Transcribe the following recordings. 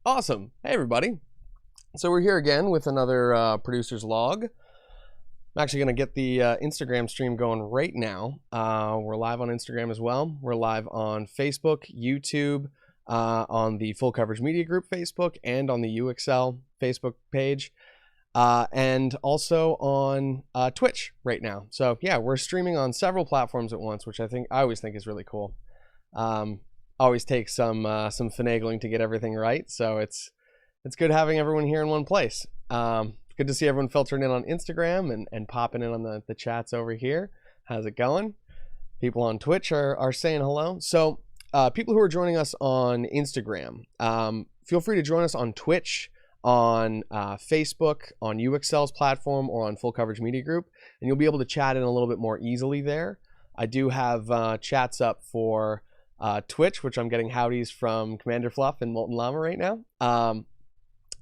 Awesome. Hey, everybody. So we're here again with another producer's log. I'm actually going to get the Instagram stream going right now. We're live on Instagram as well. We're live on Facebook, YouTube, on the Full Coverage Media Group Facebook, and on the UXL Facebook page, and also on Twitch right now. So yeah, we're streaming on several platforms at once, which I always think is really cool. Always takes some finagling to get everything right, so it's good having everyone here in one place. Good to see everyone filtering in on Instagram and popping in on the chats over here. How's it going? People on Twitch are saying hello. So people who are joining us on Instagram, feel free to join us on Twitch, on Facebook, on UXL's platform, or on Full Coverage Media Group, and you'll be able to chat in a little bit more easily there. I do have chats up for Twitch, which I'm getting howdies from Commander Fluff and Molten Llama right now.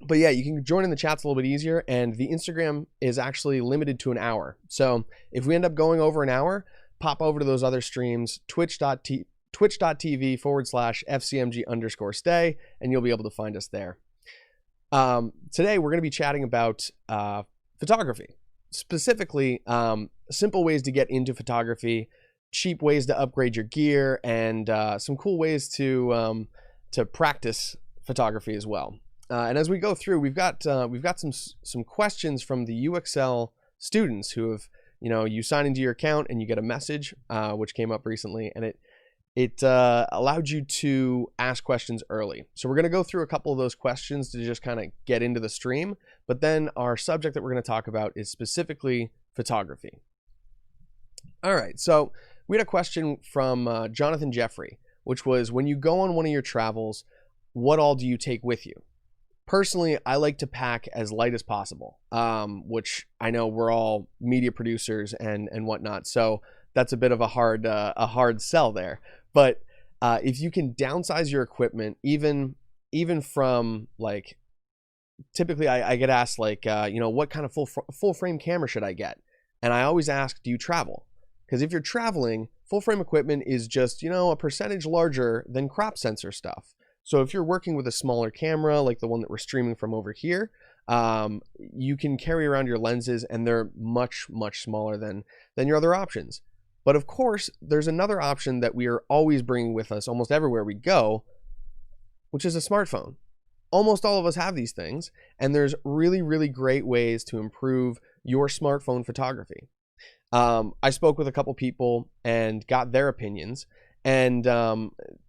But yeah, you can join in the chats a little bit easier, and the Instagram is actually limited to an hour. So if we end up going over an hour, pop over to those other streams, twitch.tv/FCMG_stay, and you'll be able to find us there. Today, we're going to be chatting about photography, specifically simple ways to get into photography, cheap ways to upgrade your gear, and some cool ways to practice photography as well. And as we go through, we've got some questions from the UXL students who have, you sign into your account and you get a message, which came up recently, and it allowed you to ask questions early. So we're going to go through a couple of those questions to just kind of get into the stream. But then our subject that we're going to talk about is specifically photography. All right, so we had a question from Jonathan Jeffrey, which was, when you go on one of your travels, what all do you take with you? Personally, I like to pack as light as possible, which I know we're all media producers and whatnot, so that's a bit of a hard sell there. But if you can downsize your equipment, even from, like, typically I get asked, like, what kind of full frame camera should I get? And I always ask, do you travel? Because if you're traveling, full frame equipment is just, a percentage larger than crop sensor stuff. So if you're working with a smaller camera, like the one that we're streaming from over here, you can carry around your lenses, and they're much, much smaller than your other options. But of course, there's another option that we are always bringing with us almost everywhere we go, which is a smartphone. Almost all of us have these things, and there's really, really great ways to improve your smartphone photography. I spoke with a couple people and got their opinions, and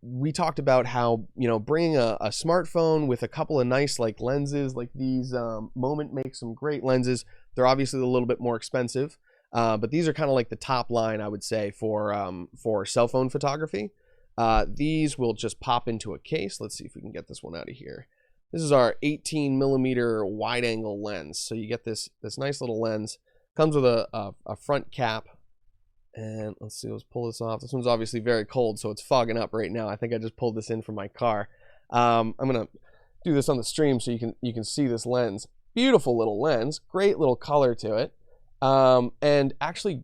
we talked about how, bringing a smartphone with a couple of nice, like, lenses, like these. Moment makes some great lenses. They're obviously a little bit more expensive, but these are kind of like the top line, I would say, for cell phone photography. These will just pop into a case. Let's see if we can get this one out of here. This is our 18 millimeter wide angle lens. So you get this nice little lens. Comes with a front cap, and let's pull this off. This one's obviously very cold, so it's fogging up right now. I think I just pulled this in from my car. I'm gonna do this on the stream so you can see this lens. Beautiful little lens, great little color to it, and actually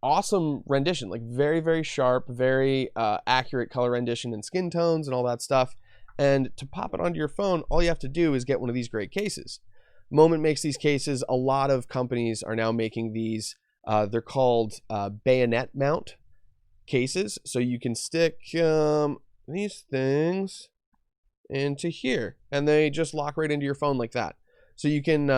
awesome rendition, like very, very sharp, very accurate color rendition and skin tones and all that stuff. And to pop it onto your phone, all you have to do is get one of these great cases. Moment makes these cases. A lot of companies are now making these. They're called bayonet mount cases. So you can stick these things into here, and they just lock right into your phone like that. So you can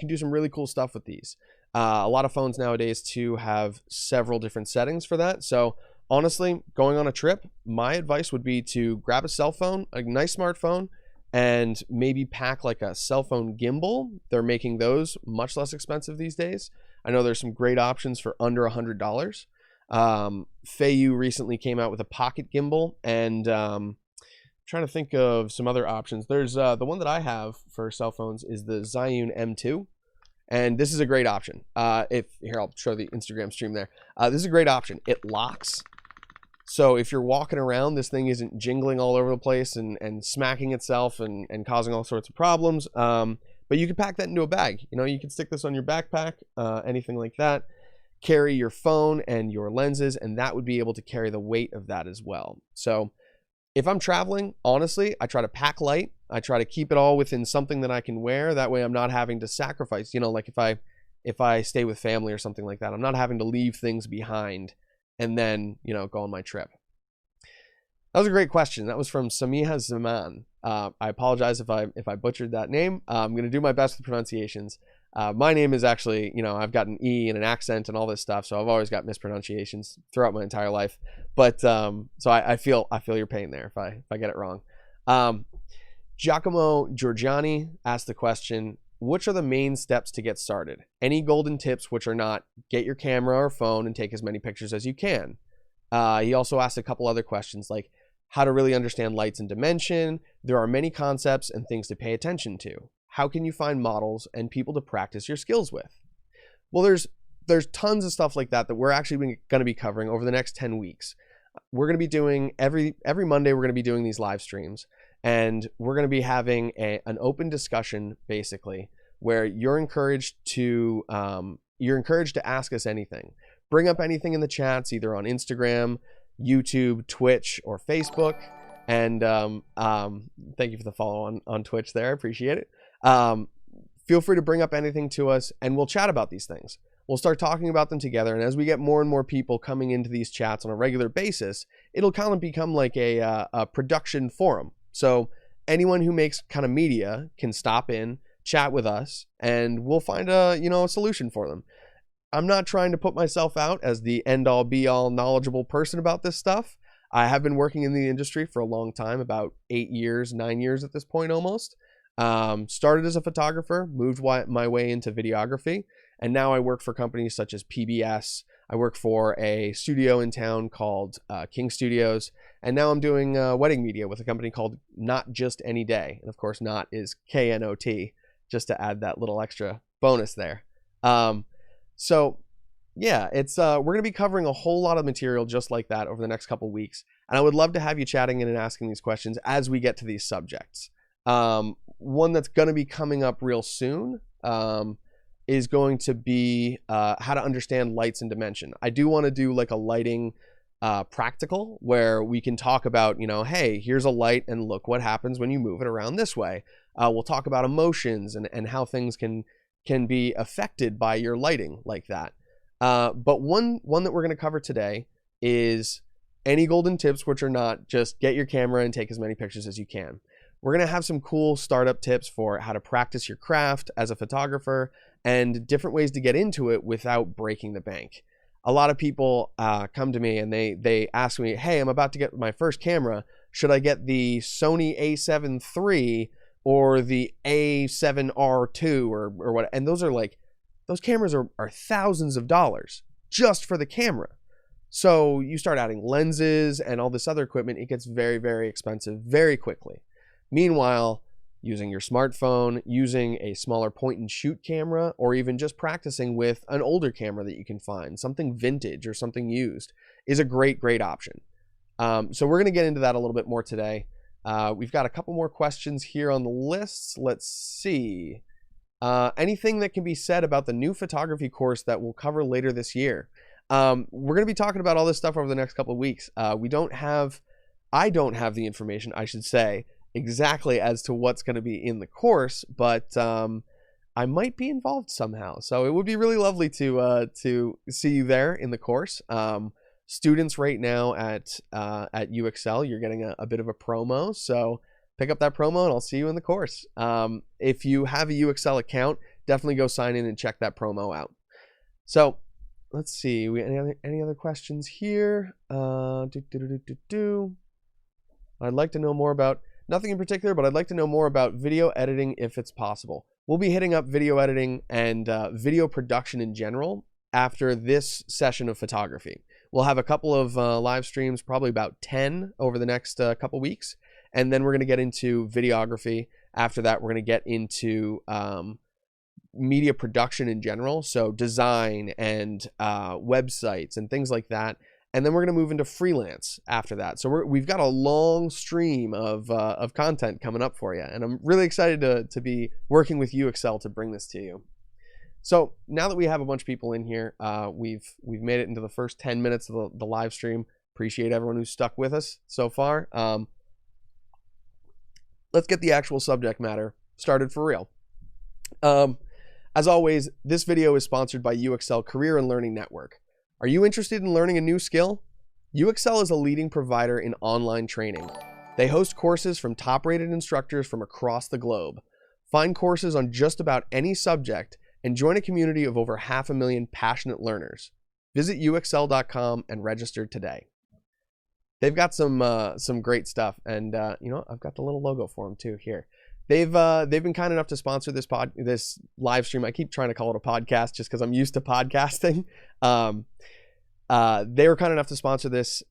do some really cool stuff with these. A lot of phones nowadays too have several different settings for that. So honestly, going on a trip, my advice would be to grab a cell phone, a nice smartphone, and maybe pack like a cell phone gimbal. They're making those much less expensive these days. I know there's some great options for under $100. Feiyu recently came out with a pocket gimbal, and trying to think of some other options. There's the one that I have for cell phones is the Zhiyun M2, and this is a great option. Here, I'll show the Instagram stream there. This is a great option. It locks. So if you're walking around, this thing isn't jingling all over the place and smacking itself and causing all sorts of problems. But you can pack that into a bag. You can stick this on your backpack, anything like that. Carry your phone and your lenses, and that would be able to carry the weight of that as well. So If I'm traveling, honestly, I try to pack light. I try to keep it all within something that I can wear. That way I'm not having to sacrifice, like if I stay with family or something like that, I'm not having to leave things behind and then, go on my trip. That was a great question. That was from Samiha Zaman. I apologize if I butchered that name. I'm going to do my best with pronunciations. My name is actually, I've got an E and an accent and all this stuff, so I've always got mispronunciations throughout my entire life. But so I feel your pain there if I get it wrong. Giacomo Giorgiani asked the question, which are the main steps to get started? Any golden tips which are not get your camera or phone and take as many pictures as you can? He also asked a couple other questions like how to really understand lights and dimension. There are many concepts and things to pay attention to. How can you find models and people to practice your skills with? Well, there's tons of stuff like that we're actually going to be covering over the next 10 weeks. We're going to be doing every Monday, we're going to be doing these live streams, and we're going to be having an open discussion basically where you're encouraged to ask us anything. Bring up anything in the chats, either on Instagram, YouTube, Twitch, or Facebook. And thank you for the follow on Twitch there. I appreciate it. Feel free to bring up anything to us and we'll chat about these things. We'll start talking about them together. And as we get more and more people coming into these chats on a regular basis, it'll kind of become like a production forum. So anyone who makes kind of media can stop in, chat with us, and we'll find a solution for them. I'm not trying to put myself out as the end-all be-all knowledgeable person about this stuff. I have been working in the industry for a long time, about 8 years, 9 years at this point almost. Started as a photographer, moved my way into videography, and now I work for companies such as PBS. I work for a studio in town called King Studios, and now I'm doing wedding media with a company called Not Just Any Day. And of course, Not is KNOT, just to add that little extra bonus there. So yeah, it's we're going to be covering a whole lot of material just like that over the next couple weeks. And I would love to have you chatting in and asking these questions as we get to these subjects. One that's going to be coming up real soon is going to be how to understand lights and dimension. I do want to do like a lighting practical where we can talk about, hey, here's a light and look what happens when you move it around this way. We'll talk about emotions and how things can be affected by your lighting like that. But one that we're going to cover today is any golden tips, which are not just get your camera and take as many pictures as you can. We're going to have some cool startup tips for how to practice your craft as a photographer and different ways to get into it without breaking the bank. A lot of people come to me and they ask me, hey, I'm about to get my first camera. Should I get the Sony A7 III or the A7R2 or what? And those cameras are thousands of dollars just for the camera. So you start adding lenses and all this other equipment, it gets very, very expensive very quickly. Meanwhile, using your smartphone, using a smaller point and shoot camera, or even just practicing with an older camera that you can find, something vintage or something used, is a great, great option. So we're going to get into that a little bit more today. We've got a couple more questions here on the list. Let's see. Anything that can be said about the new photography course that we'll cover later this year? We're going to be talking about all this stuff over the next couple of weeks. I don't have the information, I should say, exactly as to what's going to be in the course, but I might be involved somehow. So it would be really lovely to see you there in the course. Students right now at UXL, you're getting a bit of a promo, so pick up that promo and I'll see you in the course. If you have a UXL account, definitely go sign in and check that promo out. So let's see, any other questions here? I'd like to know more about, nothing in particular, but I'd like to know more about video editing if it's possible. We'll be hitting up video editing and video production in general after this session of photography. We'll have a couple of live streams, probably about 10 over the next couple weeks. And then we're going to get into videography. After that, we're going to get into media production in general. So design and websites and things like that. And then we're going to move into freelance after that. So we've got a long stream of content coming up for you. And I'm really excited to be working with UXL to bring this to you. So now that we have a bunch of people in here, we've made it into the first 10 minutes of the live stream. Appreciate everyone who's stuck with us so far. let's get the actual subject matter started for real. As always, this video is sponsored by UXL Career and Learning Network. Are you interested in learning a new skill? UXL is a leading provider in online training. They host courses from top-rated instructors from across the globe. Find courses on just about any subject and join a community of over 500,000 passionate learners. Visit uxl.com and register today. They've got some great stuff, and you know, I've got the little logo for them too here. They've been kind enough to sponsor this live stream. I keep trying to call it a podcast just because I'm used to podcasting. They were kind enough to sponsor this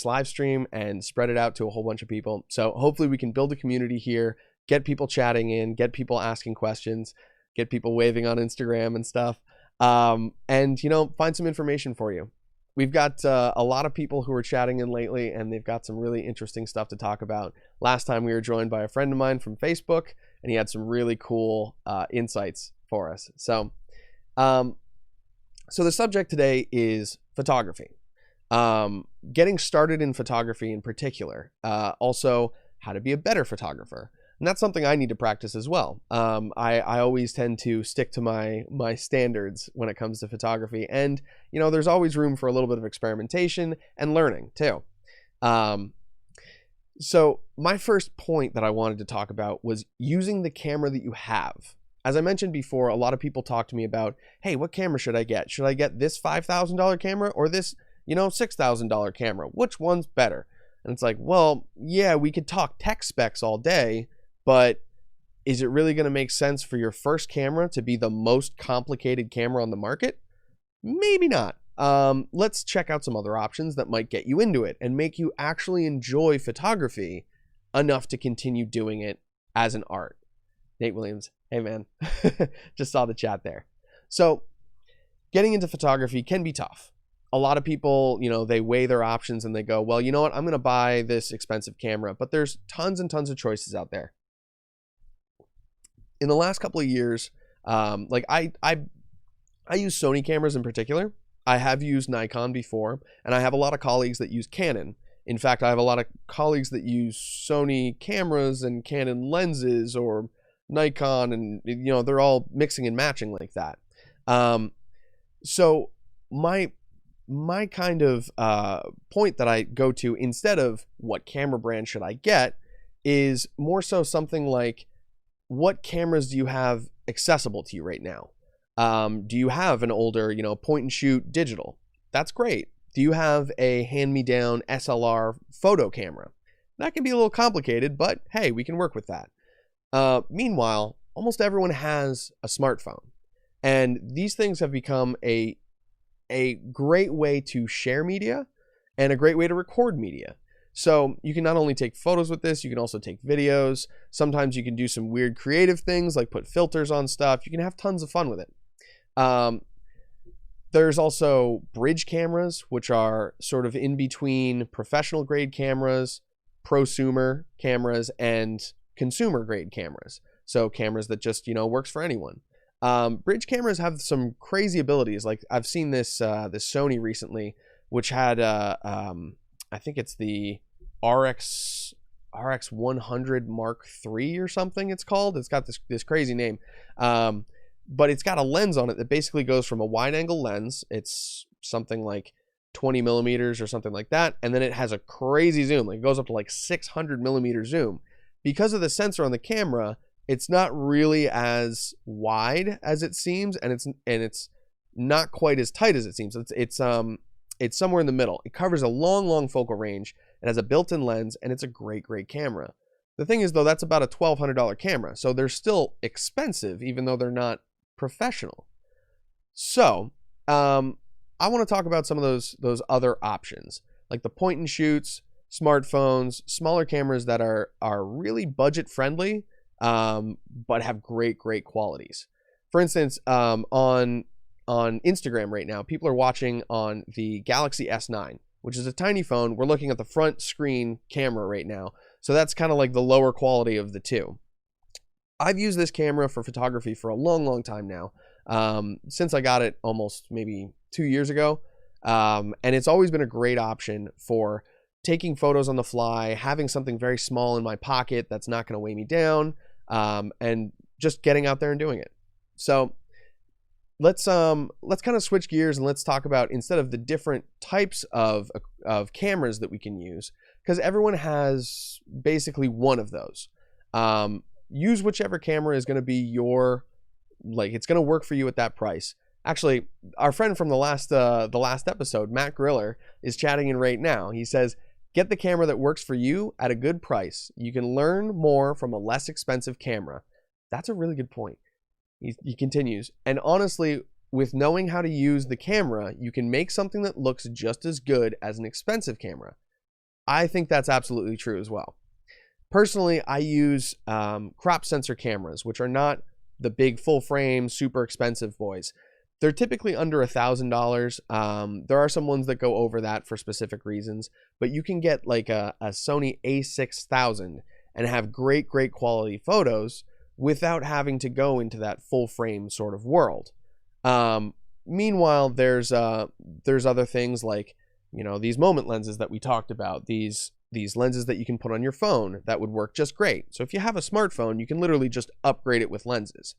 live stream and spread it out to a whole bunch of people. So hopefully we can build a community here, get people chatting in, get people asking questions, get people waving on Instagram and stuff, and you know, find some information for you. We've got a lot of people who are chatting in lately, and they've got some really interesting stuff to talk about. Last time we were joined by a friend of mine from Facebook, and he had some really cool insights for us. So the subject today is photography. Getting started in photography in particular. Also, how to be a better photographer. And that's something I need to practice as well. I always tend to stick to my standards when it comes to photography. And, you know, there's always room for a little bit of experimentation and learning too. So my first point that I wanted to talk about was using the camera that you have. As I mentioned before, a lot of people talk to me about, hey, what camera should I get? Should I get this $5,000 camera or this, you know, $6,000 camera? Which one's better? And it's like, well, yeah, we could talk tech specs all day, but is it really going to make sense for your first camera to be the most complicated camera on the market? Maybe not. Let's check out some other options that might get you into it and make you actually enjoy photography enough to continue doing it as an art. Nate Williams, hey man, just saw the chat there. So getting into photography can be tough. A lot of people, you know, they weigh their options and they go, well, you know what, I'm going to buy this expensive camera, but there's tons and tons of choices out there. In the last couple of years, like I use Sony cameras in particular. I have used Nikon before, and I have a lot of colleagues that use Canon. In fact, I have a lot of colleagues that use Sony cameras and Canon lenses or Nikon, and you know, they're all mixing and matching like that. So my kind of point that I go to instead of what camera brand should I get is more so something like, what cameras do you have accessible to you right now? Do you have an older, you know, point and shoot digital? That's great. Do you have a hand-me-down SLR photo camera? That can be a little complicated, but hey, we can work with that. Meanwhile, almost everyone has a smartphone, and these things have become a great way to share media and a great way to record media. So you can not only take photos with this, you can also take videos. Sometimes you can do some weird creative things like put filters on stuff. You can have tons of fun with it. There's also bridge cameras, which are sort of in between professional grade cameras, prosumer cameras, and consumer grade cameras. So cameras that just, you know, works for anyone. Bridge cameras have some crazy abilities. Like I've seen this Sony recently, which had I think it's the RX 100 Mark III or something it's called. It's got this crazy name. But it's got a lens on it that basically goes from a wide angle lens. It's something like 20 millimeters or something like that. And then it has a crazy zoom. Like it goes up to like 600 millimeter zoom. Because of the sensor on the camera, it's not really as wide as it seems, and it's not quite as tight as it seems. It's somewhere in the middle. It covers a long focal range. It has a built-in lens, and it's a great camera. The thing is, though, that's about a $1,200 camera, so they're still expensive, even though they're not professional. So, I want to talk about some of those other options, like the point and shoots, smartphones, smaller cameras that are really budget friendly, but have great qualities. For instance, on Instagram right now, people are watching on the Galaxy S9, which is a tiny phone. We're looking at the front screen camera right now. So that's kind of like the lower quality of the two. I've used this camera for photography for a long time now, since I got it almost maybe 2 years ago. And it's always been a great option for taking photos on the fly, having something very small in my pocket that's not going to weigh me down, and just getting out there and doing it. So let's kind of switch gears and let's talk about, instead of the different types of cameras that we can use, because everyone has basically one of those. Use whichever camera is going to be your, like, it's going to work for you at that price. Actually, our friend from the last episode, Matt Griller, is chatting in right now. He says, get the camera that works for you at a good price. You can learn more from a less expensive camera. That's a really good point. He continues, and honestly, with knowing how to use the camera, you can make something that looks just as good as an expensive camera. I think that's absolutely true as well. Personally, I use crop sensor cameras, which are not the big full frame, super expensive boys. They're typically under $1,000. There are some ones that go over that for specific reasons, but you can get like a Sony a6000 and have great quality photos without having to go into that full frame sort of world. Meanwhile, there's other things like, you know, these moment lenses that we talked about, these lenses that you can put on your phone that would work just great. So if you have a smartphone, you can literally just upgrade it with lenses.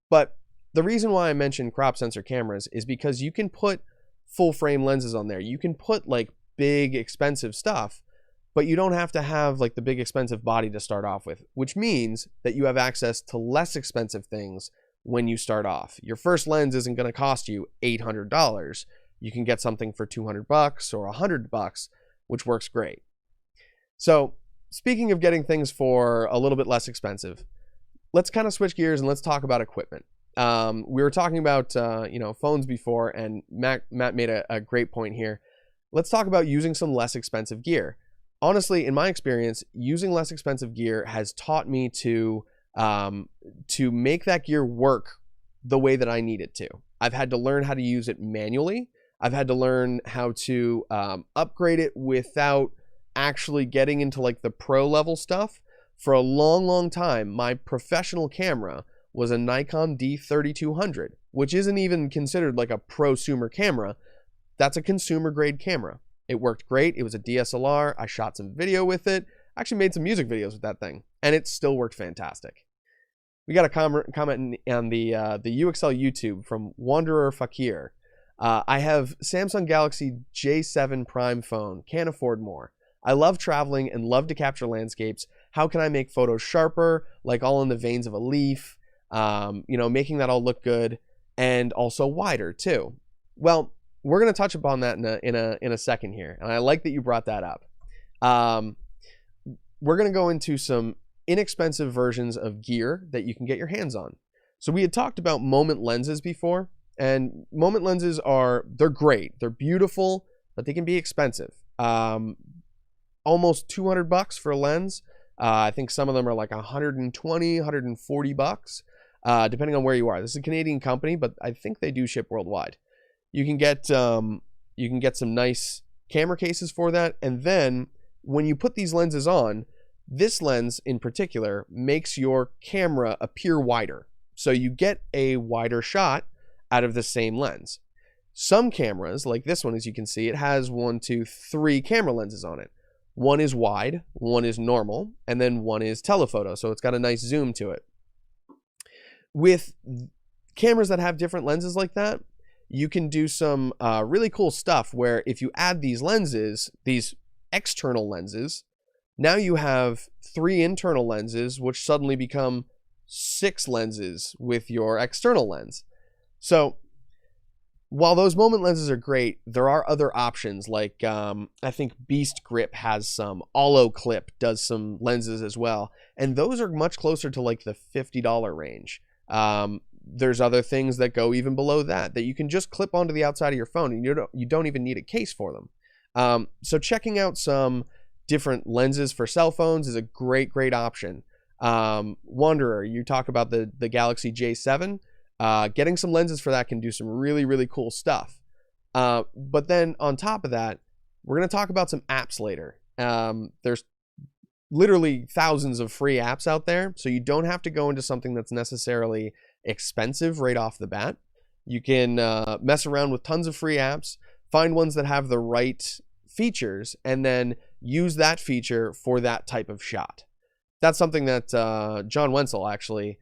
But the reason why I mentioned crop sensor cameras is because you can put full frame lenses on there. You can put like big expensive stuff, but you don't have to have like the big expensive body to start off with, which means that you have access to less expensive things when you start off. Your first lens isn't going to cost you $800. You can get something for $200 or $100, which works great. So speaking of getting things for a little bit less expensive, let's kind of switch gears and let's talk about equipment. We were talking about phones before, and Matt made a great point here. Let's talk about using some less expensive gear. Honestly, in my experience, using less expensive gear has taught me to make that gear work the way that I need it to. I've had to learn how to use it manually. I've had to learn how to upgrade it without actually getting into like the pro level stuff. For a long time, my professional camera was a Nikon D3200, which isn't even considered like a prosumer camera. That's a consumer grade camera. It worked great. It was a DSLR. I shot some video with it. I actually made some music videos with that thing, and it still worked fantastic. We got a comment on the UXL YouTube from Wanderer Fakir. I have Samsung Galaxy J7 Prime phone. Can't afford more. I love traveling and love to capture landscapes. How can I make photos sharper, like all in the veins of a leaf? Making that all look good, and also wider too. Well, we're going to touch upon that in a second here, and I like that you brought that up. We're going to go into some inexpensive versions of gear that you can get your hands on. So we had talked about moment lenses before, and moment lenses they're great. They're beautiful, but they can be expensive. Almost $200 for a lens. I think some of them are like $120, $140, depending on where you are. This is a Canadian company, but I think they do ship worldwide. You can get some nice camera cases for that, and then when you put these lenses on, this lens in particular makes your camera appear wider. So you get a wider shot out of the same lens. Some cameras, like this one, as you can see, it has 3 camera lenses on it. One is wide, one is normal, and then one is telephoto, so it's got a nice zoom to it. With cameras that have different lenses like that, you can do some really cool stuff where if you add these lenses, these external lenses, now you have 3 internal lenses, which suddenly become 6 lenses with your external lens. So while those moment lenses are great, there are other options like I think Beast Grip has some. Olo Clip does some lenses as well, and those are much closer to like the $50 range. There's other things that go even below that you can just clip onto the outside of your phone, and you don't even need a case for them. So checking out some different lenses for cell phones is a great option. Wanderer, you talk about the Galaxy J7. Getting some lenses for that can do some really cool stuff. But then on top of that, we're going to talk about some apps later. There's literally thousands of free apps out there, so you don't have to go into something that's necessarily expensive right off the bat. You can mess around with tons of free apps, find ones that have the right features, and then use that feature for that type of shot. That's something that John Wenzel actually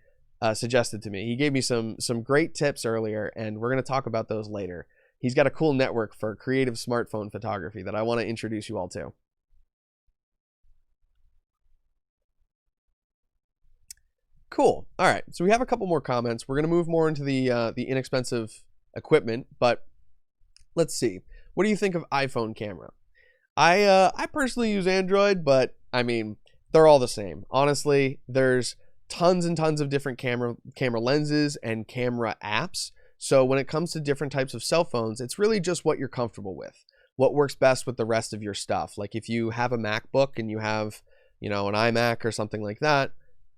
suggested to me. He gave me some great tips earlier, and we're going to talk about those later. He's got a cool network for creative smartphone photography that I want to introduce you all to. Cool. All right, so we have a couple more comments. We're going to move more into the inexpensive equipment, but let's see. What do you think of iPhone camera? I personally use Android, but I mean, they're all the same. Honestly, there's tons and tons of different camera lenses and camera apps. So when it comes to different types of cell phones, it's really just what you're comfortable with, what works best with the rest of your stuff. Like if you have a MacBook and you have, an iMac or something like that,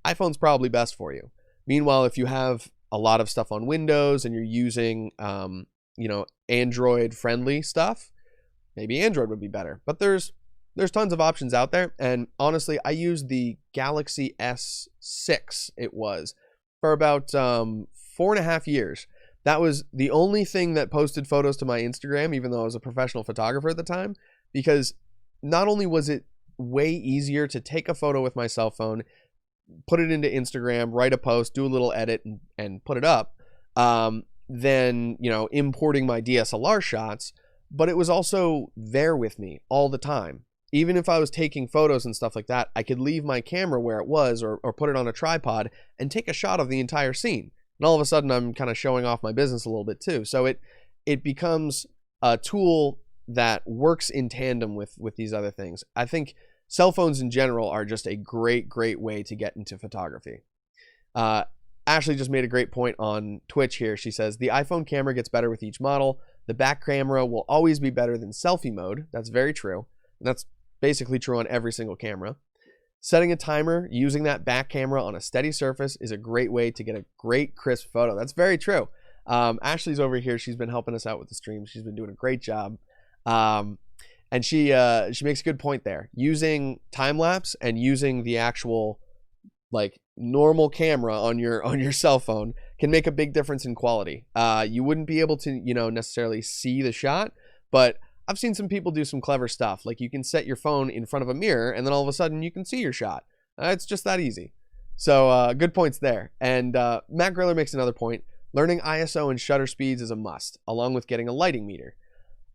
iPhone's probably best for you. Meanwhile, if you have a lot of stuff on Windows and you're using, Android friendly stuff, maybe Android would be better. But there's tons of options out there. And honestly, I used the Galaxy S6, it was, for about 4.5 years. That was the only thing that posted photos to my Instagram, even though I was a professional photographer at the time, because not only was it way easier to take a photo with my cell phone, put it into Instagram, write a post, do a little edit, and put it up, than, importing my DSLR shots, but it was also there with me all the time. Even if I was taking photos and stuff like that, I could leave my camera where it was or put it on a tripod and take a shot of the entire scene. And all of a sudden, I'm kind of showing off my business a little bit too. So it becomes a tool that works in tandem with these other things. I think cell phones in general are just a great way to get into photography. Ashley just made a great point on Twitch here. She says, the iPhone camera gets better with each model. The back camera will always be better than selfie mode. That's very true. And that's basically true on every single camera. Setting a timer using that back camera on a steady surface is a great way to get a great crisp photo. That's very true. Ashley's over here. She's been helping us out with the stream. She's been doing a great job. And she makes a good point there. Using time lapse and using the actual normal camera on your cell phone can make a big difference in quality. You wouldn't be able to necessarily see the shot, but I've seen some people do some clever stuff. Like you can set your phone in front of a mirror and then all of a sudden you can see your shot. It's just that easy. So good points there. And Matt Griller makes another point. Learning ISO and shutter speeds is a must, along with getting a lighting meter.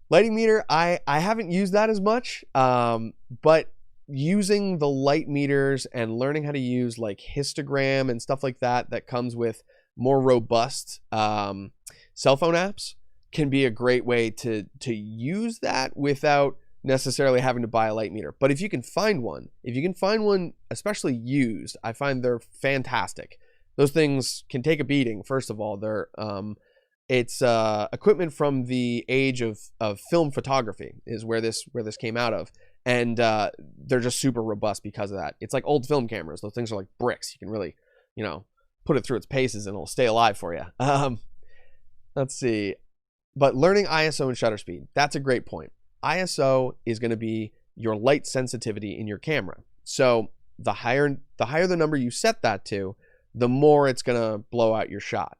Lighting meter, I haven't used that as much, but using the light meters and learning how to use histogram and stuff like that comes with more robust cell phone apps can be a great way to use that without necessarily having to buy a light meter. But if you can find one, especially used, I find they're fantastic. Those things can take a beating. First of all, they're it's equipment from the age of film photography is where this came out of, and they're just super robust because of that. It's like old film cameras. Those things are like bricks. You can really put it through its paces and it'll stay alive for you. Let's see. But learning ISO and shutter speed, that's a great point. ISO is going to be your light sensitivity in your camera. So the higher the number you set that to, the more it's going to blow out your shot.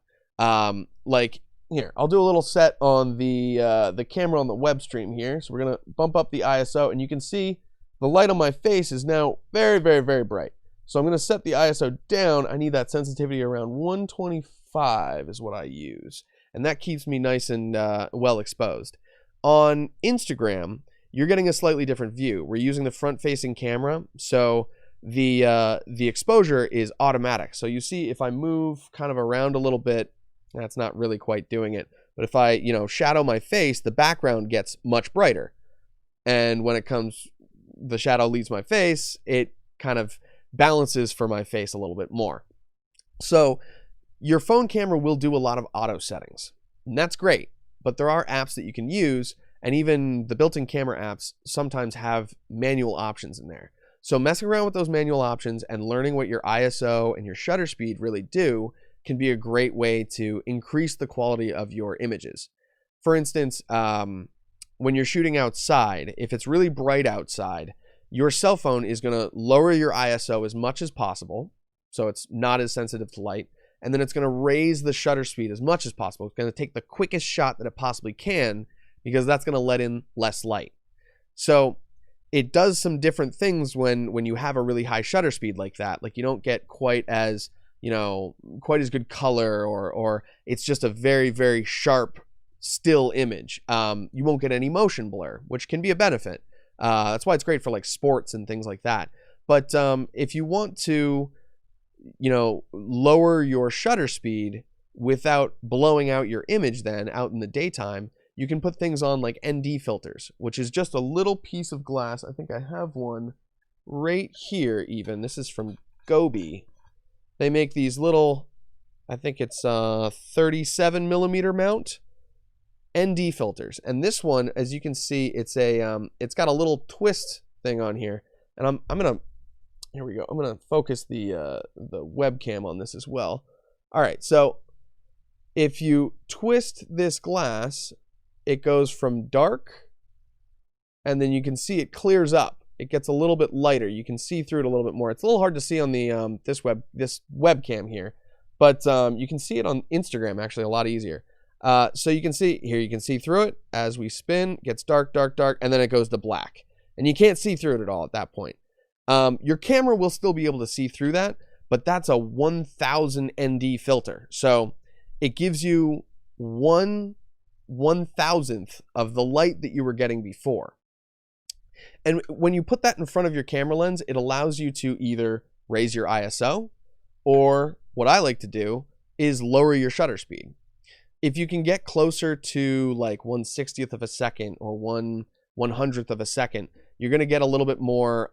Here, I'll do a little set on the camera on the Workstream here. So we're going to bump up the ISO, and you can see the light on my face is now very bright. So I'm going to set the ISO down. I need that sensitivity around 125 is what I use. And that keeps me nice and well exposed. On Instagram, you're getting a slightly different view. We're using the front-facing camera, so the exposure is automatic. So you see if I move kind of around a little bit, that's not really quite doing it. But if I, shadow my face, the background gets much brighter. And when the shadow leaves my face, it kind of balances for my face a little bit more. So your phone camera will do a lot of auto settings, and that's great, but there are apps that you can use, and even the built-in camera apps sometimes have manual options in there. So messing around with those manual options and learning what your ISO and your shutter speed really do can be a great way to increase the quality of your images. For instance, when you're shooting outside, if it's really bright outside, your cell phone is going to lower your ISO as much as possible, so it's not as sensitive to light. And then it's going to raise the shutter speed as much as possible. It's going to take the quickest shot that it possibly can because that's going to let in less light. So it does some different things when you have a really high shutter speed like that. Like you don't get quite as, quite as good color, or it's just a very, very sharp still image. You won't get any motion blur, which can be a benefit. That's why it's great for like sports and things like that. But if you want to, lower your shutter speed without blowing out your image then out in the daytime, you can put things on like ND filters, which is just a little piece of glass. I think I have one right here even. This is from Gobi. They make these little, I think it's 37 millimeter mount ND filters. And this one, as you can see, it's got a little twist thing on here. And I'm gonna, here we go. I'm gonna focus the webcam on this as well. All right, so if you twist this glass, it goes from dark, and then you can see it clears up. It gets a little bit lighter. You can see through it a little bit more. It's a little hard to see on the this webcam here, but you can see it on Instagram actually a lot easier. So you can see here, you can see through it as we spin. It gets dark, dark, dark, and then it goes to black, and you can't see through it at all at that point. Your camera will still be able to see through that, but that's a 1000 ND filter. So it gives you 1/1000th of the light that you were getting before. And when you put that in front of your camera lens, it allows you to either raise your ISO, or what I like to do is lower your shutter speed. If you can get closer to like 1/60th of a second or 1/100th of a second, you're going to get a little bit more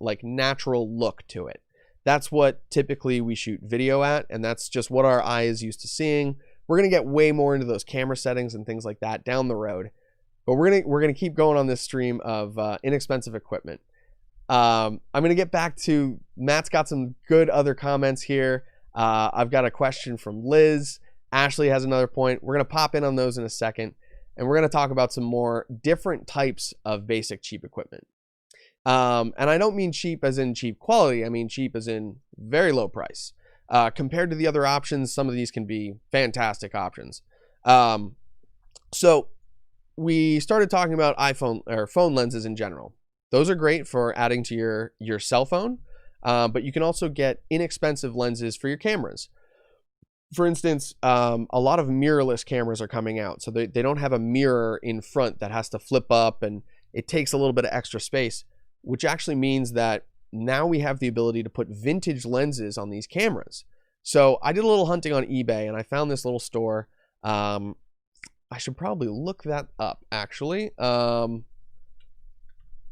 like natural look to it. That's what typically we shoot video at, and that's just what our eye is used to seeing. We're going to get way more into those camera settings and things like that down the road, but we're going to keep going on this stream of inexpensive equipment. I'm going to get back to, Matt's got some good other comments here. I've got a question from Liz. Ashley has another point. We're going to pop in on those in a second, and we're going to talk about some more different types of basic cheap equipment. And I don't mean cheap as in cheap quality. I mean cheap as in very low price. Compared to the other options, some of these can be fantastic options. So we started talking about iPhone or phone lenses in general. Those are great for adding to your cell phone, but you can also get inexpensive lenses for your cameras. For instance, a lot of mirrorless cameras are coming out, so they don't have a mirror in front that has to flip up, and it takes a little bit of extra space, which actually means that now we have the ability to put vintage lenses on these cameras. So I did a little hunting on eBay, and I found this little store. I should probably look that up, actually.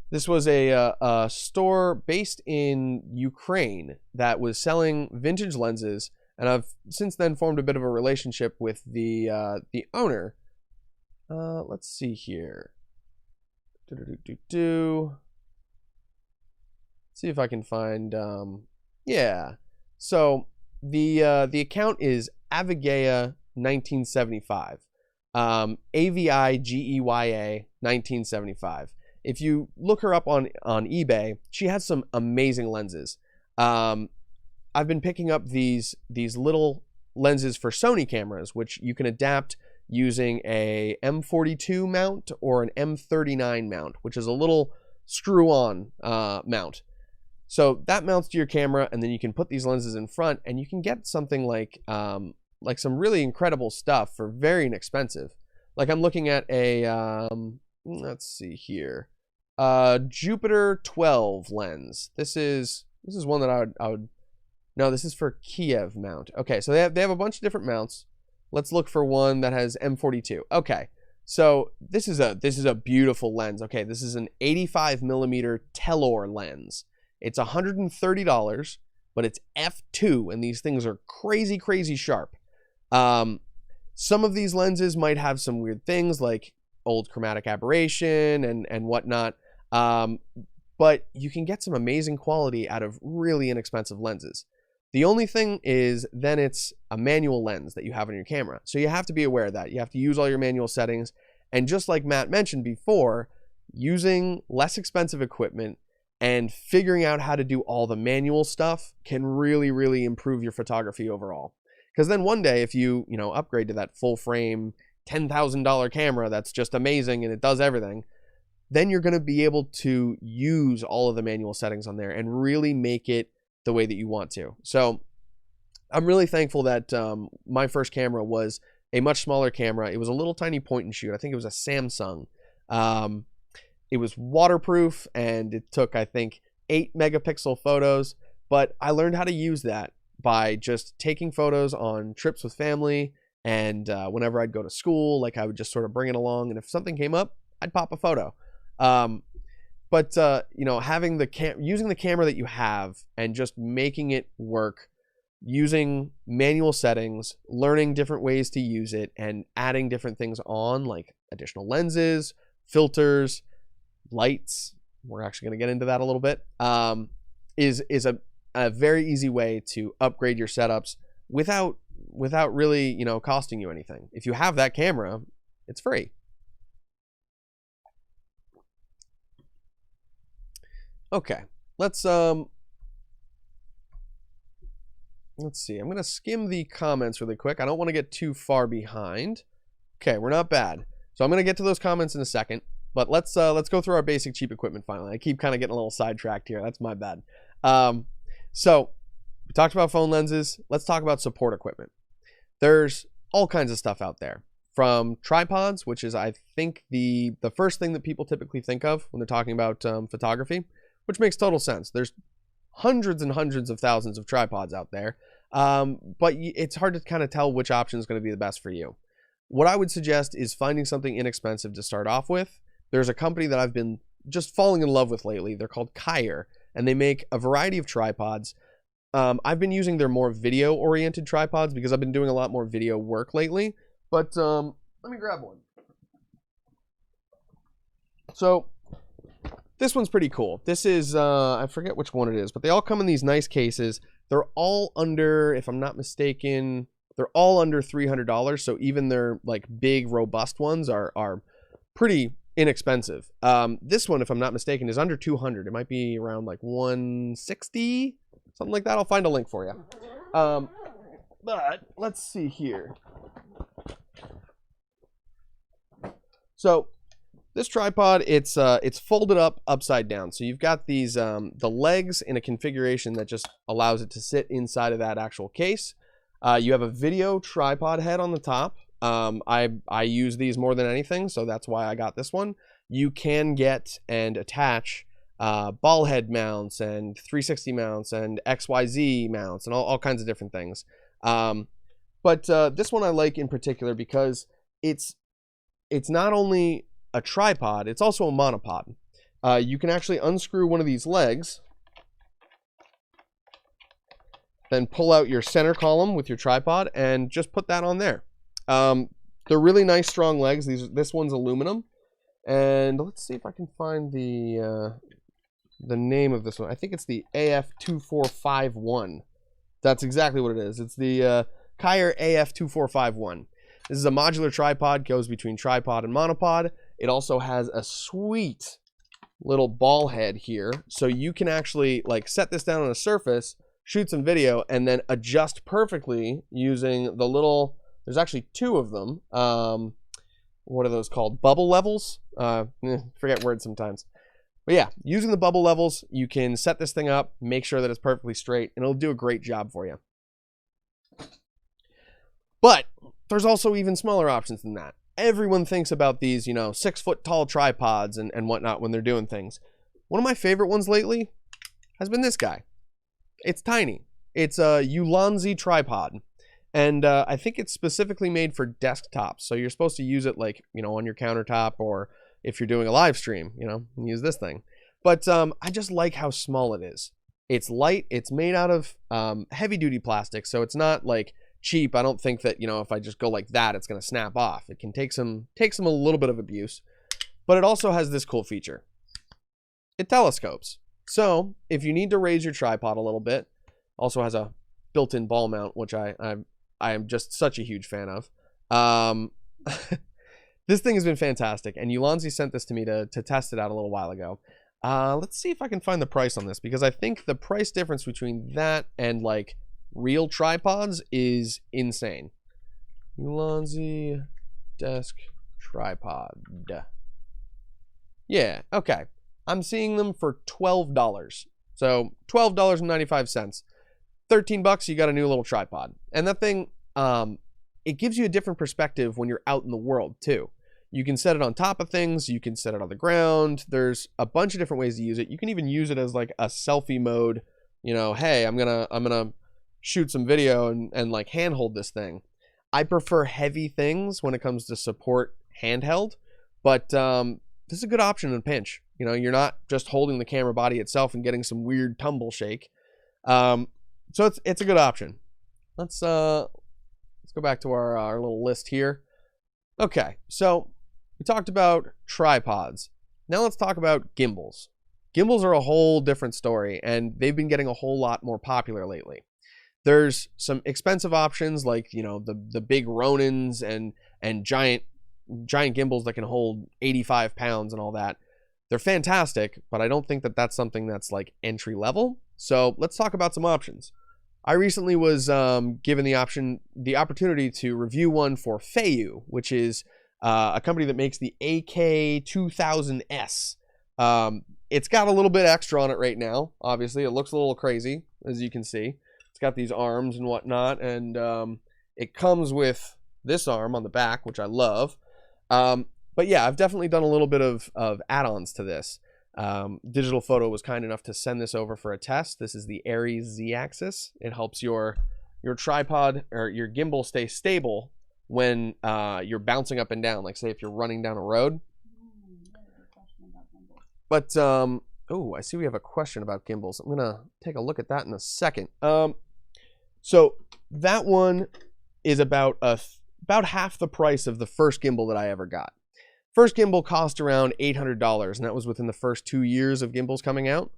This was a store based in Ukraine that was selling vintage lenses, and I've since then formed a bit of a relationship with the owner. Let's see here. See if I can find, yeah. So the account is Avigeya 1975, AVIGEYA 1975. If you look her up on eBay, she has some amazing lenses. I've been picking up these little lenses for Sony cameras, which you can adapt using a M42 mount or an M39 mount, which is a little screw-on mount. So that mounts to your camera, and then you can put these lenses in front, and you can get something like some really incredible stuff for very inexpensive. Like I'm looking at a let's see here, Jupiter 12 lens. This is one that I would no, this is for Kiev mount. Okay, so they have a bunch of different mounts. Let's look for one that has M42. Okay, so this is a beautiful lens. Okay, this is an 85 millimeter Telor lens. It's $130, but it's f2, and these things are crazy, crazy sharp. Some of these lenses might have some weird things like old chromatic aberration and whatnot, but you can get some amazing quality out of really inexpensive lenses. The only thing is then it's a manual lens that you have on your camera, so you have to be aware of that. You have to use all your manual settings, and just like Matt mentioned before, using less expensive equipment and figuring out how to do all the manual stuff can really, really improve your photography overall. Because then one day, if you upgrade to that full frame $10,000 camera that's just amazing and it does everything, then you're going to be able to use all of the manual settings on there and really make it the way that you want to. So I'm really thankful that my first camera was a much smaller camera. It was a little tiny point and shoot. I think it was a Samsung. It was waterproof, and it took, I think, 8 megapixel photos, but I learned how to use that by just taking photos on trips with family, and whenever I'd go to school, like I would just sort of bring it along, and if something came up, I'd pop a photo. But you know, having using the camera that you have and just making it work, using manual settings, learning different ways to use it, and adding different things on, like additional lenses, filters, lights, we're actually going to get into that a little bit, is a very easy way to upgrade your setups without really, you know, costing you anything. If you have that camera, it's free. Okay, let's see. I'm going to skim the comments really quick. I don't want to get too far behind. Okay, we're not bad. So I'm going to get to those comments in a second, but let's go through our basic cheap equipment finally. I keep kind of getting a little sidetracked here. That's my bad. So we talked about phone lenses. Let's talk about support equipment. There's all kinds of stuff out there, from tripods, which is, I think, the first thing that people typically think of when they're talking about photography, which makes total sense. There's hundreds and hundreds of thousands of tripods out there, but it's hard to kind of tell which option is going to be the best for you. What I would suggest is finding something inexpensive to start off with. There's a company that I've been just falling in love with lately. They're called Kyer, and they make a variety of tripods. I've been using their more video-oriented tripods because I've been doing a lot more video work lately. But let me grab one. So this one's pretty cool. This is, I forget which one it is, but they all come in these nice cases. They're all under, if I'm not mistaken, they're all under $300. So even their like big, robust ones are pretty inexpensive. This one, if I'm not mistaken, is under 200. It might be around like 160, something like that. I'll find a link for you. But let's see here. So this tripod, it's folded up upside down. So you've got these the legs in a configuration that just allows it to sit inside of that actual case. You have a video tripod head on the top. I use these more than anything, so that's why I got this one. You can get and attach ball head mounts and 360 mounts and XYZ mounts and all kinds of different things. But this one I like in particular because it's not only a tripod, it's also a monopod. You can actually unscrew one of these legs, then pull out your center column with your tripod and just put that on there. They're really nice, strong legs. This one's aluminum, and let's see if I can find the name of this one. I think it's the AF2451. That's exactly what it is. It's the Kyer AF2451. This is a modular tripod, goes between tripod and monopod. It also has a sweet little ball head here, so you can actually like set this down on a surface, shoot some video, and then adjust perfectly using the little, there's actually two of them. What are those called? Bubble levels? Forget words sometimes. But yeah, using the bubble levels, you can set this thing up, make sure that it's perfectly straight, and it'll do a great job for you. But there's also even smaller options than that. Everyone thinks about these, 6-foot tall tripods and whatnot when they're doing things. One of my favorite ones lately has been this guy. It's tiny. It's a Ulanzi tripod. And I think it's specifically made for desktops. So you're supposed to use it like, on your countertop, or if you're doing a live stream, use this thing. But I just like how small it is. It's light. It's made out of heavy duty plastic. So it's not like cheap. I don't think that, if I just go like that, it's going to snap off. It can take some a little bit of abuse, but it also has this cool feature. It telescopes. So if you need to raise your tripod a little bit, also has a built-in ball mount, which I am just such a huge fan of. This thing has been fantastic, and Ulanzi sent this to me to test it out a little while ago. Let's see if I can find the price on this, because I think the price difference between that and like real tripods is insane. Ulanzi desk tripod. Yeah, okay. I'm seeing them for $12. So $12.95. 13 bucks, you got a new little tripod. And that thing, it gives you a different perspective when you're out in the world too. You can set it on top of things, you can set it on the ground. There's a bunch of different ways to use it. You can even use it as like a selfie mode. You know, hey, I'm gonna shoot some video and like handhold this thing. I prefer heavy things when it comes to support handheld, but this is a good option in a pinch. You know, you're not just holding the camera body itself and getting some weird tumble shake. So it's a good option. Let's go back to our little list here. Okay, so we talked about tripods. Now let's talk about gimbals. Gimbals are a whole different story, and they've been getting a whole lot more popular lately. There's some expensive options like, you know, the big Ronins and giant gimbals that can hold 85 pounds and all that. They're fantastic, but I don't think that that's something that's like entry level. So let's talk about some options. I recently was given the opportunity to review one for Feiyu, which is a company that makes the AK2000S. It's got a little bit extra on it right now. Obviously, it looks a little crazy, as you can see. It's got these arms and whatnot, and it comes with this arm on the back, which I love. But yeah, I've definitely done a little bit of add-ons to this. Digital Photo was kind enough to send this over for a test. This is the Aries Z-axis. It helps your tripod or your gimbal stay stable when you're bouncing up and down, like say if you're running down a road. But oh, I see we have a question about gimbals. I'm gonna take a look at that in a second. So that one is about half the price of the first gimbal that I ever got. First gimbal cost around $800, and that was within the first 2 years of gimbals coming out.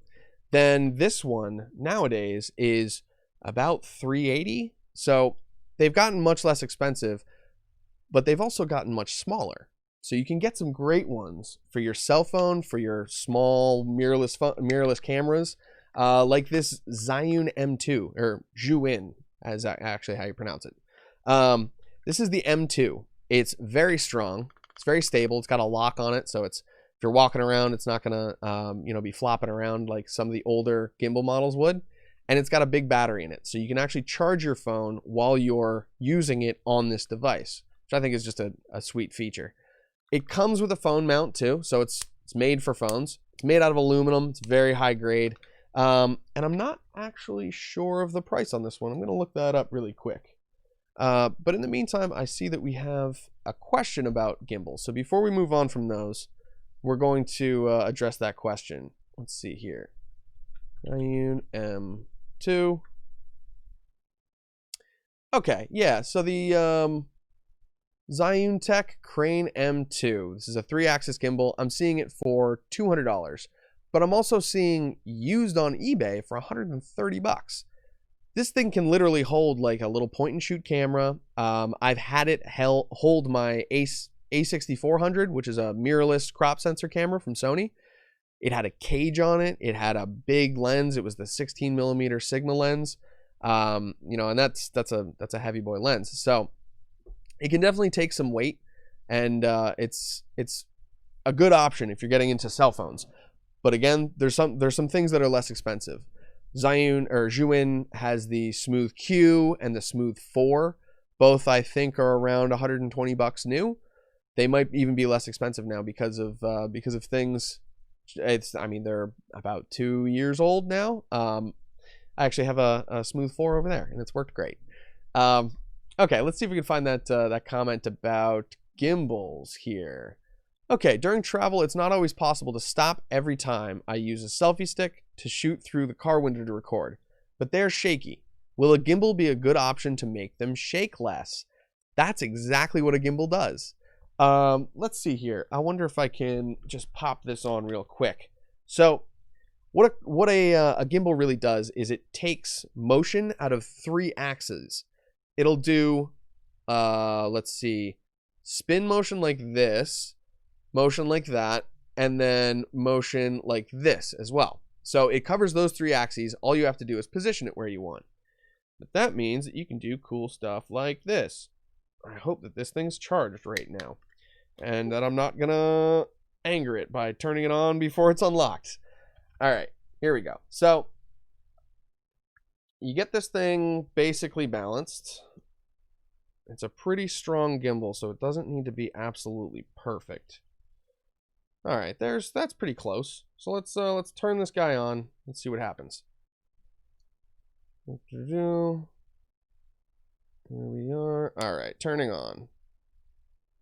Then this one nowadays is about $380. So they've gotten much less expensive, but they've also gotten much smaller. So you can get some great ones for your cell phone, for your small mirrorless cameras, like this Zhiyun M2, or Zhiyun, as actually how you pronounce it. This is the M2. It's very strong. It's very stable. It's got a lock on it, so if you're walking around, it's not gonna be flopping around like some of the older gimbal models would. And it's got a big battery in it, so you can actually charge your phone while you're using it on this device, which I think is just a sweet feature. It comes with a phone mount too, so it's made for phones. It's made out of aluminum. It's very high grade, and I'm not actually sure of the price on this one. I'm gonna look that up really quick. But in the meantime, I see that we have a question about gimbals. So before we move on from those, we're going to address that question. Let's see here. Zhiyun M2. Okay, yeah, so the Zhiyun Tech Crane M2. This is a 3-axis gimbal. I'm seeing it for $200, but I'm also seeing used on eBay for $130. This thing can literally hold like a little point and shoot camera. I've had it hold my A6400, which is a mirrorless crop sensor camera from Sony. It had a cage on it. It had a big lens. It was the 16mm Sigma lens. And that's a heavy boy lens. So it can definitely take some weight, and it's a good option if you're getting into cell phones. But again, there's some things that are less expensive. Zhiyun has the Smooth Q and the Smooth 4. Both I think are around $120 new. They might even be less expensive now because of things. They're about 2 years old now. I actually have a Smooth 4 over there, and it's worked great. Okay, let's see if we can find that comment about gimbals here. Okay, during travel, it's not always possible to stop every time I use a selfie stick to shoot through the car window to record, but they're shaky. Will a gimbal be a good option to make them shake less? That's exactly what a gimbal does. Let's see here. I wonder if I can just pop this on real quick. So what a gimbal really does is it takes motion out of 3 axes. It'll do, let's see, spin motion like this, motion like that, and then motion like this as well. So it covers those 3 axes. All you have to do is position it where you want. But that means that you can do cool stuff like this. I hope that this thing's charged right now, and that I'm not gonna anger it by turning it on before it's unlocked. All right, here we go. So you get this thing basically balanced. It's a pretty strong gimbal, so it doesn't need to be absolutely perfect. All right, that's pretty close. So let's turn this guy on. Let's see what happens. Here we are. All right, turning on.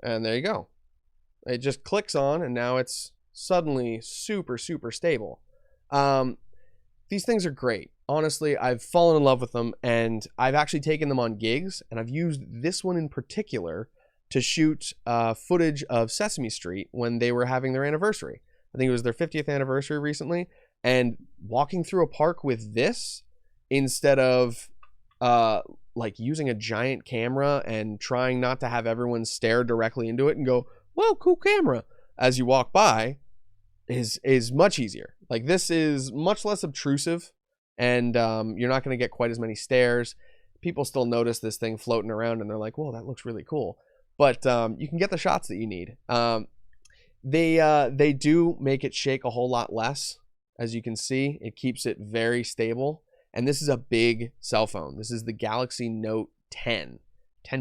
And there you go. It just clicks on, and now it's suddenly super, super stable. These things are great. Honestly, I've fallen in love with them, and I've actually taken them on gigs, and I've used this one in particular to shoot footage of Sesame Street when they were having their anniversary. I think it was their 50th anniversary recently, and walking through a park with this instead of like using a giant camera and trying not to have everyone stare directly into it and go, whoa, cool camera, as you walk by, is much easier. Like, this is much less obtrusive, and you're not going to get quite as many stares. People still notice this thing floating around, and they're like, whoa, that looks really cool. But you can get the shots that you need. They do make it shake a whole lot less. As you can see, it keeps it very stable. And this is a big cell phone. This is the Galaxy Note 10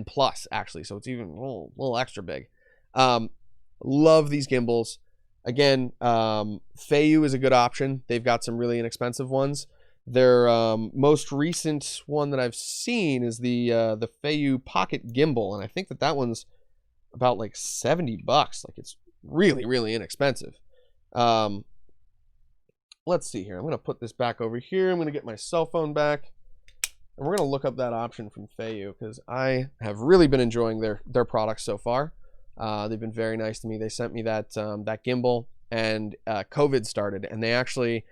Plus, actually. So it's even a little extra big. Love these gimbals. Again, Feiyu is a good option. They've got some really inexpensive ones. Their most recent one that I've seen is the Feiyu Pocket Gimbal, and I think that one's about like $70. Like, it's really, really inexpensive. Let's see here. I'm gonna put this back over here. I'm gonna get my cell phone back, and we're gonna look up that option from Feiyu because I have really been enjoying their products so far. They've been very nice to me. They sent me that gimbal, and COVID started, and they actually.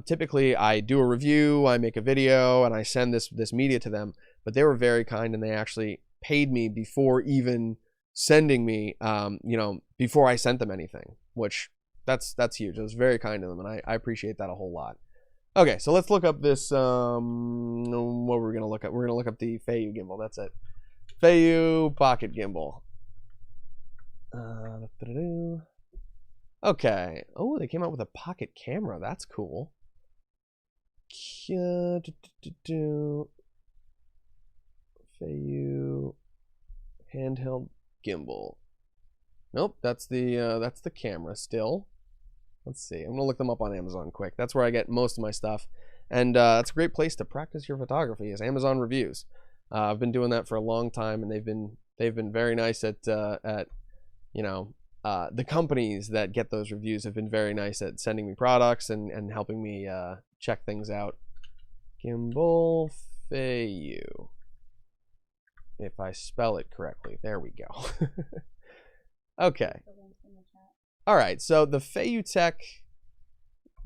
Typically I do a review, I make a video, and I send this media to them, but they were very kind, and they actually paid me before even sending me, before I sent them anything, which that's huge. It was very kind of them, and I appreciate that a whole lot. Okay, so let's look up this, what we're going to look up. We're going to look up the Feiyu gimbal. That's it. Feiyu Pocket Gimbal. Okay. Oh, they came out with a pocket camera. That's cool. Feiyu handheld gimbal. Nope, that's the camera still. Let's see. I'm gonna look them up on Amazon quick. That's where I get most of my stuff, and that's a great place to practice your photography. Is Amazon reviews. I've been doing that for a long time, and they've been very nice at the companies that get those reviews have been very nice at sending me products and helping me check things out. Gimbal Feiyu, if I spell it correctly. There we go. Okay. All right, so the Feiyu Tech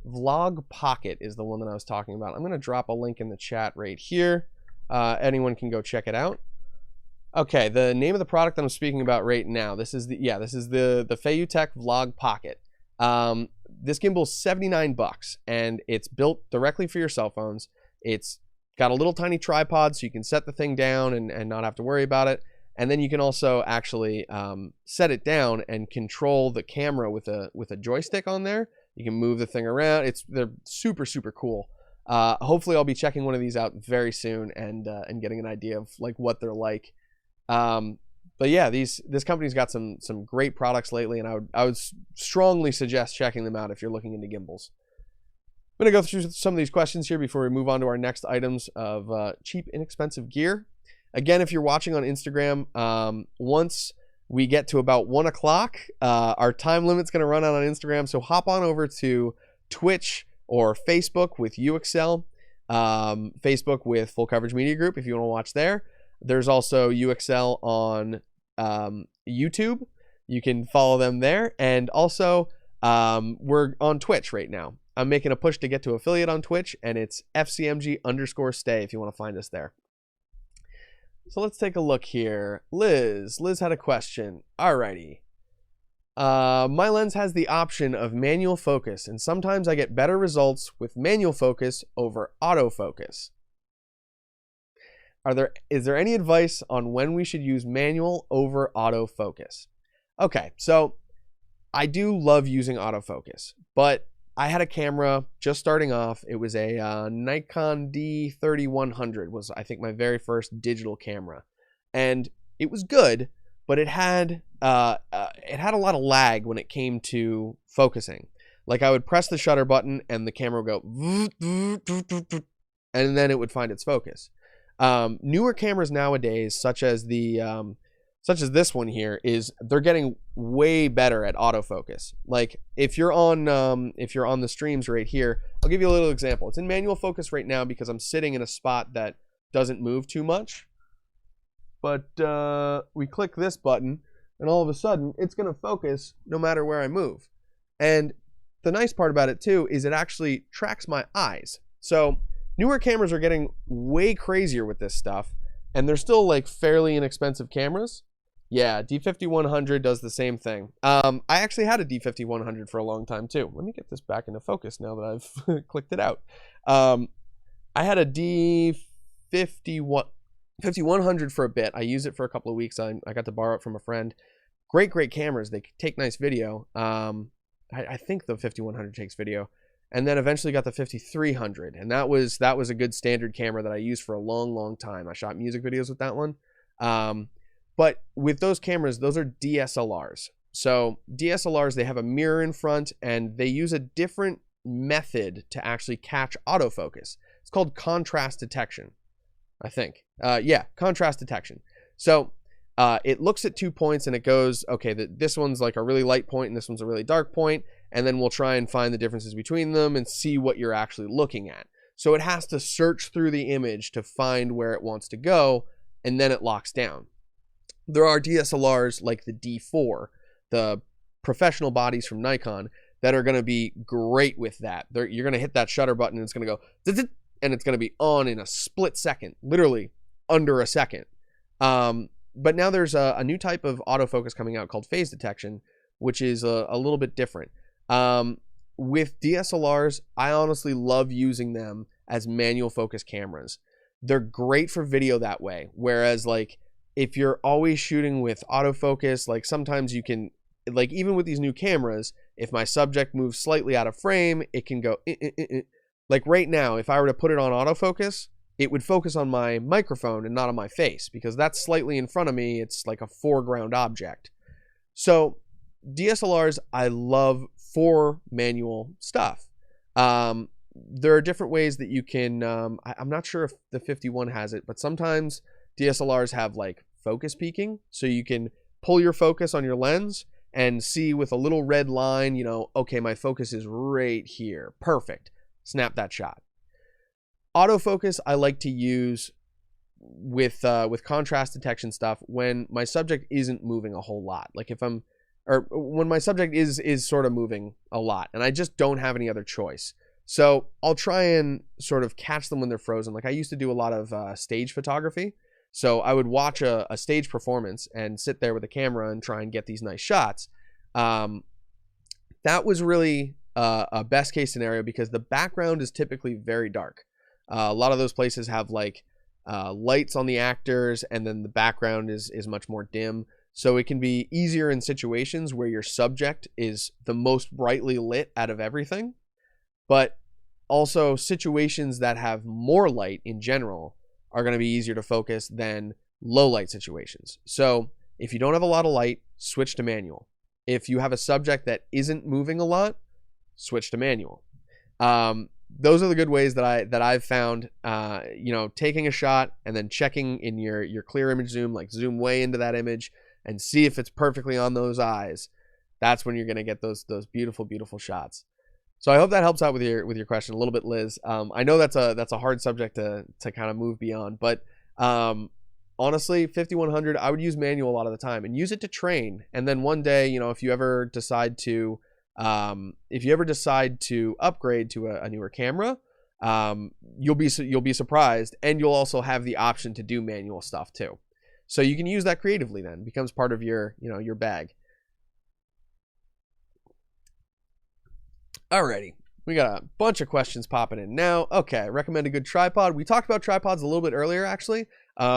Vlog Pocket is the one that I was talking about. I'm going to drop a link in the chat right here. Anyone can go check it out. Okay, the name of the product that I'm speaking about right now, this is the Feiyu Tech Vlog Pocket. This gimbal is $79, and it's built directly for your cell phones. It's got a little tiny tripod, so you can set the thing down and not have to worry about it. And then you can also actually set it down and control the camera with a joystick on there. You can move the thing around. They're super, super cool. Hopefully, I'll be checking one of these out very soon and getting an idea of like what they're like. But yeah, this company's got some great products lately, and I would strongly suggest checking them out if you're looking into gimbals. I'm gonna go through some of these questions here before we move on to our next items of cheap, inexpensive gear. Again, if you're watching on Instagram, once we get to about 1 o'clock, our time limit's gonna run out on Instagram. So hop on over to Twitch or Facebook with UXL, Facebook with Full Coverage Media Group if you want to watch there. There's also UXL on YouTube. You can follow them there. And also, we're on Twitch right now. I'm making a push to get to affiliate on Twitch, and it's FCMG_stay if you want to find us there. So let's take a look here. Liz had a question. Alrighty. My lens has the option of manual focus, and sometimes I get better results with manual focus over autofocus. Is there any advice on when we should use manual over autofocus? Okay, so I do love using autofocus, but I had a camera just starting off. It was a Nikon D3100 was, I think, my very first digital camera. And it was good, but it had a lot of lag when it came to focusing. Like I would press the shutter button and the camera would go, and then it would find its focus. Newer cameras nowadays, such as this one here, they're getting way better at autofocus. Like if you're on the streams right here, I'll give you a little example. It's in manual focus right now because I'm sitting in a spot that doesn't move too much. But we click this button and all of a sudden it's going to focus no matter where I move. And the nice part about it too is it actually tracks my eyes. So newer cameras are getting way crazier with this stuff, and they're still like fairly inexpensive cameras. Yeah, D5100 does the same thing. I actually had a D5100 for a long time too. Let me get this back into focus now that I've clicked it out. I had a D5100 for a bit. I used it for a couple of weeks. I got to borrow it from a friend. Great cameras. They take nice video. I think the 5100 takes video. And then eventually got the 5300, and that was a good standard camera that I used for a long time. I shot music videos with that one. But with those cameras, those are DSLRs. So DSLRs, they have a mirror in front, and they use a different method to actually catch autofocus. It's called contrast detection, I think. Yeah, contrast detection. So it looks at 2 points and it goes, okay, this one's like a really light point and this one's a really dark point, and then we'll try and find the differences between them and see what you're actually looking at. So it has to search through the image to find where it wants to go, and then it locks down. There are DSLRs like the D4, the professional bodies from Nikon, that are going to be great with that. You're going to hit that shutter button and it's going to go, and it's going to be on in a split second, literally under a second. But now there's a new type of autofocus coming out called phase detection, which is a little bit different. With DSLRs, I honestly love using them as manual focus cameras. They're great for video that way. Whereas like if you're always shooting with autofocus, like sometimes you can, like even with these new cameras, if my subject moves slightly out of frame, it can go, like right now, if I were to put it on autofocus, it would focus on my microphone and not on my face because that's slightly in front of me. It's like a foreground object. So DSLRs, I love for manual stuff. There are different ways that you can, I'm not sure if the 51 has it, but sometimes DSLRs have like focus peaking. So you can pull your focus on your lens and see with a little red line, you know, okay, my focus is right here. Perfect. Snap that shot. Autofocus I like to use with contrast detection stuff when my subject isn't moving a whole lot. Like when my subject is sort of moving a lot and I just don't have any other choice. So I'll try and sort of catch them when they're frozen. Like I used to do a lot of stage photography. So I would watch a stage performance and sit there with a camera and try and get these nice shots. That was really a best case scenario because the background is typically very dark. A lot of those places have like lights on the actors, and then the background is much more dim. So it can be easier in situations where your subject is the most brightly lit out of everything. But also situations that have more light in general are going to be easier to focus than low light situations. So if you don't have a lot of light, switch to manual. If you have a subject that isn't moving a lot, switch to manual. Those are the good ways that I've found, taking a shot and then checking in your clear image zoom, like zoom way into that image and see if it's perfectly on those eyes. That's when you're going to get those beautiful, beautiful shots. So I hope that helps out with your question a little bit, Liz. I know that's a hard subject to kind of move beyond, but honestly, 5100, I would use manual a lot of the time and use it to train. And then one day, if you ever decide to upgrade to a newer camera, you'll be surprised, and you'll also have the option to do manual stuff too. So you can use that creatively. Then it becomes part of your bag. Alrighty, we got a bunch of questions popping in now. Okay, recommend a good tripod. We talked about tripods a little bit earlier, actually.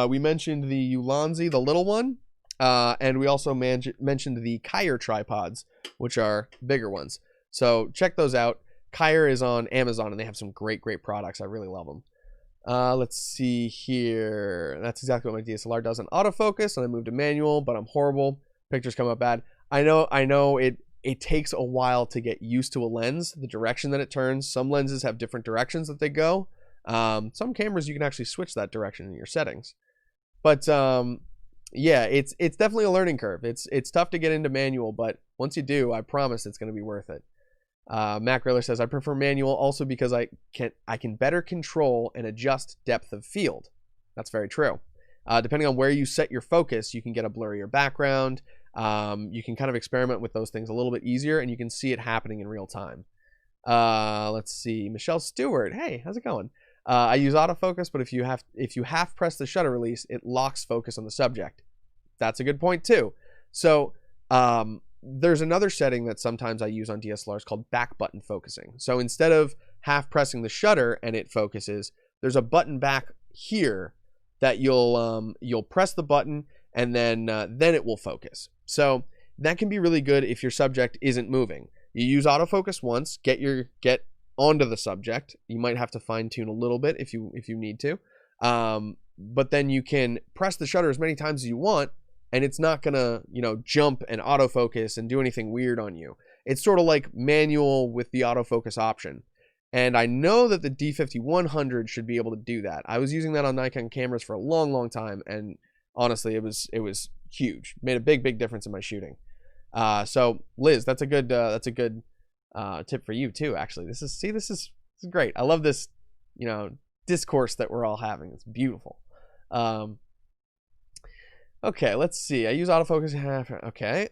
We mentioned the Ulanzi, the little one. And we also mentioned the Kyre tripods, which are bigger ones. So check those out. Kyre is on Amazon, and they have some great products. I really love them. Let's see here. That's exactly what my DSLR does on autofocus, and I moved to manual, but I'm horrible. Pictures come out bad. I know it takes a while to get used to a lens, the direction that it turns. Some lenses have different directions that they go. Some cameras you can actually switch that direction in your settings. But yeah, it's definitely a learning curve. It's tough to get into manual, but once you do, I promise it's going to be worth it. Matt Griller says, I prefer manual also because I can better control and adjust depth of field. That's very true. Depending on where you set your focus, you can get a blurrier background. You can kind of experiment with those things a little bit easier, and you can see it happening in real time. Let's see. Michelle Stewart. Hey, how's it going? I use autofocus, but if you half press the shutter release, it locks focus on the subject. That's a good point too. So there's another setting that sometimes I use on DSLRs called back button focusing. So instead of half pressing the shutter and it focuses, there's a button back here that you'll press the button and then it will focus. So that can be really good if your subject isn't moving. You use autofocus once, get onto the subject. You might have to fine tune a little bit if you need to, but then you can press the shutter as many times as you want, and it's not gonna jump and autofocus and do anything weird on you. It's sort of like manual with the autofocus option. And I know that the D50-100 should be able to do that. I was using that on Nikon cameras for a long time, and honestly, it was huge. Made a big difference in my shooting. So Liz, that's a good tip for you too. Actually, this is great. I love this discourse that we're all having. It's beautiful. Okay, let's see. I use autofocus. Okay,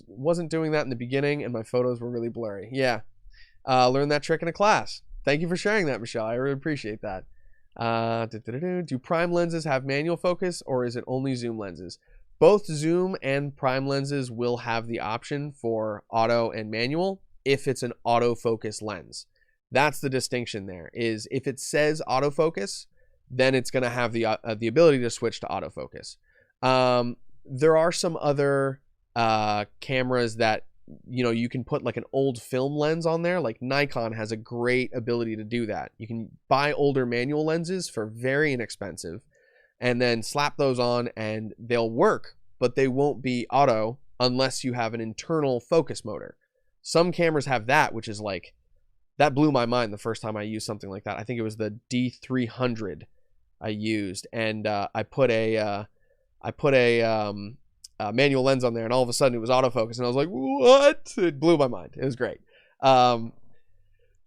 wasn't doing that in the beginning, and my photos were really blurry. Yeah, learned that trick in a class. Thank you for sharing that, Michelle. I really appreciate that. Do prime lenses have manual focus, or is it only zoom lenses? Both zoom and prime lenses will have the option for auto and manual if it's an autofocus lens. That's the distinction there, is if it says autofocus, then it's going to have the ability to switch to autofocus. There are some other cameras that you can put like an old film lens on there. Like Nikon has a great ability to do that. You can buy older manual lenses for very inexpensive and then slap those on and they'll work, but they won't be auto unless you have an internal focus motor. Some cameras have that, which is like, that blew my mind the first time I used something like that. I think it was the D300 I used, and I put a manual lens on there, and all of a sudden it was autofocus, and I was like, what? It blew my mind. It was great.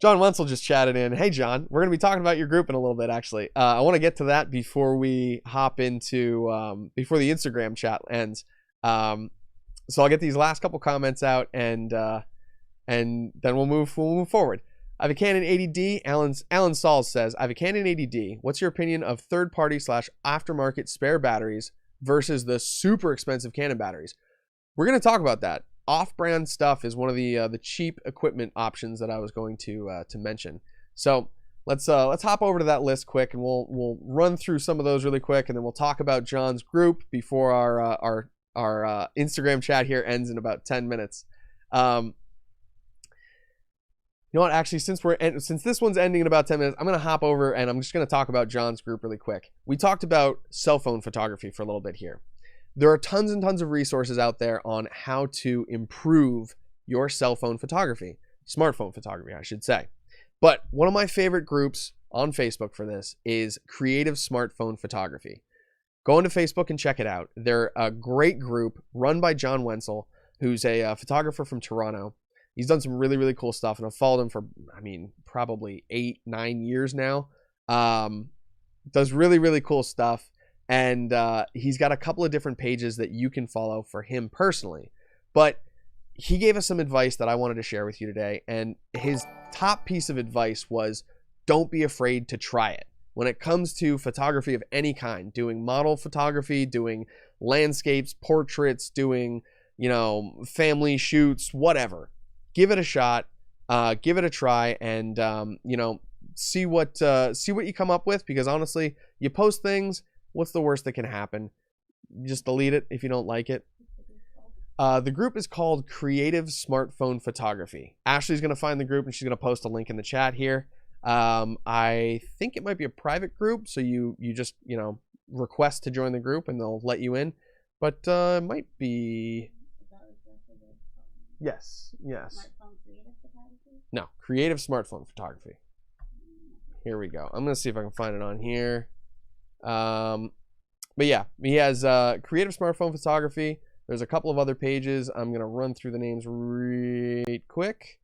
John Wenzel just chatted in. Hey, John, we're going to be talking about your group in a little bit, actually. I want to get to that before we hop into, before the Instagram chat ends. So I'll get these last couple comments out, and then we'll move forward. I have a Canon 80D. Alan Sauls says, I have a Canon 80D. What's your opinion of third-party / aftermarket spare batteries versus the super expensive Canon batteries? We're going to talk about that. Off-brand stuff is one of the cheap equipment options that I was going to mention. So let's hop over to that list quick, and we'll run through some of those really quick, and then we'll talk about John's group before our Instagram chat here ends in about 10 minutes. You know what? Actually, since this one's ending in about 10 minutes, I'm going to hop over and I'm just going to talk about John's group really quick. We talked about cell phone photography for a little bit here. There are tons and tons of resources out there on how to improve your cell phone photography, smartphone photography, I should say. But one of my favorite groups on Facebook for this is Creative Smartphone Photography. Go into Facebook and check it out. They're a great group run by John Wenzel, who's a photographer from Toronto. He's done some really cool stuff, and I've followed him for, probably 8-9 years now. Does really cool stuff, and he's got a couple of different pages that you can follow for him personally. But he gave us some advice that I wanted to share with you today, and his top piece of advice was, don't be afraid to try it. When it comes to photography of any kind, doing model photography, doing landscapes, portraits, doing, family shoots, whatever. Give it a shot, give it a try, and see what you come up with. Because honestly, you post things. What's the worst that can happen? just delete it if you don't like it. The group is called Creative Smartphone Photography. Ashley's going to find the group and she's going to post a link in the chat here. I think it might be a private group, so you just, you know, request to join the group and they'll let you in. But it might be... Yes. No, Creative Smartphone Photography. Here we go. I'm going to see if I can find it on here. But yeah, he has Creative Smartphone Photography. There's a couple of other pages. I'm going to run through the names right quick.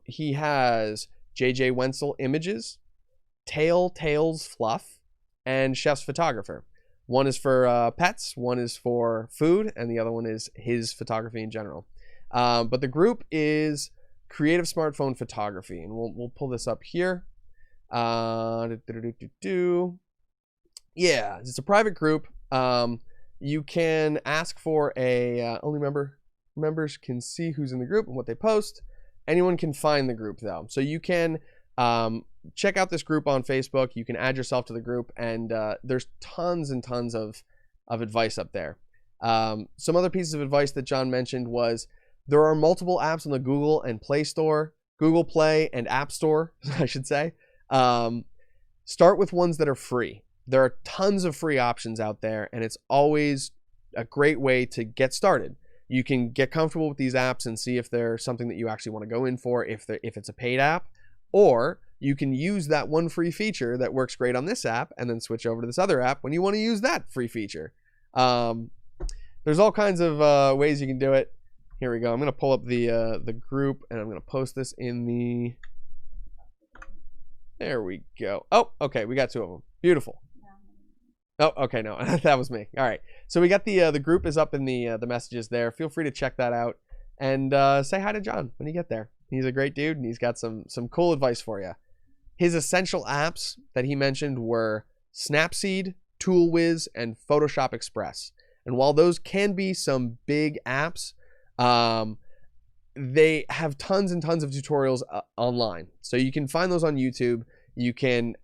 He has JJ Wenzel Images, Tails Fluff, and Chef's Photographer. One is for pets, one is for food, and the other one is his photography in general. But the group is Creative Smartphone Photography, and we'll pull this up here. Yeah, it's a private group. You can ask for a only members can see who's in the group and what they post. Anyone can find the group though, so you can check out this group on Facebook. You can add yourself to the group, and there's tons and tons of advice up there. Some other pieces of advice that John mentioned was there are multiple apps on the Google and Play Store, Google Play and App Store, I should say. Start with ones that are free. There are tons of free options out there, and it's always a great way to get started. You can get comfortable with these apps and see if they're something that you actually want to go in for, if it's a paid app, or you can use that one free feature that works great on this app and then switch over to this other app when you want to use that free feature. There's all kinds of ways you can do it. Here we go. I'm going to pull up the group, and I'm going to post this in the... There we go. Oh, okay. We got two of them. Beautiful. Oh, okay. No, that was me. All right. So we got the group is up in the messages there. Feel free to check that out and say hi to John when you get there. He's a great dude, and he's got some cool advice for you. His essential apps that he mentioned were Snapseed, ToolWiz, and Photoshop Express. And while those can be some big apps, they have tons and tons of tutorials online. So you can find those on YouTube. You can,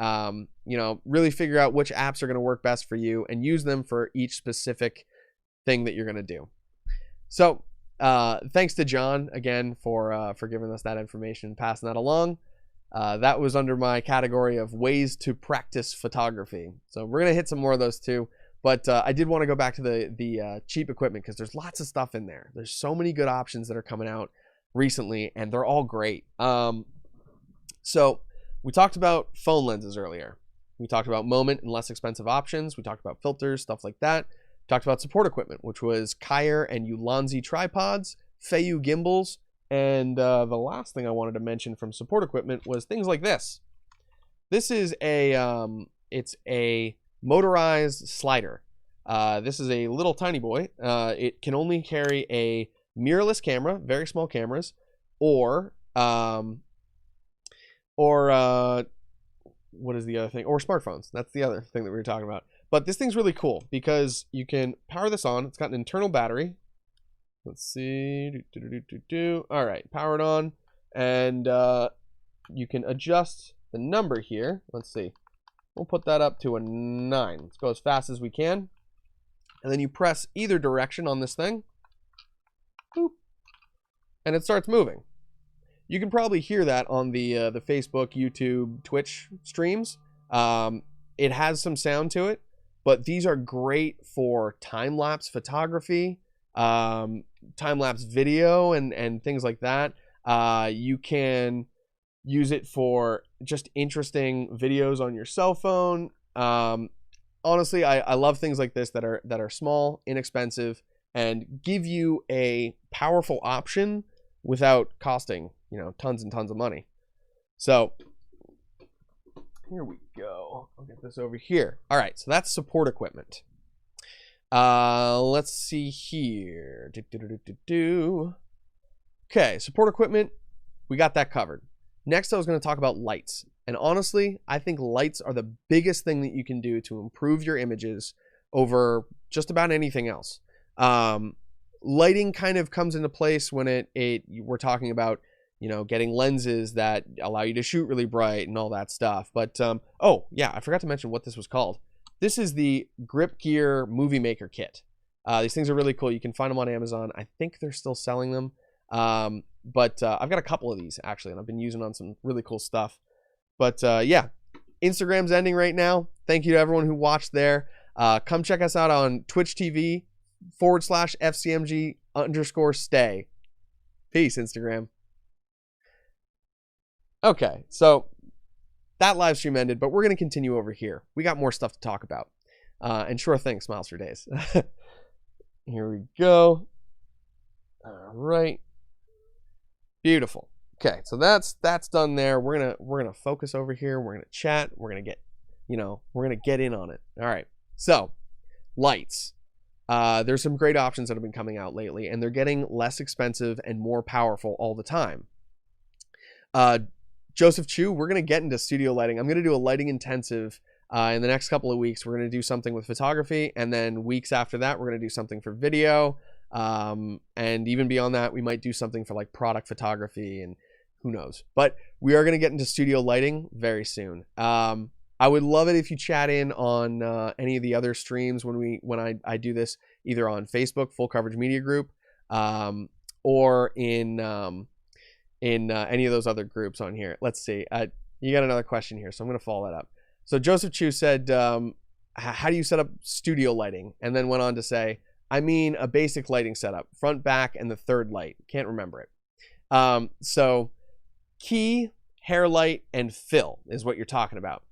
you know, really figure out which apps are going to work best for you and use them for each specific thing that you're going to do. So thanks to John again for giving us that information and passing that along. That was under my category of ways to practice photography. So we're going to hit some more of those too. But I did want to go back to the cheap equipment because there's lots of stuff in there. There's so many good options that are coming out recently, and they're all great. So we talked about phone lenses earlier. We talked about moment and less expensive options. We talked about filters, stuff like that. We talked about support equipment, which was Kayer and Ulanzi tripods, Feiyu gimbals, and the last thing I wanted to mention from support equipment was things like this. This is it's a motorized slider. This is a little tiny boy. It can only carry a mirrorless camera, very small cameras, or what is the other thing? Or smartphones. That's the other thing that we were talking about. But this thing's really cool because you can power this on. It's got an internal battery. Let's see. All right, power it on, and you can adjust the number here. Let's see. We'll put that up to a 9. Let's go as fast as we can. And then you press either direction on this thing. Boop. And it starts moving. You can probably hear that on the Facebook, YouTube, Twitch streams. It has some sound to it, but these are great for time-lapse photography, time-lapse video, and things like that. You can use it for just interesting videos on your cell phone. Honestly, I love things like this that are small, inexpensive, and give you a powerful option without costing, you know, tons and tons of money. So here we go. I'll get this over here. All right, so that's support equipment. Let's see here. Okay, support equipment, we got that covered. Next, I was going to talk about lights. And honestly, I think lights are the biggest thing that you can do to improve your images over just about anything else. Lighting kind of comes into place when we're talking about, you know, getting lenses that allow you to shoot really bright and all that stuff. But oh yeah, I forgot to mention what this was called. This is the Grip Gear Movie Maker Kit. These things are really cool. You can find them on Amazon. I think they're still selling them. But I've got a couple of these actually, and I've been using on some really cool stuff. But yeah, Instagram's ending right now. Thank you to everyone who watched there. Come check us out on Twitch TV /FCMG_stay. Peace, Instagram. Okay, so that live stream ended, but we're going to continue over here. We got more stuff to talk about. And sure thing, smiles for days. Here we go. All right. Beautiful. Okay, so that's done there. We're gonna focus over here. We're gonna chat. We're gonna get in on it. All right. So, lights. There's some great options that have been coming out lately, and they're getting less expensive and more powerful all the time. Joseph Chu, we're gonna get into studio lighting. I'm gonna do a lighting intensive in the next couple of weeks. We're gonna do something with photography, and then weeks after that, we're gonna do something for video. And even beyond that, we might do something for like product photography and who knows. But we are going to get into studio lighting very soon. I would love it if you chat in on any of the other streams when I do this, either on Facebook, Full Coverage Media Group, or in any of those other groups on here. Let's see. You got another question here, so I'm going to follow that up. So Joseph Chu said, how do you set up studio lighting? And then went on to say, I mean a basic lighting setup, front, back, and the third light. Can't remember it. So key, hair light, and fill is what you're talking about.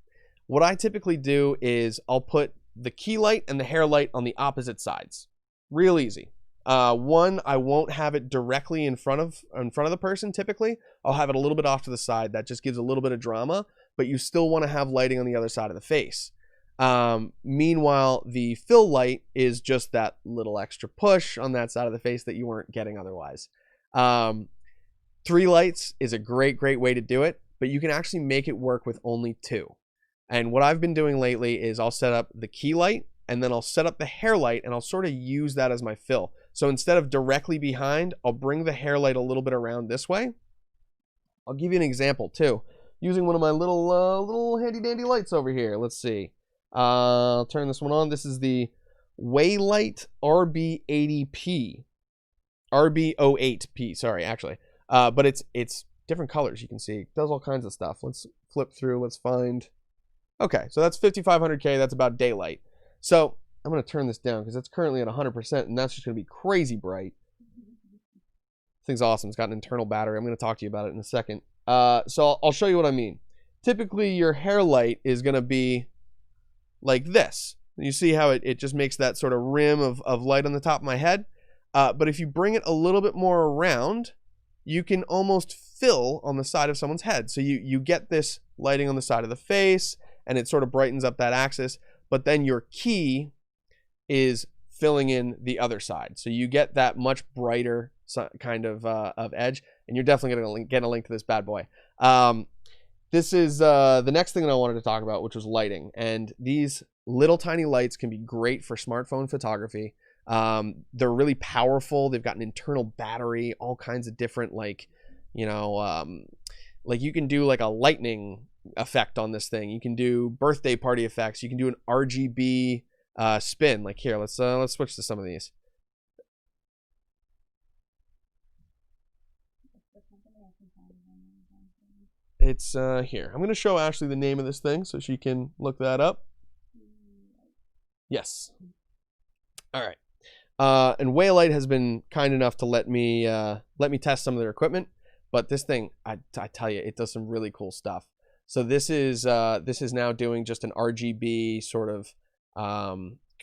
What I typically do is I'll put the key light and the hair light on the opposite sides. Real easy. One, I won't have it directly in front of the person typically. I'll have it a little bit off to the side. That just gives a little bit of drama, but you still want to have lighting on the other side of the face. Meanwhile, the fill light is just that little extra push on that side of the face that you weren't getting otherwise. 3 lights is a great way to do it, but you can actually make it work with only 2. And what I've been doing lately is I'll set up the key light and then I'll set up the hair light and I'll sort of use that as my fill. So instead of directly behind, I'll bring the hair light a little bit around this way. I'll give you an example too, using one of my little handy dandy lights over here. Let's see. I'll turn this one on. This is the Waylight RB80P. RB08P, sorry, actually. But it's different colors, you can see. It does all kinds of stuff. Let's flip through, let's find. Okay, so that's 5500K, that's about daylight. So I'm going to turn this down because it's currently at 100%, and that's just going to be crazy bright. This thing's awesome. It's got an internal battery. I'm going to talk to you about it in a second. So I'll show you what I mean. Typically, your hair light is going to be like this. You see how it just makes that sort of rim of light on the top of my head. But if you bring it a little bit more around, you can almost fill on the side of someone's head. So you get this lighting on the side of the face, and it sort of brightens up that axis. But then your key is filling in the other side. So you get that much brighter kind of edge, and you're definitely going to get a link to this bad boy. This is the next thing that I wanted to talk about, which was lighting. And these little tiny lights can be great for smartphone photography. They're really powerful. They've got an internal battery, all kinds of different, like you can do like a lightning effect on this thing. You can do birthday party effects. You can do an RGB spin. Like here, let's switch to some of these. It's here. I'm going to show Ashley the name of this thing so she can look that up. Yes. All right. And Waylight has been kind enough to let me test some of their equipment. But this thing, I tell you, it does some really cool stuff. So this is now doing just an RGB sort of.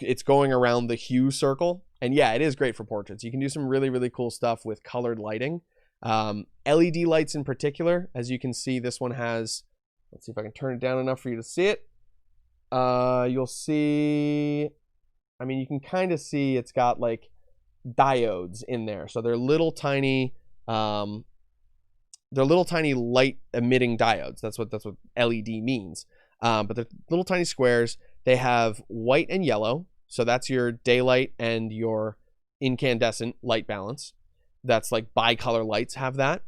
It's going around the hue circle, and yeah, it is great for portraits. You can do some really cool stuff with colored lighting. LED lights in particular, as you can see, this one has, let's see if I can turn it down enough for you to see it. You'll see, I mean, you can kind of see it's got like diodes in there. So they're little tiny light emitting diodes. That's what LED means. But they're little tiny squares. They have white and yellow. So that's your daylight and your incandescent light balance. That's like bicolor lights have that.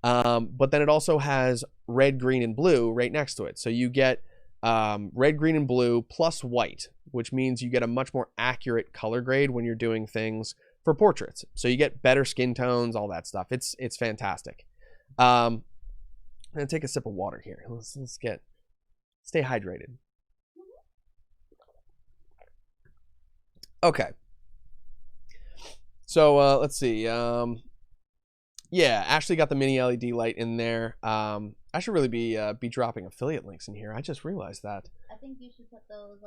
But then it also has red, green, and blue right next to it. So you get red, green, and blue plus white, which means you get a much more accurate color grade when you're doing things for portraits. So you get better skin tones, all that stuff. It's fantastic. I'm gonna take a sip of water here. Let's stay hydrated. Okay. So let's see. Yeah, Ashley got the mini LED light in there. I should really be dropping affiliate links in here. I just realized that. I think you should put those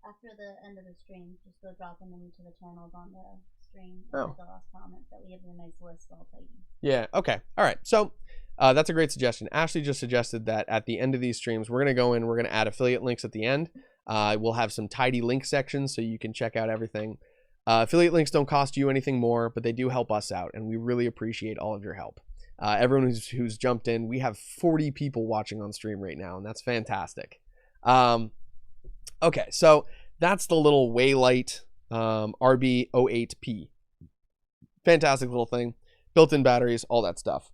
after the end of the stream. Just go drop them into the channels on the stream. Oh. The last comment that we have a nice list all tidy. Yeah. Okay. All right. So that's a great suggestion. Ashley just suggested that at the end of these streams, we're gonna go in. We're gonna add affiliate links at the end. We'll have some tidy link sections so you can check out everything. Affiliate links don't cost you anything more, but they do help us out, and we really appreciate all of your help. Everyone who's jumped in, we have 40 people watching on stream right now, and that's fantastic. Okay, so that's the little Waylight RB08P. Fantastic little thing, built-in batteries, all that stuff.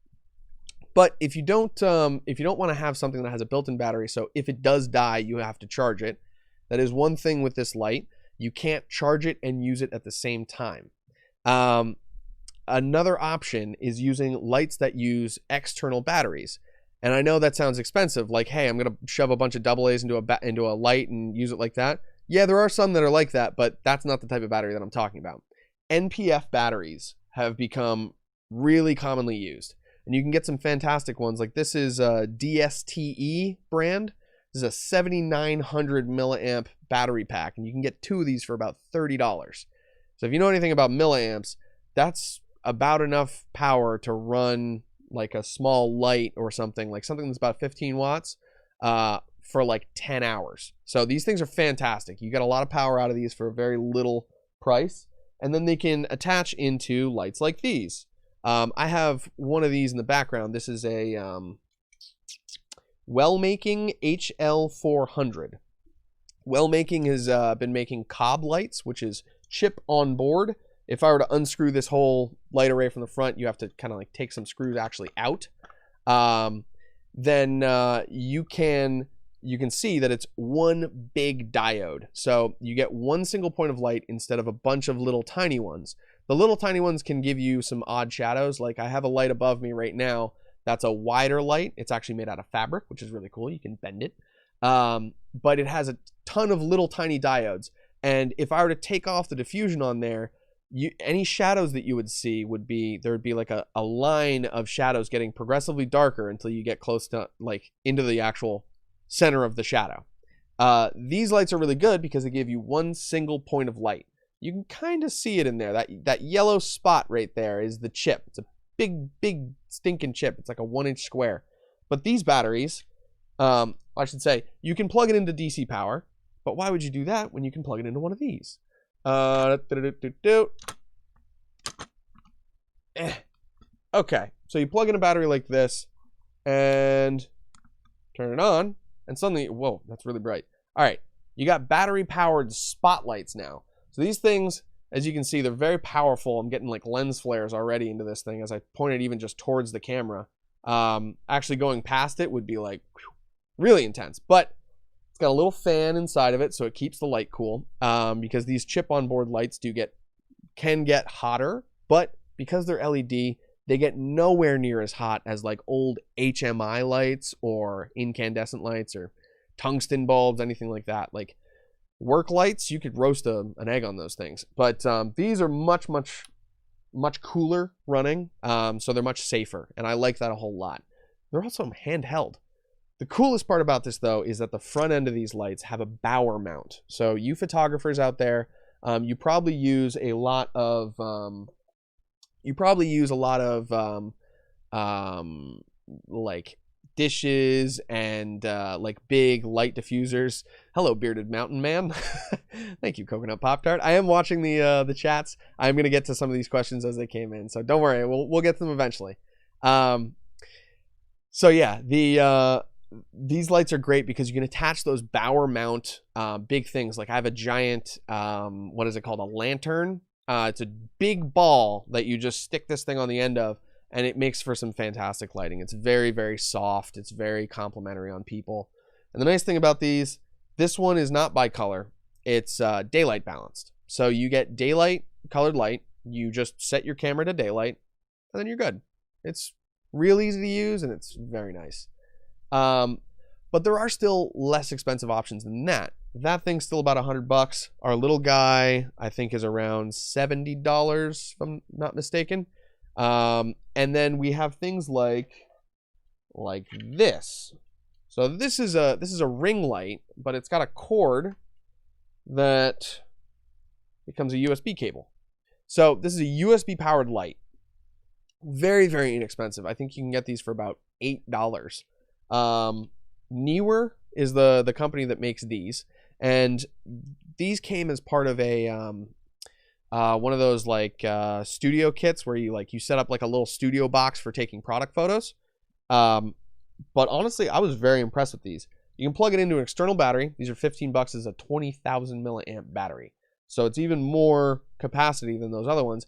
But if you don't want to have something that has a built-in battery, so if it does die, you have to charge it. That is one thing with this light. You can't charge it and use it at the same time. Another option is using lights that use external batteries. And I know that sounds expensive, like, hey, I'm going to shove a bunch of AA's into a light and use it like that. Yeah, there are some that are like that, but that's not the type of battery that I'm talking about. NPF batteries have become really commonly used. And you can get some fantastic ones. Like this is a DSTE brand. This is a 7,900 milliamp battery pack. And you can get 2 of these for about $30. So if you know anything about milliamps, that's about enough power to run like a small light or something that's about 15 watts for like 10 hours. So these things are fantastic. You get a lot of power out of these for a very little price. And then they can attach into lights like these. I have one of these in the background. This is a Wellmaking HL400. Wellmaking has been making cob lights, which is chip on board. If I were to unscrew this whole light array from the front, you have to kind of like take some screws actually out. Then you can see that it's one big diode. So you get one single point of light instead of a bunch of little tiny ones. The little tiny ones can give you some odd shadows. Like I have a light above me right now. That's a wider light. It's actually made out of fabric, which is really cool. You can bend it. But it has a ton of little tiny diodes. And if I were to take off the diffusion on there, any shadows that you would see there would be like a line of shadows getting progressively darker until you get close to like into the actual center of the shadow. These lights are really good because they give you one single point of light. You can kind of see it in there. That yellow spot right there is the chip. It's a big stinking chip. It's like a 1-inch square. But these batteries, I should say, you can plug it into DC power. But why would you do that when you can plug it into one of these? Okay, so you plug in a battery like this and turn it on, and suddenly, whoa, that's really bright. All right, you got battery powered spotlights now. So these things, as you can see, they're very powerful. I'm getting like lens flares already into this thing as I point it even just towards the camera. Actually going past it would be like really intense, but it's got a little fan inside of it, so it keeps the light cool. Because these chip on board lights can get hotter, but because they're LED, they get nowhere near as hot as like old HMI lights or incandescent lights or tungsten bulbs, anything like that. Like work lights, you could roast an egg on those things. But these are much cooler running, so they're much safer, and I like that a whole lot. They're also handheld. The coolest part about this, though, is that the front end of these lights have a bower mount. So you photographers out there, you probably use a lot of like dishes and like big light diffusers. Hello, bearded mountain man. Thank you, Coconut Pop Tart. I am watching the chats. I'm gonna get to some of these questions as they came in, so don't worry, we'll get to them eventually. So yeah, these lights are great because you can attach those bower mount big things. Like I have a giant what is it called, a lantern. It's a big ball that you just stick this thing on the end of, and it makes for some fantastic lighting. It's very soft. It's very complimentary on people. And the nice thing about these, this one is not by color. It's daylight balanced. So you get daylight, colored light. You just set your camera to daylight, and then you're good. It's real easy to use, and it's very nice. But there are still less expensive options than that. That thing's still about $100. Our little guy, I think, is around $70, if I'm not mistaken. And then we have things like this. So this is a ring light, but it's got a cord that becomes a USB cable. So this is a USB powered light. Very, very inexpensive. I think you can get these for about $8. Neewer is the company that makes these, and these came as part of a one of those like studio kits where you set up like a little studio box for taking product photos. But honestly, I was very impressed with these. You can plug it into an external battery. These are $15 as a 20,000 milliamp battery, so it's even more capacity than those other ones.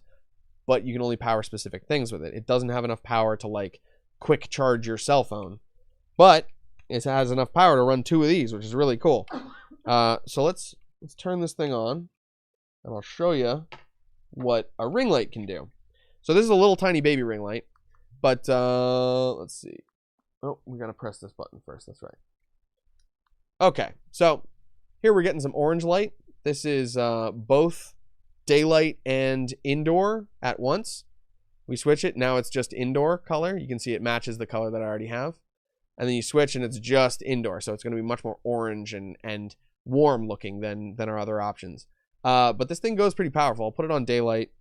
But you can only power specific things with it. It doesn't have enough power to like quick charge your cell phone, but it has enough power to run 2 of these, which is really cool. So let's turn this thing on, and I'll show you what a ring light can do. So this is a little tiny baby ring light, but let's see. Oh, we gotta press this button first. That's right. Okay, so here we're getting some orange light. This is both daylight and indoor at once. We switch it. Now it's just indoor color. You can see it matches the color that I already have. And then you switch and it's just indoor. So it's going to be much more orange and warm looking than our other options. But this thing goes pretty powerful. I'll put it on daylight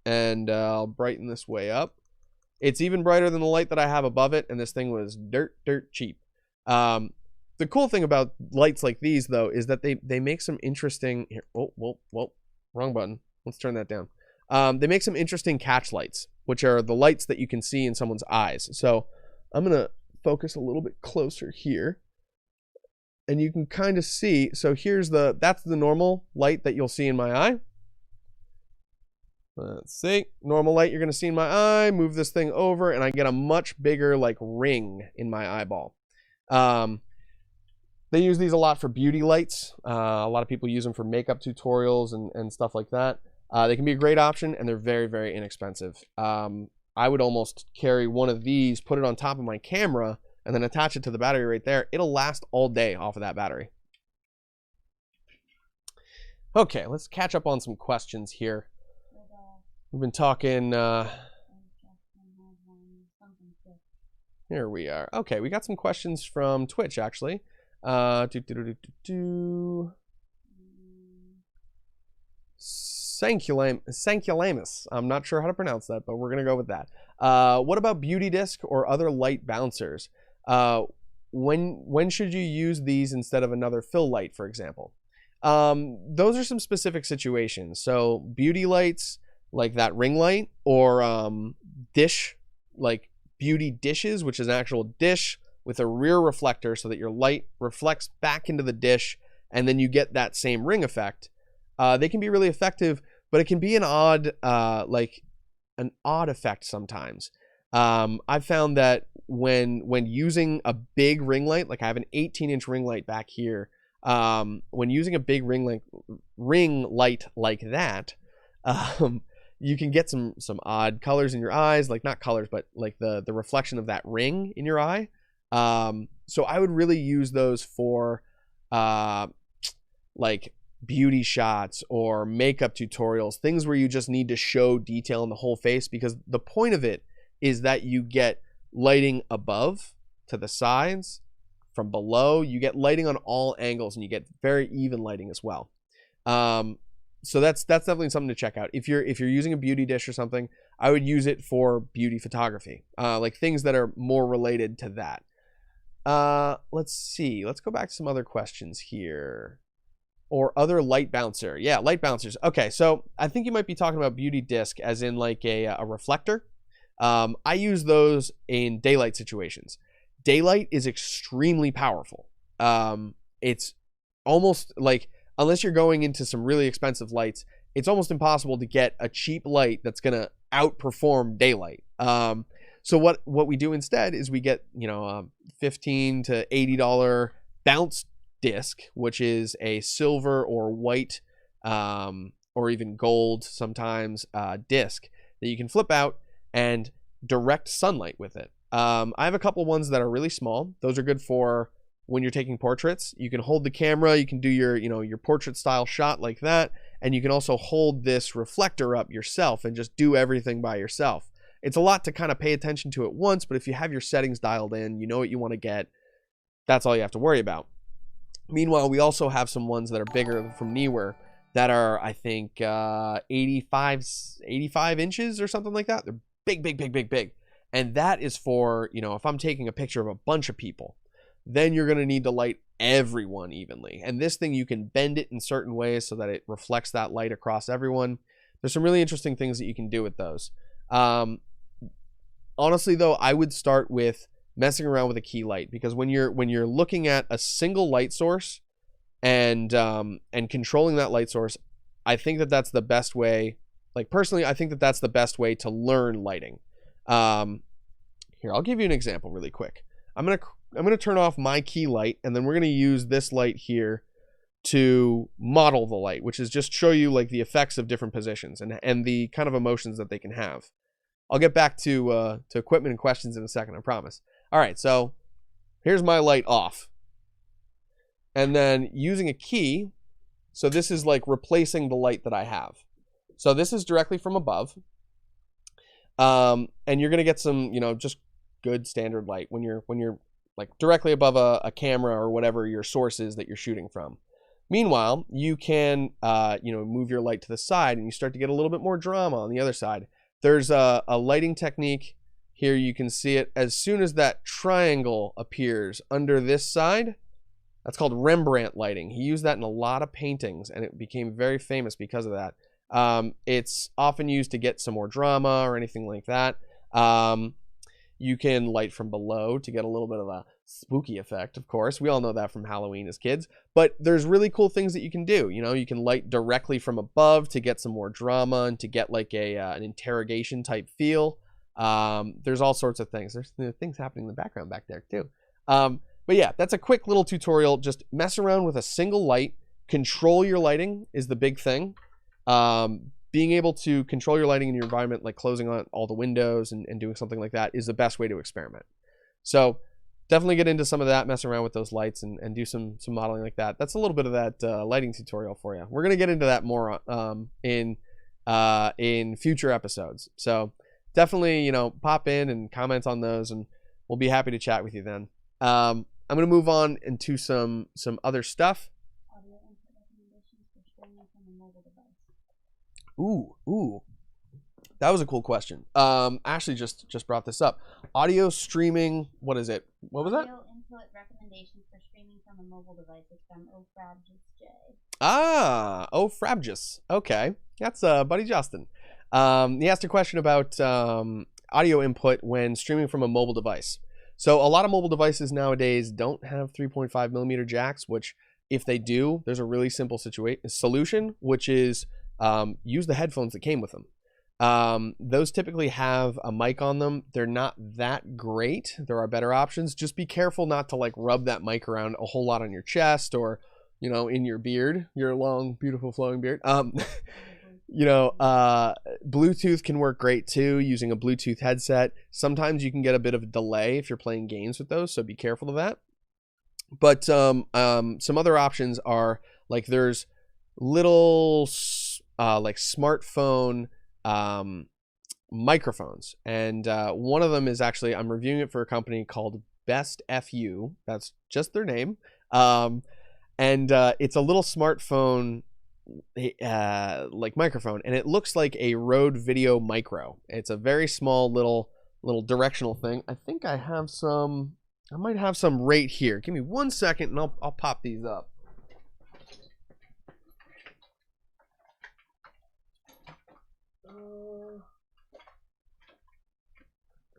and I'll brighten this way up. It's even brighter than the light that I have above it. And this thing was dirt cheap. The cool thing about lights like these, though, is that they make some interesting... Here, whoa, wrong button. Let's turn that down. They make some interesting catch lights, which are the lights that you can see in someone's eyes. So I'm going to focus a little bit closer here. And you can kind of see, so that's the normal light that you'll see in my eye. Let's see, normal light you're going to see in my eye. Move this thing over and I get a much bigger like ring in my eyeball. They use these a lot for beauty lights. A lot of people use them for makeup tutorials and stuff like that. They can be a great option, and they're very, very inexpensive. I would almost carry one of these, put it on top of my camera, and then attach it to the battery right there. It'll last all day off of that battery. Okay, let's catch up on some questions here. We've been talking... Here we are. Okay, we got some questions from Twitch, actually. Sankulamus. I'm not sure how to pronounce that, but we're gonna go with that. What about beauty disc or other light bouncers? When should you use these instead of another fill light, for example? Those are some specific situations. So beauty lights like that ring light, or dish, like beauty dishes, which is an actual dish with a rear reflector so that your light reflects back into the dish and then you get that same ring effect. They can be really effective, but it can be an odd effect sometimes. I've found that when using a big ring light, like I have an 18-inch ring light back here, when using a big ring light like that, you can get some odd colors in your eyes, like not colors, but like the reflection of that ring in your eye. So I would really use those for like beauty shots or makeup tutorials, things where you just need to show detail in the whole face, because the point of it is that you get lighting above, to the sides, from below. You get lighting on all angles, and you get very even lighting as well. So that's definitely something to check out. If you're using a beauty dish or something, I would use it for beauty photography, like things that are more related to that. Let's see. Let's go back to some other questions here. Or other light bouncer. Yeah, light bouncers. Okay, so I think you might be talking about beauty disc as in like a reflector. I use those in daylight situations. Daylight is extremely powerful. It's almost like, unless you're going into some really expensive lights, it's almost impossible to get a cheap light that's going to outperform daylight. So what we do instead is we get, $15 to $80 bounce disc, which is a silver or white or even gold sometimes disc that you can flip out and direct sunlight with it. I have a couple ones that are really small. Those are good for when you're taking portraits. You can hold the camera, you can do your, your portrait style shot like that, and you can also hold this reflector up yourself and just do everything by yourself. It's a lot to kind of pay attention to at once, but if you have your settings dialed in, you know what you want to get, that's all you have to worry about. Meanwhile, we also have some ones that are bigger from Neewer that are, I think, 85 inches or something like that. They're big, big, big, big, big. And that is for, if I'm taking a picture of a bunch of people, then you're going to need to light everyone evenly. And this thing, you can bend it in certain ways so that it reflects that light across everyone. There's some really interesting things that you can do with those. Honestly, though, I would start with messing around with a key light, because when you're looking at a single light source and controlling that light source, I think that that's the best way. Like, personally, I think that that's the best way to learn lighting. Here, I'll give you an example really quick. I'm gonna turn off my key light, and then we're gonna use this light here to model the light, which is just show you like the effects of different positions and the kind of emotions that they can have. I'll get back to equipment and questions in a second, I promise. All right, so here's my light off. And then using a key, so this is like replacing the light that I have. So this is directly from above. And you're gonna get some, just good standard light when you're like directly above a camera or whatever your source is that you're shooting from. Meanwhile, you can move your light to the side, and you start to get a little bit more drama on the other side. There's a lighting technique here. You can see it as soon as that triangle appears under this side. That's called Rembrandt lighting. He used that in a lot of paintings, and it became very famous because of that. It's often used to get some more drama or anything like that. You can light from below to get a little bit of a spooky effect, of course. We all know that from Halloween as kids. But there's really cool things that you can do. You can light directly from above to get some more drama and to get like an interrogation type feel. There's all sorts of things. There's things happening in the background back there too. But yeah, that's a quick little tutorial. Just mess around with a single light. Control your lighting is the big thing. Being able to control your lighting in your environment, like closing on all the windows and doing something like that, is the best way to experiment. So definitely get into some of that, mess around with those lights and do some modeling like that. That's a little bit of that lighting tutorial for you. We're going to get into that more in future episodes. So definitely, pop in and comment on those, and we'll be happy to chat with you then. I'm going to move on into some other stuff. Ooh, that was a cool question. Ashley just brought this up. Audio streaming, what is it? What was that? Audio input recommendations for streaming from a mobile device. It's from J. Frabjus. Okay, that's buddy Justin. He asked a question about audio input when streaming from a mobile device. So a lot of mobile devices nowadays don't have 3.5 millimeter jacks, which if they do, there's a really simple solution, which is use the headphones that came with them. Those typically have a mic on them. They're not that great. There are better options. Just be careful not to like rub that mic around a whole lot on your chest or, in your beard, your long, beautiful flowing beard. Bluetooth can work great too, using a Bluetooth headset. Sometimes you can get a bit of a delay if you're playing games with those, so be careful of that. But some other options are like there's little like smartphone microphones, and one of them is actually, I'm reviewing it for a company called Best FU. That's just their name. And it's a little smartphone like microphone, and it looks like a Rode Video Micro. It's a very small little directional thing. I think I might have some right here. Give me 1 second and I'll pop these up.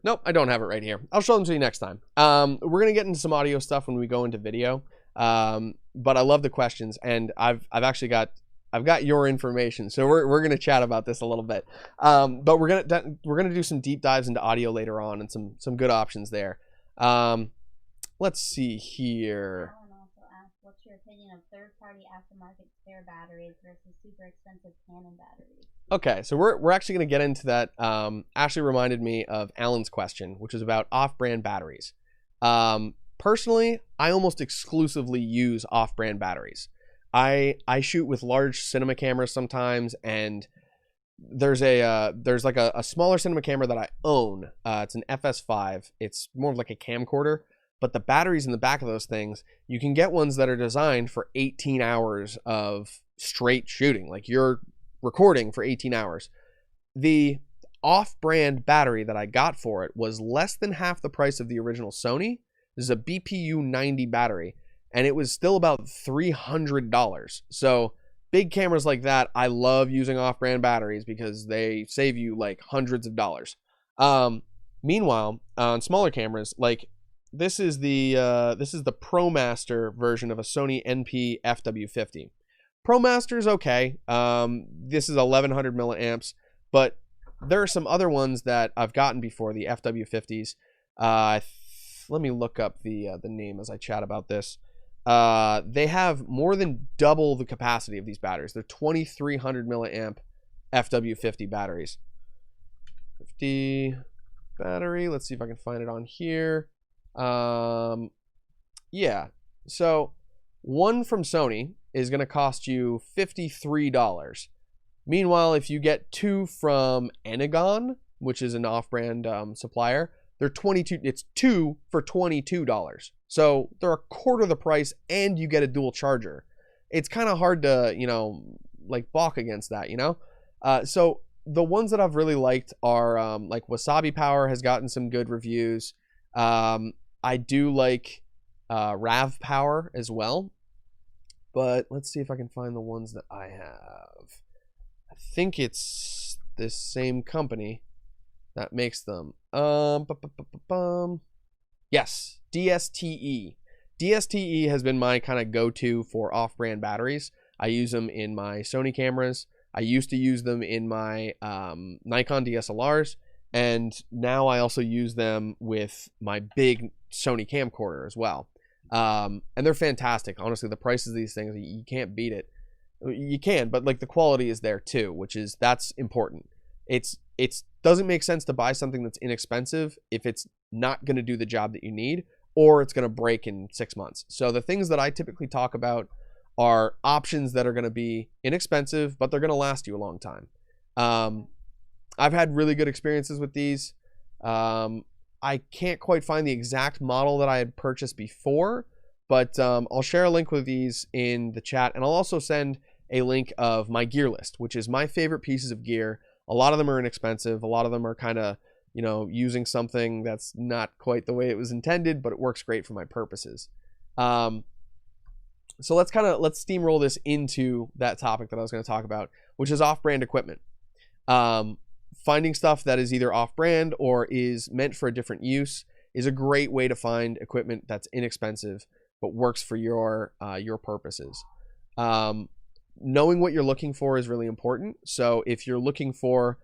Nope, I don't have it right here. I'll show them to you next time. We're gonna get into some audio stuff when we go into video. But I love the questions, and I've got your information, so we're gonna chat about this a little bit. But we're gonna do some deep dives into audio later on, and some good options there. Let's see here. Alan also your opinion of third-party aftermarket spare batteries versus super expensive Canon batteries? Okay, so we're actually going to get into that. Ashley reminded me of Alan's question, which is about off-brand batteries. Personally, I almost exclusively use off-brand batteries. I shoot with large cinema cameras sometimes, and there's like a smaller cinema camera that I own. It's an FS5. It's more of like a camcorder, but the batteries in the back of those things, you can get ones that are designed for 18 hours of straight shooting. Like you're recording for 18 hours. The off-brand battery that I got for it was less than half the price of the original Sony. This is a BPU90 battery, and it was still about $300. So big cameras like that, I love using off-brand batteries because they save you like hundreds of dollars. Meanwhile, on smaller cameras, like this is the ProMaster version of a Sony NP FW50. ProMaster is okay. This is 1100 milliamps, but there are some other ones that I've gotten before, the FW50s. Let me look up the name as I chat about this. They have more than double the capacity of these batteries. They're 2300 milliamp FW50 batteries. 50 battery. Let's see if I can find it on here. Yeah. So one from Sony is going to cost you $53. Meanwhile, if you get two from Enagon, which is an off-brand supplier, they're 22. It's two for $22. So they're a quarter the price, and you get a dual charger. It's kind of hard to, like balk against that, So the ones that I've really liked are like Wasabi Power has gotten some good reviews. I do like Rav Power as well. But let's see if I can find the ones that I have. I think it's this same company that makes them. Yes, DSTE. DSTE has been my kind of go-to for off-brand batteries. I use them in my Sony cameras. I used to use them in my Nikon DSLRs. And now I also use them with my big Sony camcorder as well. And they're fantastic. Honestly, the prices of these things, you can't beat it. You can, but like the quality is there too, that's important. It doesn't make sense to buy something that's inexpensive if it's not going to do the job that you need, or it's going to break in 6 months. So the things that I typically talk about are options that are going to be inexpensive, but they're going to last you a long time. I've had really good experiences with these. I can't quite find the exact model that I had purchased before, but I'll share a link with these in the chat, and I'll also send a link of my gear list, which is my favorite pieces of gear. A lot of them are inexpensive. A lot of them are kind of, using something that's not quite the way it was intended, but it works great for my purposes. So let's steamroll this into that topic that I was going to talk about, which is off-brand equipment. Finding stuff that is either off-brand or is meant for a different use is a great way to find equipment that's inexpensive but works for your purposes. Knowing what you're looking for is really important. So if you're looking for,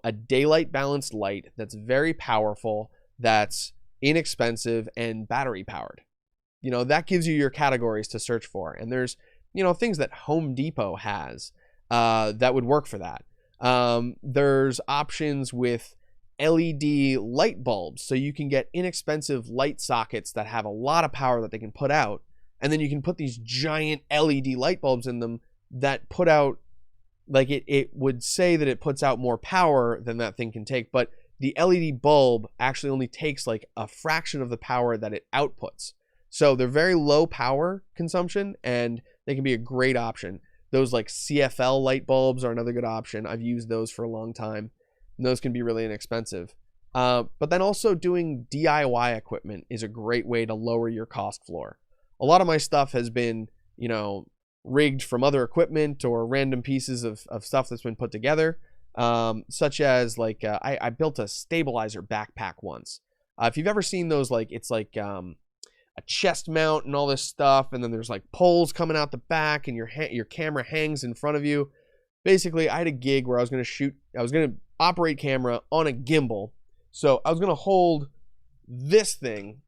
a daylight balanced light that's very powerful, that's inexpensive and battery powered, that gives you your categories to search for. And there's, things that Home Depot has that would work for that. There's options with LED light bulbs, so you can get inexpensive light sockets that have a lot of power that they can put out, and then you can put these giant LED light bulbs in them that put out, like it would say that it puts out more power than that thing can take, but the LED bulb actually only takes like a fraction of the power that it outputs. So they're very low power consumption, and they can be a great option. Those like CFL light bulbs are another good option. I've used those for a long time, and those can be really inexpensive. But then also doing DIY equipment is a great way to lower your cost floor. A lot of my stuff has been, rigged from other equipment or random pieces of stuff that's been put together, such as like I built a stabilizer backpack once. If you've ever seen those, like it's like a chest mount and all this stuff, and then there's like poles coming out the back, and your camera hangs in front of you. Basically, I had a gig where I was going to operate camera on a gimbal. So I was going to hold this thing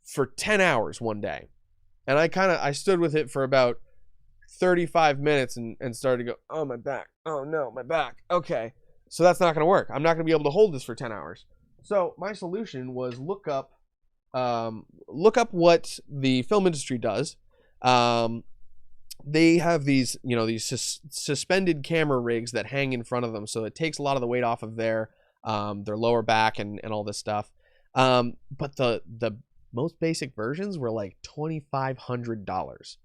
for 10 hours one day. And I stood with it for about 35 minutes and started to go, oh, my back. Oh, no, my back. Okay. So that's not going to work. I'm not going to be able to hold this for 10 hours. So my solution was look up what the film industry does. They have these, these suspended camera rigs that hang in front of them. So it takes a lot of the weight off of their lower back and all this stuff. But the most basic versions were like $2,500.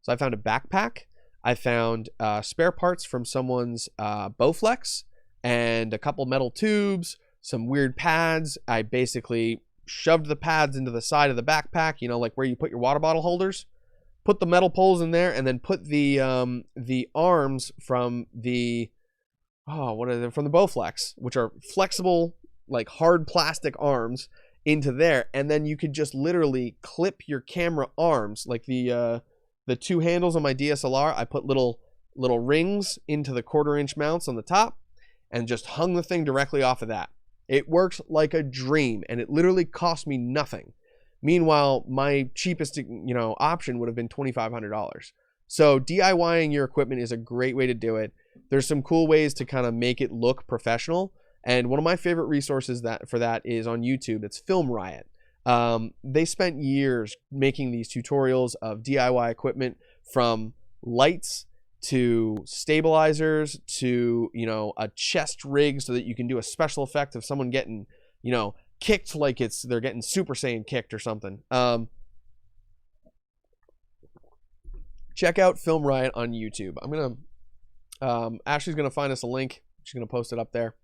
So I found a backpack. I found spare parts from someone's Bowflex and a couple metal tubes, some weird pads. I basically shoved the pads into the side of the backpack, like where you put your water bottle holders. Put the metal poles in there, and then put the arms from the from the Bowflex, which are flexible, like hard plastic arms, into there, and then you could just literally clip your camera arms, like the two handles on my DSLR. I put little rings into the 1/4-inch mounts on the top, and just hung the thing directly off of that. It works like a dream, and it literally cost me nothing. Meanwhile, my cheapest, option would have been $2,500. So DIYing your equipment is a great way to do it. There's some cool ways to kind of make it look professional. And one of my favorite resources for that is on YouTube. It's Film Riot. They spent years making these tutorials of DIY equipment, from lights to stabilizers to, a chest rig so that you can do a special effect of someone getting, kicked like they're getting Super Saiyan kicked or something. Check out Film Riot on YouTube. I'm gonna Ashley's gonna find us a link. She's gonna post it up there.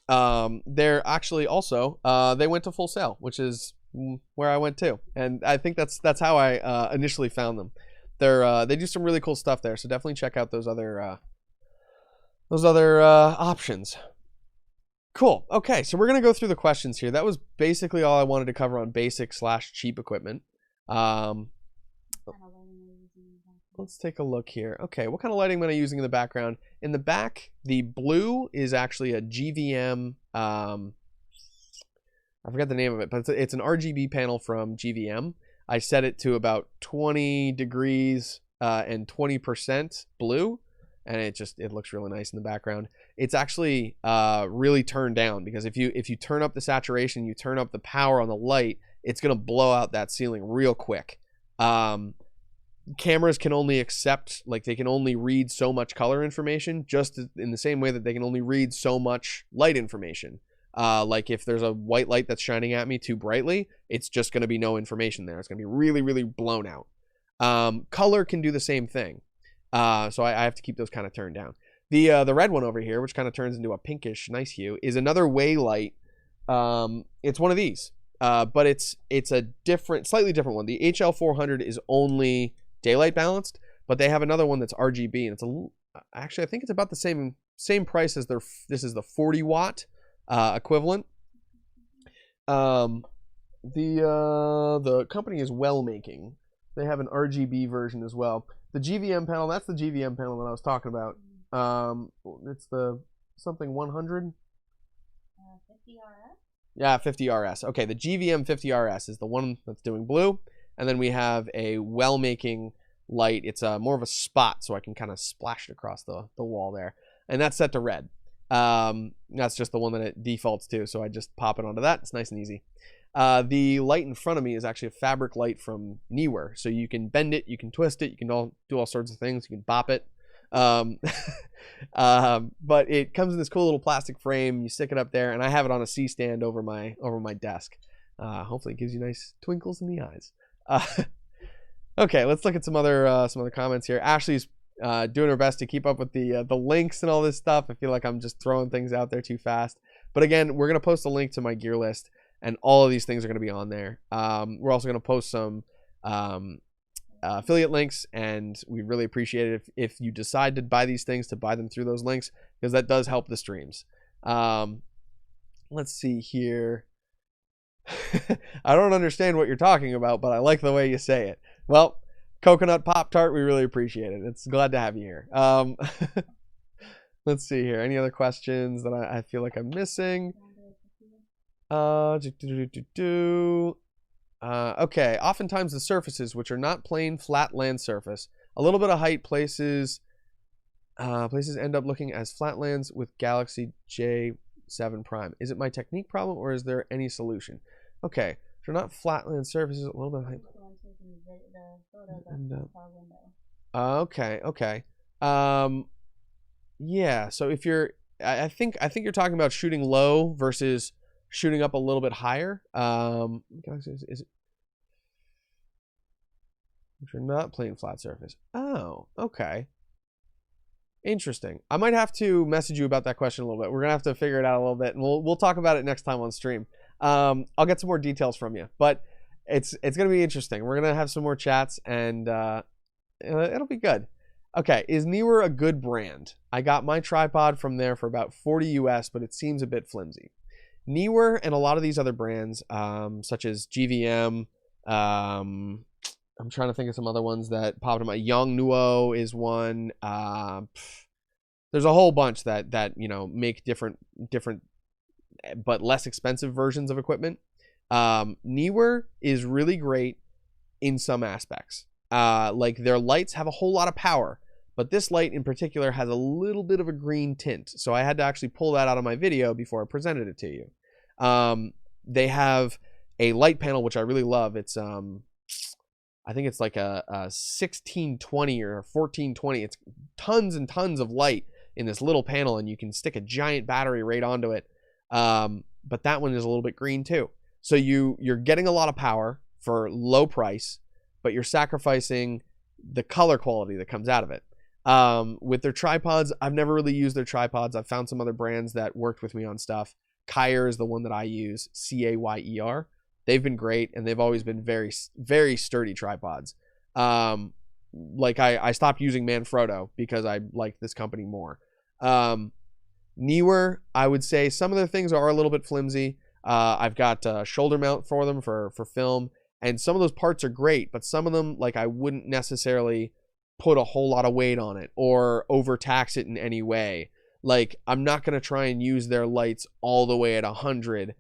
They're actually also they went to Full Sail, which is where I went to, and I think that's how I initially found them. They do some really cool stuff there, so definitely check out those other options. Cool. Okay, so we're gonna go through the questions here. That was basically all I wanted to cover on basic/cheap equipment. Let's take a look here. Okay, what kind of lighting am I using in the background? In the back, the blue is actually a GVM. I forgot the name of it, but it's an RGB panel from GVM. I set it to about 20 degrees and 20% blue, and it looks really nice in the background. It's actually really turned down, because if you turn up the saturation, you turn up the power on the light, it's gonna blow out that ceiling real quick. Cameras can only accept, they can only read so much color information, just in the same way that they can only read so much light information. Like if there's a white light that's shining at me too brightly, it's just going to be no information there. It's going to be really, really blown out. Color can do the same thing. So I have to keep those kind of turned down. The red one over here, which kind of turns into a pinkish nice hue, is another way light. It's one of these, but it's a slightly different one. The HL400 is only daylight balanced, but they have another one that's RGB, and it's actually I think it's about the same price as this is the 40 watt equivalent. The company is Well Making. They have an RGB version as well. The GVM panel, that's the GVM panel that I was talking about. It's the something 100. 50RS. Yeah, 50RS. Okay, the GVM 50RS is the one that's doing blue. And then we have a Well Making light. It's more of a spot, so I can kind of splash it across the wall there. And that's set to red. That's just the one that it defaults to, so I just pop it onto that. It's nice and easy. The light in front of me is actually a fabric light from Neewer. So you can bend it, you can twist it, you can do all sorts of things. You can bop it. But it comes in this cool little plastic frame. You stick it up there, and I have it on a C-stand over my desk. Hopefully it gives you nice twinkles in the eyes. Okay, let's look at some other comments here. Ashley's doing her best to keep up with the links and all this stuff. I feel like I'm just throwing things out there too fast. But again, we're going to post a link to my gear list, and all of these things are going to be on there. We're also going to post some affiliate links, and we really appreciate it if you decide to buy these things, to buy them through those links, because that does help the streams. Let's see here. I don't understand what you're talking about, but I like the way you say it. Well, Coconut Pop-Tart, we really appreciate it. It's glad to have you here. Let's see here. Any other questions that I feel like I'm missing? Okay, oftentimes the surfaces, which are not plain flat land surface, a little bit of height places end up looking as flatlands with Galaxy J7 Prime. Is it my technique problem or is there any solution? Okay, so not flatland surfaces, a little bit of height. Okay. Yeah. So if you're, I think you're talking about shooting low versus shooting up a little bit higher. Is it? If you're not playing flat surface. Oh, okay. Interesting. I might have to message you about that question a little bit. We're gonna have to figure it out a little bit, and we'll talk about it next time on stream. I'll get some more details from you, but it's gonna be interesting. We're gonna have some more chats, and it'll be good. Okay, is Neewer a good brand? I got my tripod from there for about 40 US, but it seems a bit flimsy. Neewer and a lot of these other brands, such as GVM, I'm trying to think of some other ones that popped in my. Young Nuo is one. There's a whole bunch that make different but less expensive versions of equipment. Neewer is really great in some aspects. Like their lights have a whole lot of power, but this light in particular has a little bit of a green tint. So I had to actually pull that out of my video before I presented it to you. They have a light panel, which I really love. It's, I think it's like a 1620 or 1420. It's tons and tons of light in this little panel, and you can stick a giant battery right onto it. But that one is a little bit green too. So you're getting a lot of power for low price, but you're sacrificing the color quality that comes out of it. With their tripods, I've never really used their tripods. I've found some other brands that worked with me on stuff. Kyer is the one that I use, Cayer. They've been great, and they've always been very, very sturdy tripods. Like I stopped using Manfrotto because I like this company more. Neewer, I would say some of their things are a little bit flimsy. I've got a shoulder mount for them for film, and some of those parts are great, but some of them, like, I wouldn't necessarily put a whole lot of weight on it or overtax it in any way. Like, I'm not going to try and use their lights all the way at 100.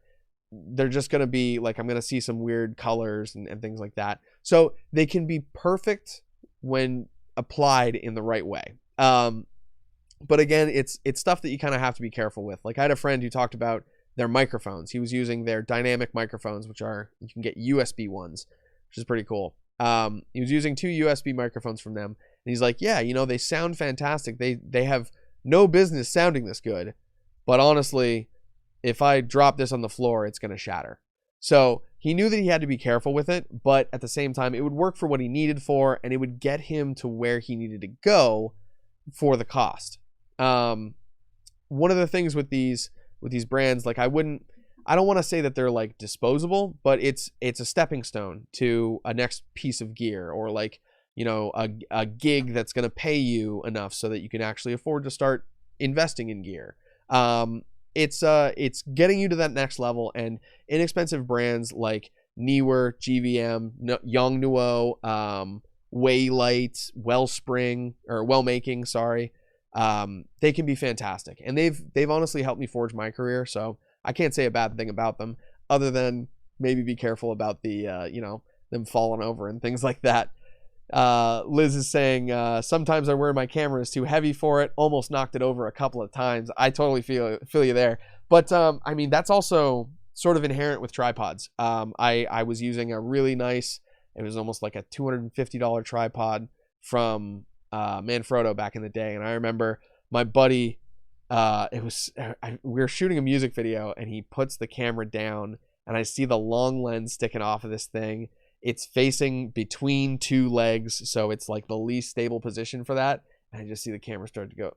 They're just going to be like, I'm going to see some weird colors and things like that. So they can be perfect when applied in the right way. But again, it's stuff that you kind of have to be careful with. Like, I had a friend who talked about their microphones. He was using their dynamic microphones, which are, you can get USB ones, which is pretty cool. He was using 2 USB microphones from them, and he's like, yeah, they sound fantastic. They have no business sounding this good, but honestly, if I drop this on the floor, it's going to shatter. So he knew that he had to be careful with it, but at the same time, it would work for what he needed for, and it would get him to where he needed to go for the cost. One of the things with these brands, like, I don't want to say that they're like disposable, but it's a stepping stone to a next piece of gear, or like, a gig that's going to pay you enough so that you can actually afford to start investing in gear. It's getting you to that next level, and inexpensive brands like Neewer, GVM, Young Nuo, Waylight, Wellmaking, sorry. They can be fantastic, and they've honestly helped me forge my career. So I can't say a bad thing about them, other than maybe be careful about the them falling over and things like that. Liz is saying, sometimes I wear my camera is too heavy for it. Almost knocked it over a couple of times. I totally feel you there. But I mean, that's also sort of inherent with tripods. I was using a really nice, it was almost like a $250 tripod from Manfrotto back in the day. And I remember my buddy, we were shooting a music video, and he puts the camera down, and I see the long lens sticking off of this thing. It's facing between 2 legs, so it's like the least stable position for that. And I just see the camera start to go,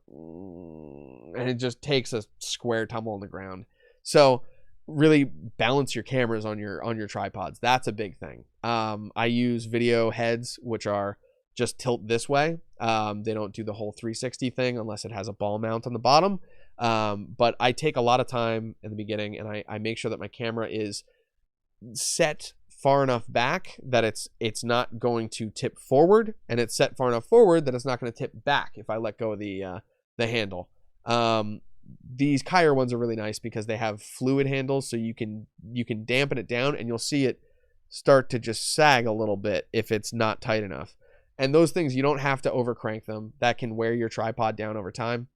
and it just takes a square tumble on the ground. So really balance your cameras on your tripods. That's a big thing. I use video heads, which are just tilt this way. They don't do the whole 360 thing unless it has a ball mount on the bottom. But I take a lot of time in the beginning, and I make sure that my camera is set far enough back that it's not going to tip forward, and it's set far enough forward that it's not going to tip back if I let go of the handle. These Kyer ones are really nice because they have fluid handles, so you can dampen it down, and you'll see it start to just sag a little bit if it's not tight enough. And those things, you don't have to over crank them. That can wear your tripod down over time.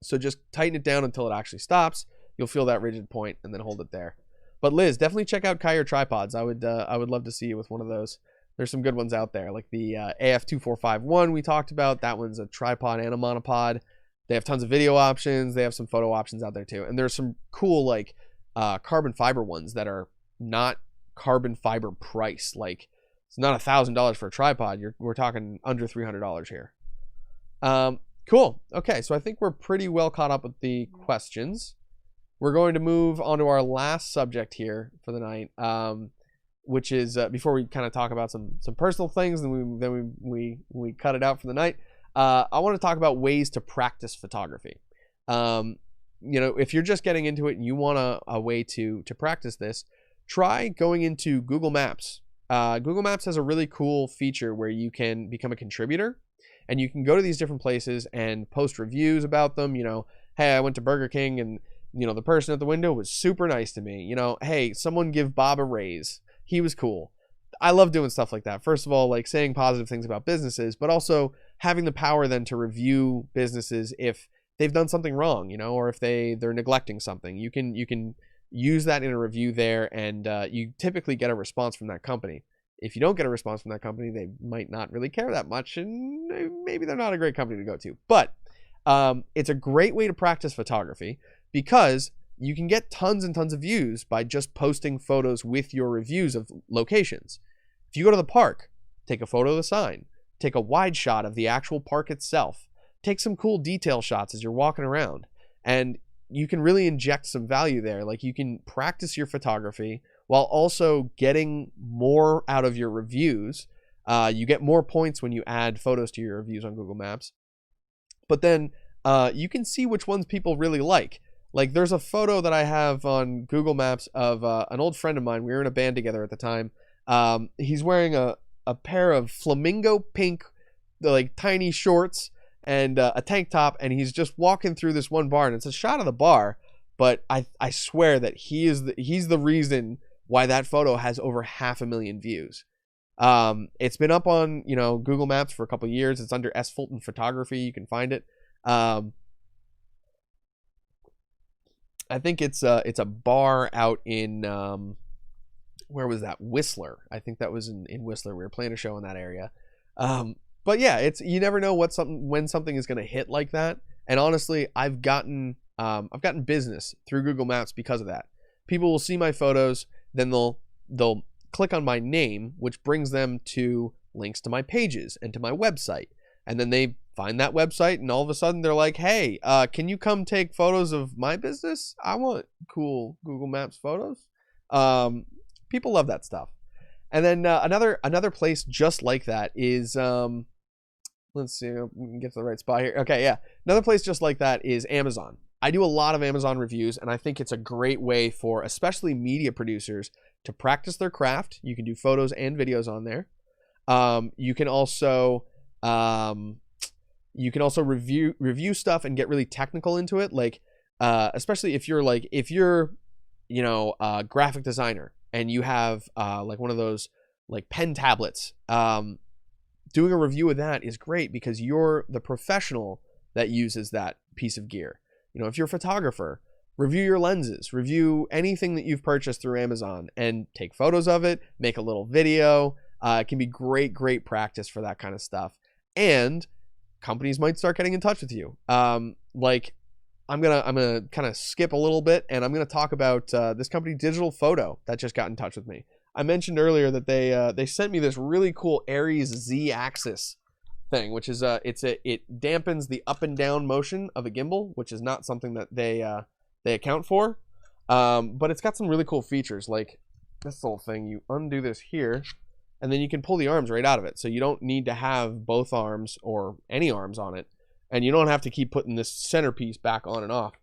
So just tighten it down until it actually stops. You'll feel that rigid point and then hold it there. But Liz, definitely check out Kyer tripods. I would love to see you with one of those. There's some good ones out there, like the AF2451 we talked about. That one's a tripod and a monopod. They have tons of video options. They have some photo options out there too. And there's some cool like carbon fiber ones that are not carbon fiber price. Like it's not $1,000 for a tripod. We're talking under $300 here. Cool. Okay, so I think we're pretty well caught up with the questions. We're going to move on to our last subject here for the night, which is before we kind of talk about some personal things, and then we cut it out for the night. I want to talk about ways to practice photography. If you're just getting into it and you want a way to practice this, try going into Google Maps. Google Maps has a really cool feature where you can become a contributor. And you can go to these different places and post reviews about them. Hey, I went to Burger King and, the person at the window was super nice to me. Hey, someone give Bob a raise. He was cool. I love doing stuff like that. First of all, like saying positive things about businesses, but also having the power then to review businesses if they've done something wrong, or if they're neglecting something. You can use that in a review there, and you typically get a response from that company. If you don't get a response from that company, they might not really care that much, and maybe they're not a great company to go to. But it's a great way to practice photography because you can get tons and tons of views by just posting photos with your reviews of locations. If you go to the park, take a photo of the sign, take a wide shot of the actual park itself, take some cool detail shots as you're walking around, and you can really inject some value there. Like you can practice your photography while also getting more out of your reviews. You get more points when you add photos to your reviews on Google Maps. But then you can see which ones people really like. Like there's a photo that I have on Google Maps of an old friend of mine. We were in a band together at the time. He's wearing a pair of flamingo pink, like tiny shorts and a tank top, and he's just walking through this one bar. And it's a shot of the bar, but I swear that he's the reason why that photo has over 500,000 views. It's been up on Google Maps for a couple of years. It's under S. Fulton Photography. You can find it. I think it's a bar out in where was that? Whistler. I think that was in Whistler. We were playing a show in that area. But yeah, you never know when something is going to hit like that. And honestly, I've gotten business through Google Maps because of that. People will see my photos, then they'll click on my name, which brings them to links to my pages and to my website. And then they find that website, and all of a sudden they're like, hey, can you come take photos of my business? I want cool Google Maps photos. People love that stuff. And then another place just like that is, let's see, we can get to the right spot here. Okay, yeah. Another place just like that is Amazon. I do a lot of Amazon reviews, and I think it's a great way for especially media producers to practice their craft. You can do photos and videos on there. You can also review stuff and get really technical into it. Like, especially if you're a graphic designer and you have like one of those like pen tablets. Doing a review of that is great because you're the professional that uses that piece of gear. If you're a photographer, review your lenses, review anything that you've purchased through Amazon and take photos of it, make a little video. It can be great practice for that kind of stuff. And companies might start getting in touch with you. Like I'm gonna kind of skip a little bit, and I'm gonna talk about this company, Digital Photo, that just got in touch with me. I mentioned earlier that they sent me this really cool Aries Z-axis thing, which is it dampens the up and down motion of a gimbal, which is not something that they account for. But it's got some really cool features, like this little thing. You undo this here, and then you can pull the arms right out of it, so you don't need to have both arms or any arms on it, and you don't have to keep putting this centerpiece back on and off.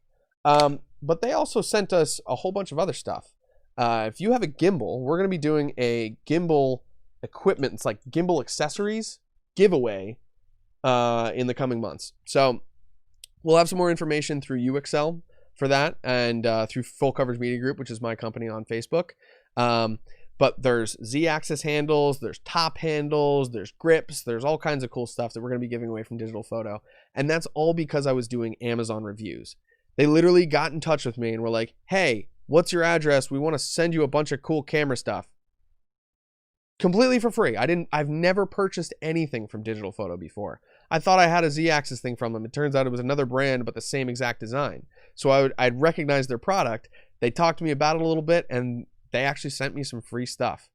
But they also sent us a whole bunch of other stuff. If you have a gimbal, we're going to be doing a gimbal equipment, it's like gimbal accessories giveaway in the coming months. So we'll have some more information through UXL for that, and through Full Coverage Media Group, which is my company on Facebook. But there's Z-axis handles, there's top handles, there's grips, there's all kinds of cool stuff that we're going to be giving away from Digital Photo. And that's all because I was doing Amazon reviews. They literally got in touch with me and were like, hey, what's your address? We want to send you a bunch of cool camera stuff. Completely for free. I've never purchased anything from Digital Photo before. I thought I had a Z-axis thing from them. It turns out it was another brand, but the same exact design. So I'd recognize their product. They talked to me about it a little bit, and they actually sent me some free stuff.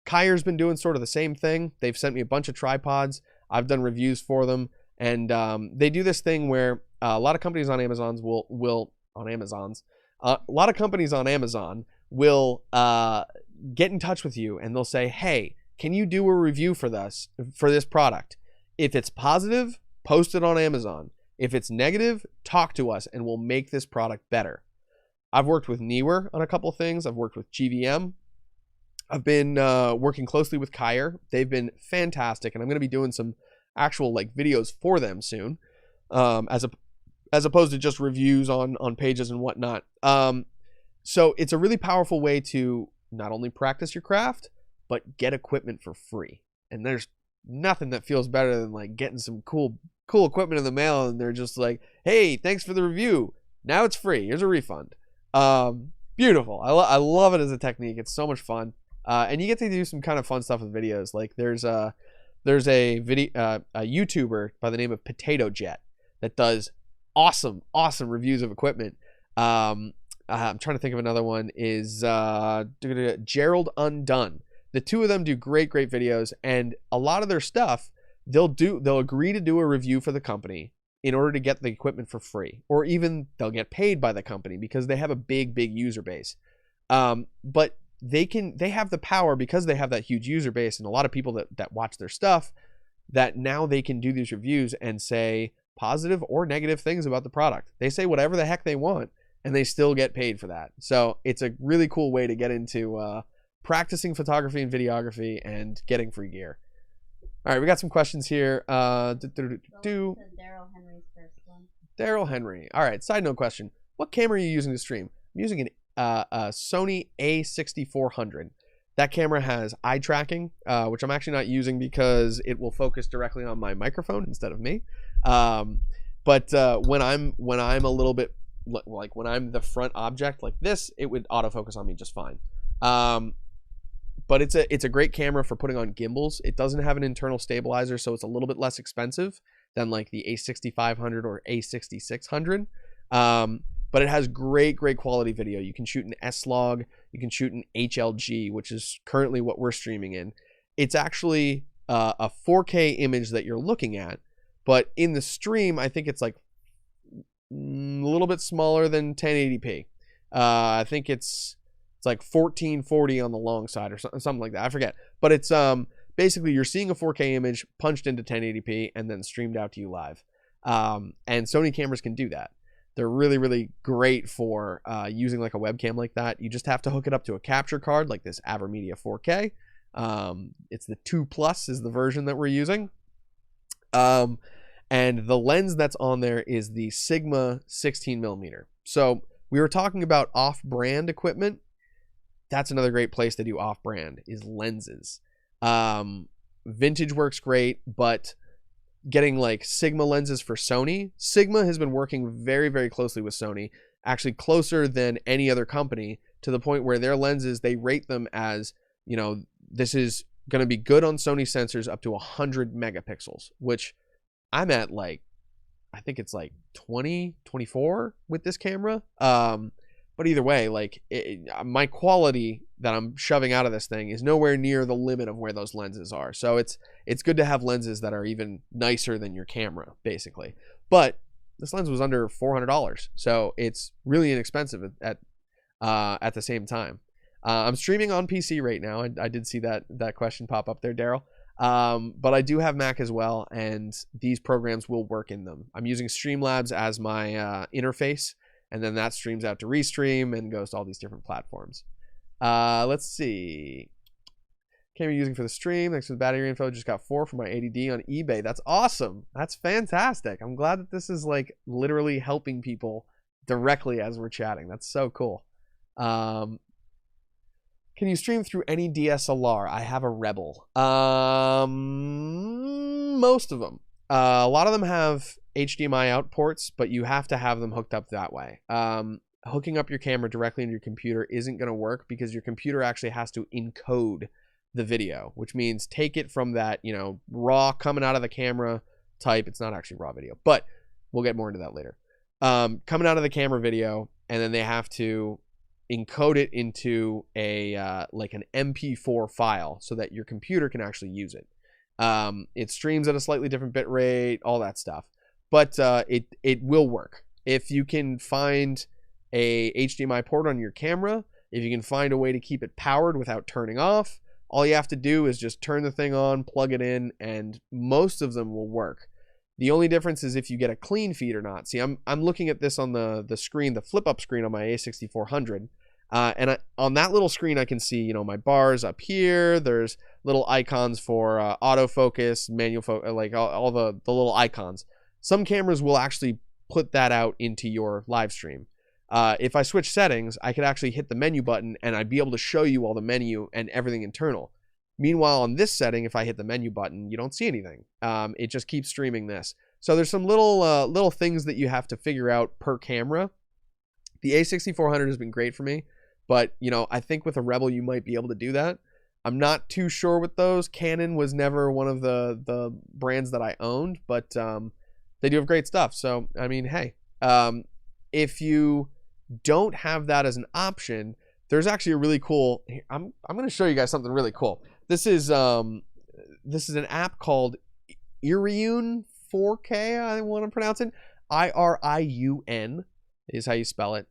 Kayer's been doing sort of the same thing. They've sent me a bunch of tripods. I've done reviews for them. And they do this thing where a lot of companies on Amazon will get in touch with you, and they'll say, hey, can you do a review for this product? If it's positive, post it on Amazon. If it's negative, talk to us and we'll make this product better. I've worked with Neewer on a couple of things. I've worked with GVM. I've been working closely with Kayer. They've been fantastic, and I'm going to be doing some actual like videos for them soon, as opposed to just reviews on pages and whatnot. So it's a really powerful way to not only practice your craft, but get equipment for free. And there's nothing that feels better than like getting some cool equipment in the mail, and they're just like, hey, thanks for the review. Now it's free. Here's a refund. Beautiful. I love it as a technique. It's so much fun. And you get to do some kind of fun stuff with videos. Like there's a YouTuber by the name of Potato Jet that does awesome reviews of equipment. I'm trying to think of another one. Is Gerald Undone. The two of them do great videos, and a lot of their stuff they'll agree to do a review for the company in order to get the equipment for free, or even they'll get paid by the company because they have a big user base. But they have the power, because they have that huge user base and a lot of people that watch their stuff, that now they can do these reviews and say positive or negative things about the product. They say whatever the heck they want, and they still get paid for that. So it's a really cool way to get into practicing photography and videography and getting free gear. All right, we got some questions here. Daryl Henry's first one. Daryl Henry. All right, side note question. What camera are you using to stream? I'm using a Sony A6400. That camera has eye tracking, which I'm actually not using because it will focus directly on my microphone instead of me. But when I'm a little bit, like when I'm the front object like this, it would autofocus on me just fine. But it's a great camera for putting on gimbals. It doesn't have an internal stabilizer, so it's a little bit less expensive than like the A6500 or A6600. But it has great quality video. You can shoot an S-Log, you can shoot an HLG, which is currently what we're streaming in. It's actually a 4K image that you're looking at, but in the stream, I think it's like a little bit smaller than 1080p. I think it's like 1440 on the long side or something like that. I forget. But it's basically you're seeing a 4K image punched into 1080p and then streamed out to you live. And Sony cameras can do that. They're really great for using like a webcam like that. You just have to hook it up to a capture card like this AverMedia 4K. It's the 2 Plus is the version that we're using. And the lens that's on there is the Sigma 16mm. So we were talking about off-brand equipment. That's another great place to do off-brand is lenses. Vintage works great, but getting like Sigma lenses for Sony. Sigma has been working very closely with Sony, actually closer than any other company, to the point where their lenses, they rate them as, you know, this is going to be good on Sony sensors up to 100 megapixels, which I'm at like, I think it's like 20, 24 with this camera. But either way, like my quality that I'm shoving out of this thing is nowhere near the limit of where those lenses are. So it's good to have lenses that are even nicer than your camera, basically. But this lens was under $400, so it's really inexpensive at the same time. I'm streaming on PC right now. I did see that question pop up there, Daryl. But I do have Mac as well, and these programs will work in them. I'm using Streamlabs as my interface, and then that streams out to Restream and goes to all these different platforms. Let's see. Camera you're using for the stream. Thanks for the battery info. Just got 4 for my 80D on eBay. That's awesome. That's fantastic. I'm glad that this is like literally helping people directly as we're chatting. That's so cool. Can you stream through any DSLR? I have a Rebel. Most of them. A lot of them have HDMI out ports, but you have to have them hooked up that way. Hooking up your camera directly into your computer isn't going to work because your computer actually has to encode the video, which means take it from that, you know, raw coming out of the camera type. It's not actually raw video, but we'll get more into that later. Coming out of the camera video, and then they have to encode it into a like an MP4 file so that your computer can actually use it. It streams at a slightly different bit rate, all that stuff, but it will work if you can find a HDMI port on your camera. If you can find a way to keep it powered without turning off, all you have to do is just turn the thing on, plug it in, and most of them will work. The only difference is if you get a clean feed or not. See, I'm looking at this on the screen, the flip up screen on my A6400, and on that little screen I can see, you know, my bars up here. There's little icons for autofocus, manual focus, like all the little icons. Some cameras will actually put that out into your live stream. If I switch settings, I could actually hit the menu button and I'd be able to show you all the menu and everything internal. Meanwhile, on this setting, if I hit the menu button, you don't see anything. It just keeps streaming this. So there's some little things that you have to figure out per camera. The A6400 has been great for me, but you know, I think with a Rebel you might be able to do that. I'm not too sure with those. Canon was never one of the brands that I owned, but they do have great stuff. So I mean, hey, if you don't have that as an option, there's actually a really cool. I'm going to show you guys something really cool. This is an app called Iriun 4K. I want to pronounce it. IRIUN is how you spell it.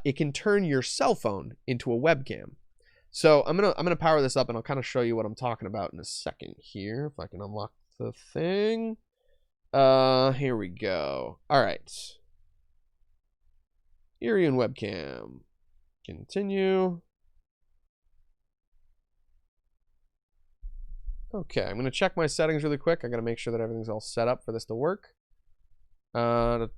It can turn your cell phone into a webcam. So I'm gonna power this up and I'll kind of show you what I'm talking about in a second here. If I can unlock the thing. Here we go. All right. Iriun webcam. Continue. Okay, I'm gonna check my settings really quick. I gotta make sure that everything's all set up for this to work. That's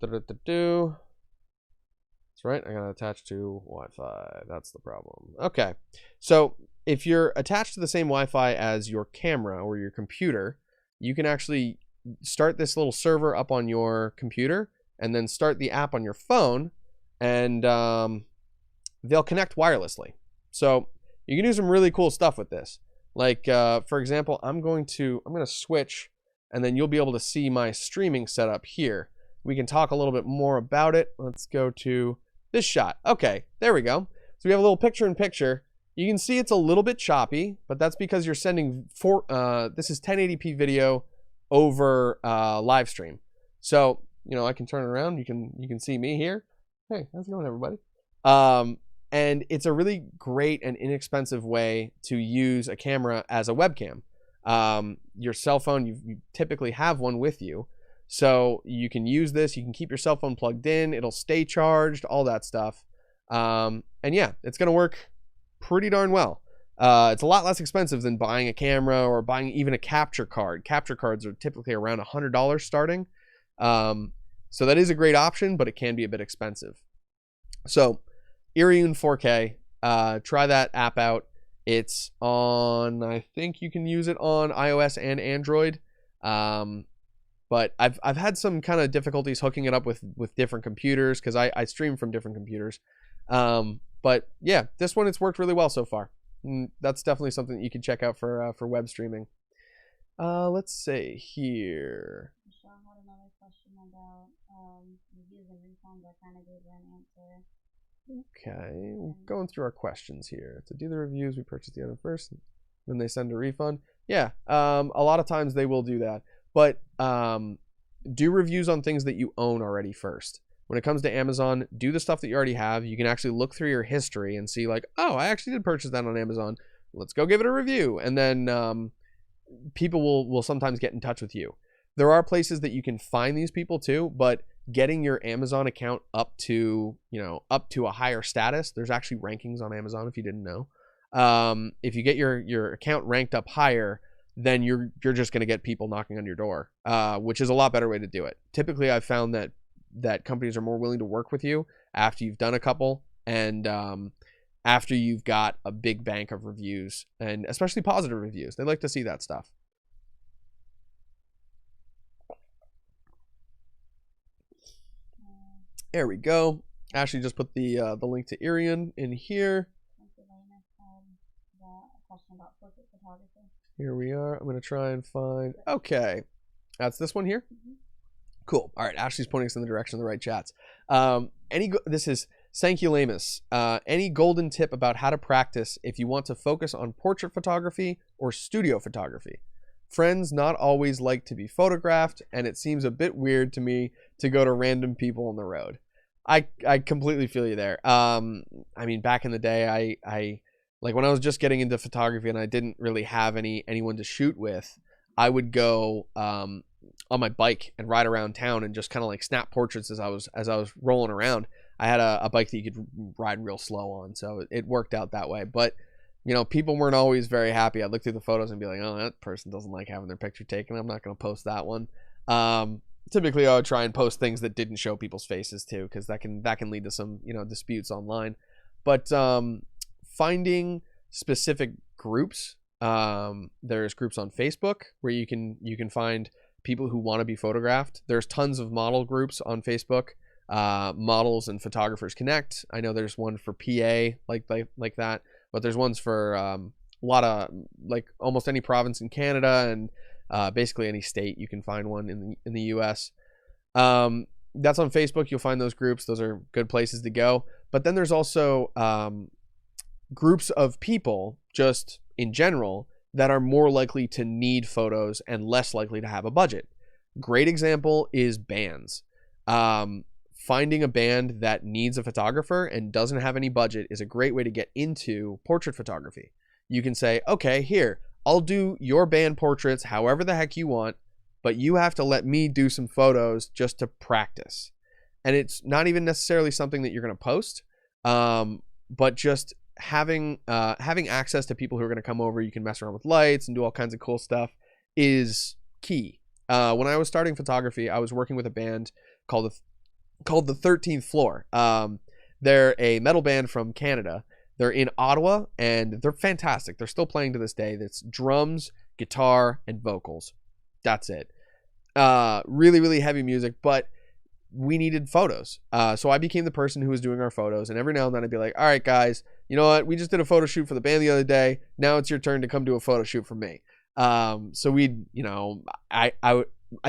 right, I gotta attach to Wi-Fi. That's the problem. Okay, so if you're attached to the same Wi-Fi as your camera or your computer, you can actually start this little server up on your computer and then start the app on your phone, and they'll connect wirelessly. So you can do some really cool stuff with this. Like, for example, I'm going to switch, and then you'll be able to see my streaming setup here. We can talk a little bit more about it. Let's go to this shot. Okay, there we go. So we have a little picture-in-picture. You can see it's a little bit choppy, but that's because you're sending this is 1080p video over live stream. So, you know, I can turn it around. You can see me here. Hey, how's it going, everybody? And it's a really great and inexpensive way to use a camera as a webcam. Your cell phone, you typically have one with you. So you can use this, you can keep your cell phone plugged in, it'll stay charged, all that stuff. And yeah, it's gonna work pretty darn well. It's a lot less expensive than buying a camera or buying even a capture card. Capture cards are typically around $100 starting. So that is a great option, but it can be a bit expensive. So Iriun 4K, try that app out. It's on, I think you can use it on iOS and Android. But I've had some kind of difficulties hooking it up with different computers because I stream from different computers. But yeah, this one, it's worked really well so far. That's definitely something that you can check out for web streaming. Let's see here. Michelle had another question about reviews and refunds. I kind of gave her an answer. Okay, we're going through our questions here. To do the reviews, we purchase the item first, then they send a refund. Yeah, a lot of times they will do that. But do reviews on things that you own already first. When it comes to Amazon, do the stuff that you already have. You can actually look through your history and see like, oh, I actually did purchase that on Amazon. Let's go give it a review. And then people will sometimes get in touch with you. There are places that you can find these people too, but getting your Amazon account up to a higher status, there's actually rankings on Amazon if you didn't know. If you get your account ranked up higher, then you're just going to get people knocking on your door, which is a lot better way to do it. Typically, I've found that companies are more willing to work with you after you've done a couple, and after you've got a big bank of reviews, and especially positive reviews. They like to see that stuff. There we go. Ashley just put the link to Irian in here. Here we are. I'm going to try and find... Okay. That's this one here? Mm-hmm. Cool. All right. Ashley's pointing us in the direction of the right chats. This is Sankey Lamus. Any golden tip about how to practice if you want to focus on portrait photography or studio photography? Friends not always like to be photographed, and it seems a bit weird to me to go to random people on the road. I completely feel you there. I mean, back in the day, I like when I was just getting into photography and I didn't really have anyone to shoot with, I would go on my bike and ride around town and just kind of like snap portraits as I was rolling around. I had a bike that you could ride real slow on, so it worked out that way. But you know, people weren't always very happy. I'd look through the photos and be like, oh, that person doesn't like having their picture taken. I'm not going to post that one. Typically, I would try and post things that didn't show people's faces too, because that can lead to some, you know, disputes online. But finding specific groups, there's groups on Facebook where you can find people who want to be photographed. There's tons of model groups on Facebook. Models and Photographers Connect. I know there's one for PA like that, but there's ones for a lot of, like, almost any province in Canada, and basically any state you can find one in the US. That's on Facebook. You'll find those groups. Those are good places to go. But then there's also groups of people just in general that are more likely to need photos and less likely to have a budget. Great example is bands. Finding a band that needs a photographer and doesn't have any budget is a great way to get into portrait photography. You can say, okay, here, I'll do your band portraits however the heck you want, but you have to let me do some photos just to practice. And it's not even necessarily something that you're going to post, but just having access to people who are going to come over, you can mess around with lights and do all kinds of cool stuff, is key. When I was starting photography, I was working with a band called the 13th Floor. They're a metal band from Canada. They're in Ottawa, and they're fantastic. They're still playing to this day. That's drums, guitar, and vocals. That's it. Really, really heavy music, but we needed photos. So I became the person who was doing our photos, and every now and then I'd be like, all right, guys, you know what? We just did a photo shoot for the band the other day. Now it's your turn to come do a photo shoot for me. So we'd, you know, I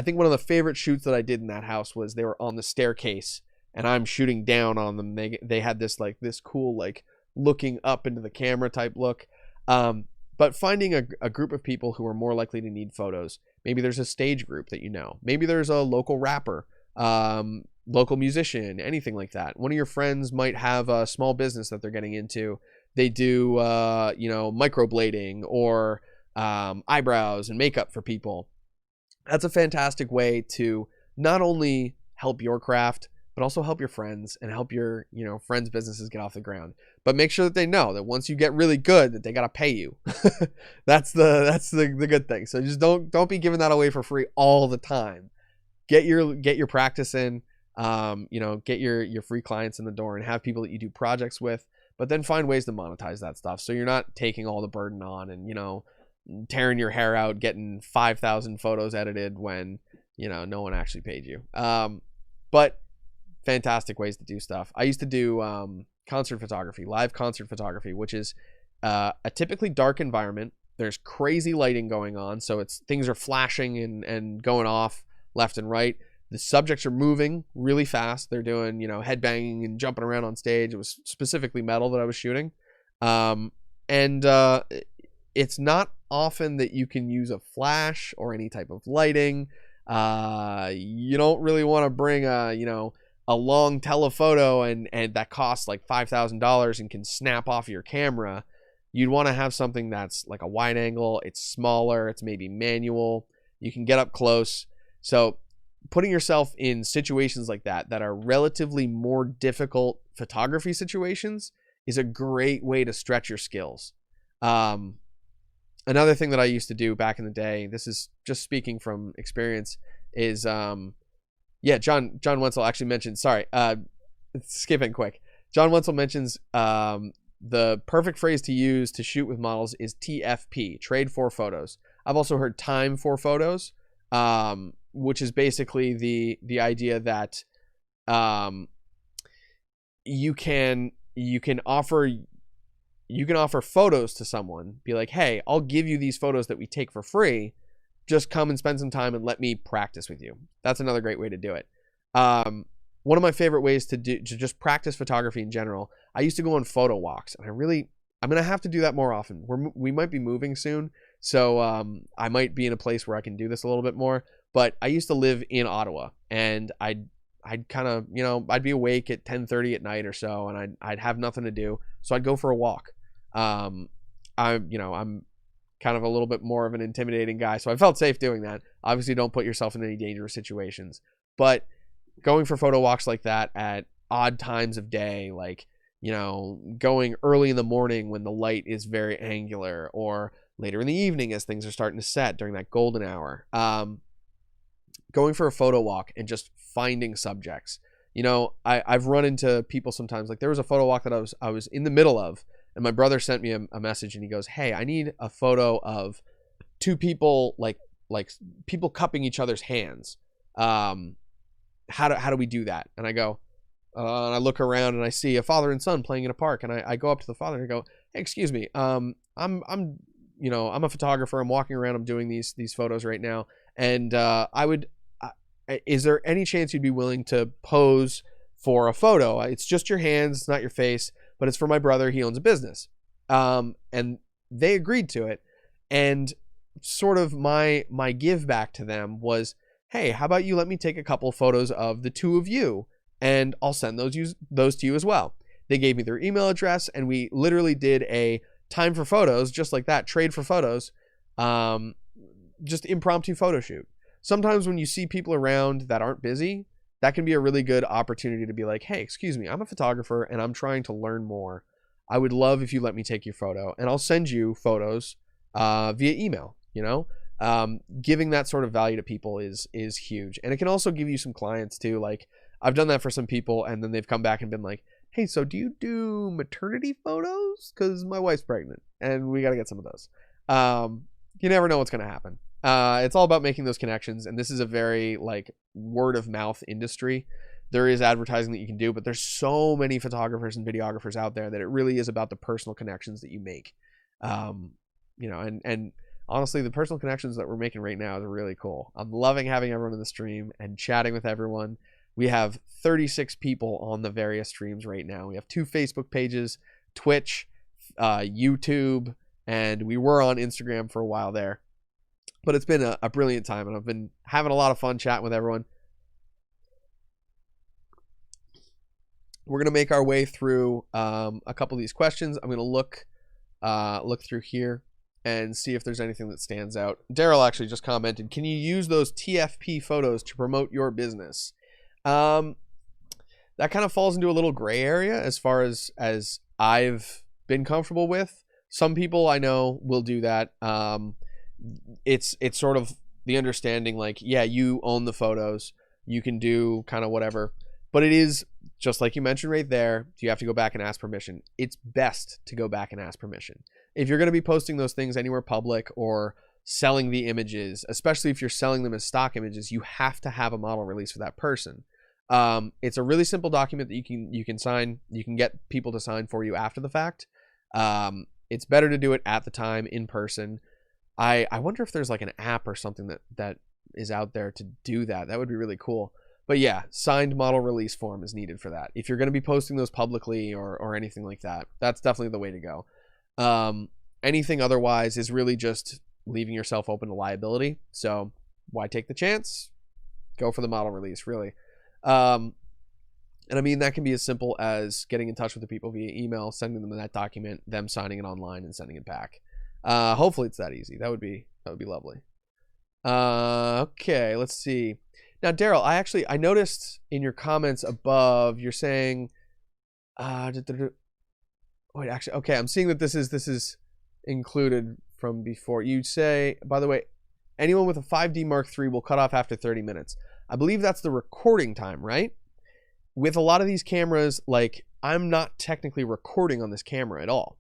think one of the favorite shoots that I did in that house was they were on the staircase and I'm shooting down on them. They had this cool, like, looking up into the camera type look. But finding a group of people who are more likely to need photos. Maybe there's a stage group that you know. Maybe there's a local rapper, local musician, anything like that. One of your friends might have a small business that they're getting into. They do, microblading or eyebrows and makeup for people. That's a fantastic way to not only help your craft, but also help your friends and help your, friends' businesses get off the ground. But make sure that they know that once you get really good, that they gotta pay you. That's the good thing. So just don't be giving that away for free all the time. Get your practice in. Get your free clients in the door and have people that you do projects with. But then find ways to monetize that stuff, so you're not taking all the burden on and tearing your hair out, getting 5,000 photos edited when no one actually paid you. But fantastic ways to do stuff. I used to do concert photography, live concert photography, which is a typically dark environment. There's crazy lighting going on, so things are flashing and going off left and right. The subjects are moving really fast. They're doing headbanging and jumping around on stage. It was specifically metal that I was shooting, and it's not often that you can use a flash or any type of lighting. You don't really want to bring a long telephoto and that costs like $5,000 and can snap off your camera. You'd want to have something that's like a wide angle. It's smaller. It's maybe manual. You can get up close. So putting yourself in situations like that are relatively more difficult photography situations is a great way to stretch your skills. Another thing that I used to do back in the day, this is just speaking from experience, is John Wenzel actually mentioned, skipping quick. John Wenzel mentions the perfect phrase to use to shoot with models is TFP, trade for photos. I've also heard time for photos, which is basically the idea that you can offer photos to someone, be like, hey, I'll give you these photos that we take for free, just come and spend some time and let me practice with you. That's another great way to do it. One of my favorite ways to just practice photography in general, I used to go on photo walks, and I'm gonna have to do that more often. We might be moving soon, so I might be in a place where I can do this a little bit more. But I used to live in Ottawa, and I'd kind of, I'd be awake at 10:30 at night or so, and I'd have nothing to do, so I'd go for a walk. I'm kind of a little bit more of an intimidating guy, so I felt safe doing that. Obviously, don't put yourself in any dangerous situations, but going for photo walks like that at odd times of day, like, going early in the morning when the light is very angular, or later in the evening as things are starting to set during that golden hour, going for a photo walk and just finding subjects. I've run into people sometimes, like there was a photo walk that I was in the middle of, and my brother sent me a message, and he goes, hey, I need a photo of two people, like people cupping each other's hands. How do we do that? And I go, and I look around and I see a father and son playing in a park, and I go up to the father and I go, hey, excuse me, I'm a photographer. I'm walking around. I'm doing these photos right now, and is there any chance you'd be willing to pose for a photo? It's just your hands, it's not your face, but it's for my brother. He owns a business. And they agreed to it. And sort of my give back to them was, hey, how about you let me take a couple photos of the two of you, and I'll send those to you as well. They gave me their email address, and we literally did a time for photos, just like that, trade for photos, just impromptu photo shoot. Sometimes when you see people around that aren't busy, that can be a really good opportunity to be like, hey, excuse me, I'm a photographer and I'm trying to learn more. I would love if you let me take your photo, and I'll send you photos via email. Giving that sort of value to people is huge. And it can also give you some clients too. Like, I've done that for some people, and then they've come back and been like, hey, so do you do maternity photos? Because my wife's pregnant and we got to get some of those. You never know what's going to happen. It's all about making those connections, and this is a very word of mouth industry. There is advertising that you can do, but there's so many photographers and videographers out there that it really is about the personal connections that you make. And honestly, the personal connections that we're making right now are really cool. I'm loving having everyone in the stream and chatting with everyone. We have 36 people on the various streams right now. We have 2 Facebook pages, Twitch, YouTube, and we were on Instagram for a while there. But it's been a brilliant time, and I've been having a lot of fun chatting with everyone. We're going to make our way through a couple of these questions. I'm going to look through here and see if there's anything that stands out. Daryl actually just commented, can you use those TFP photos to promote your business? That kind of falls into a little gray area as far as I've been comfortable with. Some people I know will do that. It's sort of the understanding, like, yeah, you own the photos, you can do kind of whatever, but it is just like you mentioned right there. You have to go back and ask permission. It's best to go back and ask permission. If you're going to be posting those things anywhere public or selling the images, especially if you're selling them as stock images, you have to have a model release for that person. It's a really simple document that you can sign. You can get people to sign for you after the fact. It's better to do it at the time in person. I wonder if there's like an app or something that is out there to do that. That would be really cool. But yeah, signed model release form is needed for that. If you're going to be posting those publicly or anything like that, that's definitely the way to go. Anything otherwise is really just leaving yourself open to liability. So why take the chance? Go for the model release, really. And I mean, that can be as simple as getting in touch with the people via email, sending them that document, them signing it online and sending it back. Hopefully it's that easy. That would be lovely. Okay, let's see. Now, Daryl, I noticed in your comments above, you're saying, wait, actually, okay, I'm seeing that this is included from before. You say, by the way, anyone with a 5D Mark III will cut off after 30 minutes. I believe that's the recording time, right? With a lot of these cameras, like I'm not technically recording on this camera at all.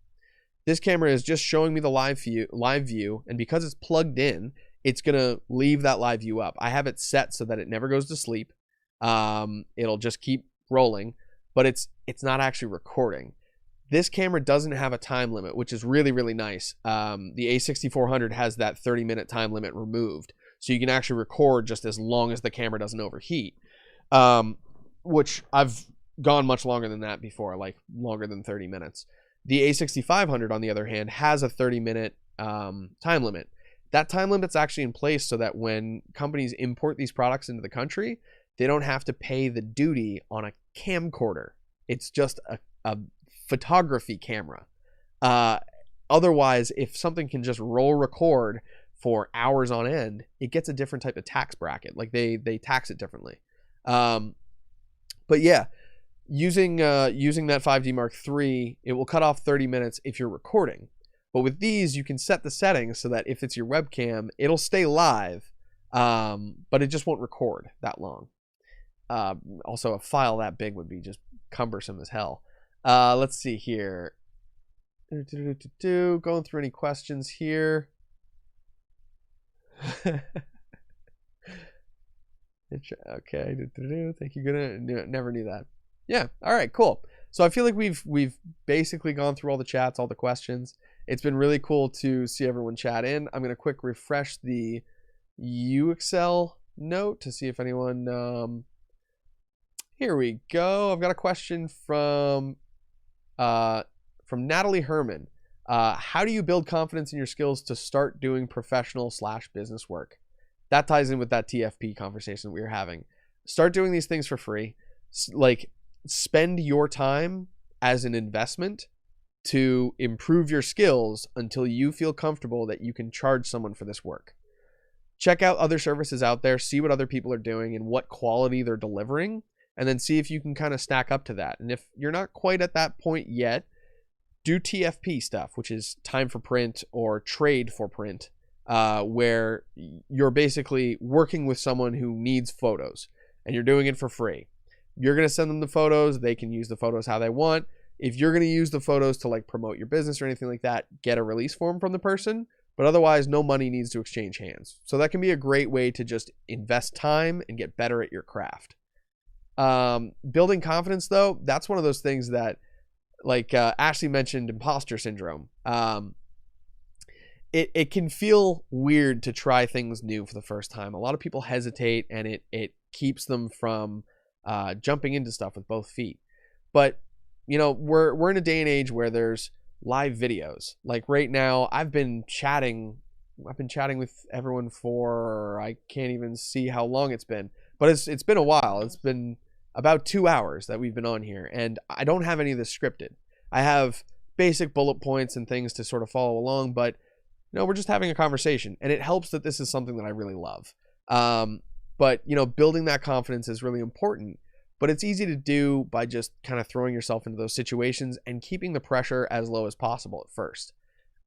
This camera is just showing me the live view, and because it's plugged in, it's going to leave that live view up. I have it set so that it never goes to sleep. It'll just keep rolling, but it's not actually recording. This camera doesn't have a time limit, which is really, really nice. The A6400 has that 30-minute time limit removed, so you can actually record just as long as the camera doesn't overheat, which I've gone much longer than that before, like longer than 30 minutes. The A6500, on the other hand, has a 30-minute time limit. That time limit's actually in place so that when companies import these products into the country, they don't have to pay the duty on a camcorder. It's just a photography camera. Otherwise, if something can just roll record for hours on end, it gets a different type of tax bracket. Like they tax it differently. But yeah, using that 5D Mark III, it will cut off 30 minutes if you're recording. But with these, you can set the settings so that if it's your webcam, it'll stay live, but it just won't record that long. Also, a file that big would be just cumbersome as hell. Let's see here. Going through any questions here. Okay. Think you're gonna never knew that. Yeah. All right. Cool. So I feel like we've basically gone through all the chats, all the questions. It's been really cool to see everyone chat in. I'm gonna quick refresh the UXL note to see if anyone. Here we go. I've got a question from Natalie Herman. How do you build confidence in your skills to start doing professional/business work? That ties in with that TFP conversation that we were having. Start doing these things for free. Like, spend your time as an investment to improve your skills until you feel comfortable that you can charge someone for this work. Check out other services out there, see what other people are doing and what quality they're delivering, and then see if you can kind of stack up to that. And if you're not quite at that point yet, do TFP stuff, which is time for print or trade for print, where you're basically working with someone who needs photos and you're doing it for free. You're going to send them the photos. They can use the photos how they want. If you're going to use the photos to like promote your business or anything like that, get a release form from the person, but otherwise no money needs to exchange hands. So that can be a great way to just invest time and get better at your craft. Building confidence though, that's one of those things that, like Ashley mentioned, imposter syndrome. It can feel weird to try things new for the first time. A lot of people hesitate, and it keeps them from jumping into stuff with both feet. But you know, we're in a day and age where there's live videos. Like right now, I've been chatting with everyone for, I can't even see how long it's been, but it's been a while. It's been about 2 hours that we've been on here, and I don't have any of this scripted. I have basic bullet points and things to sort of follow along, but you know, we're just having a conversation, and it helps that this is something that I really love. But you know, building that confidence is really important, but it's easy to do by just kind of throwing yourself into those situations and keeping the pressure as low as possible at first.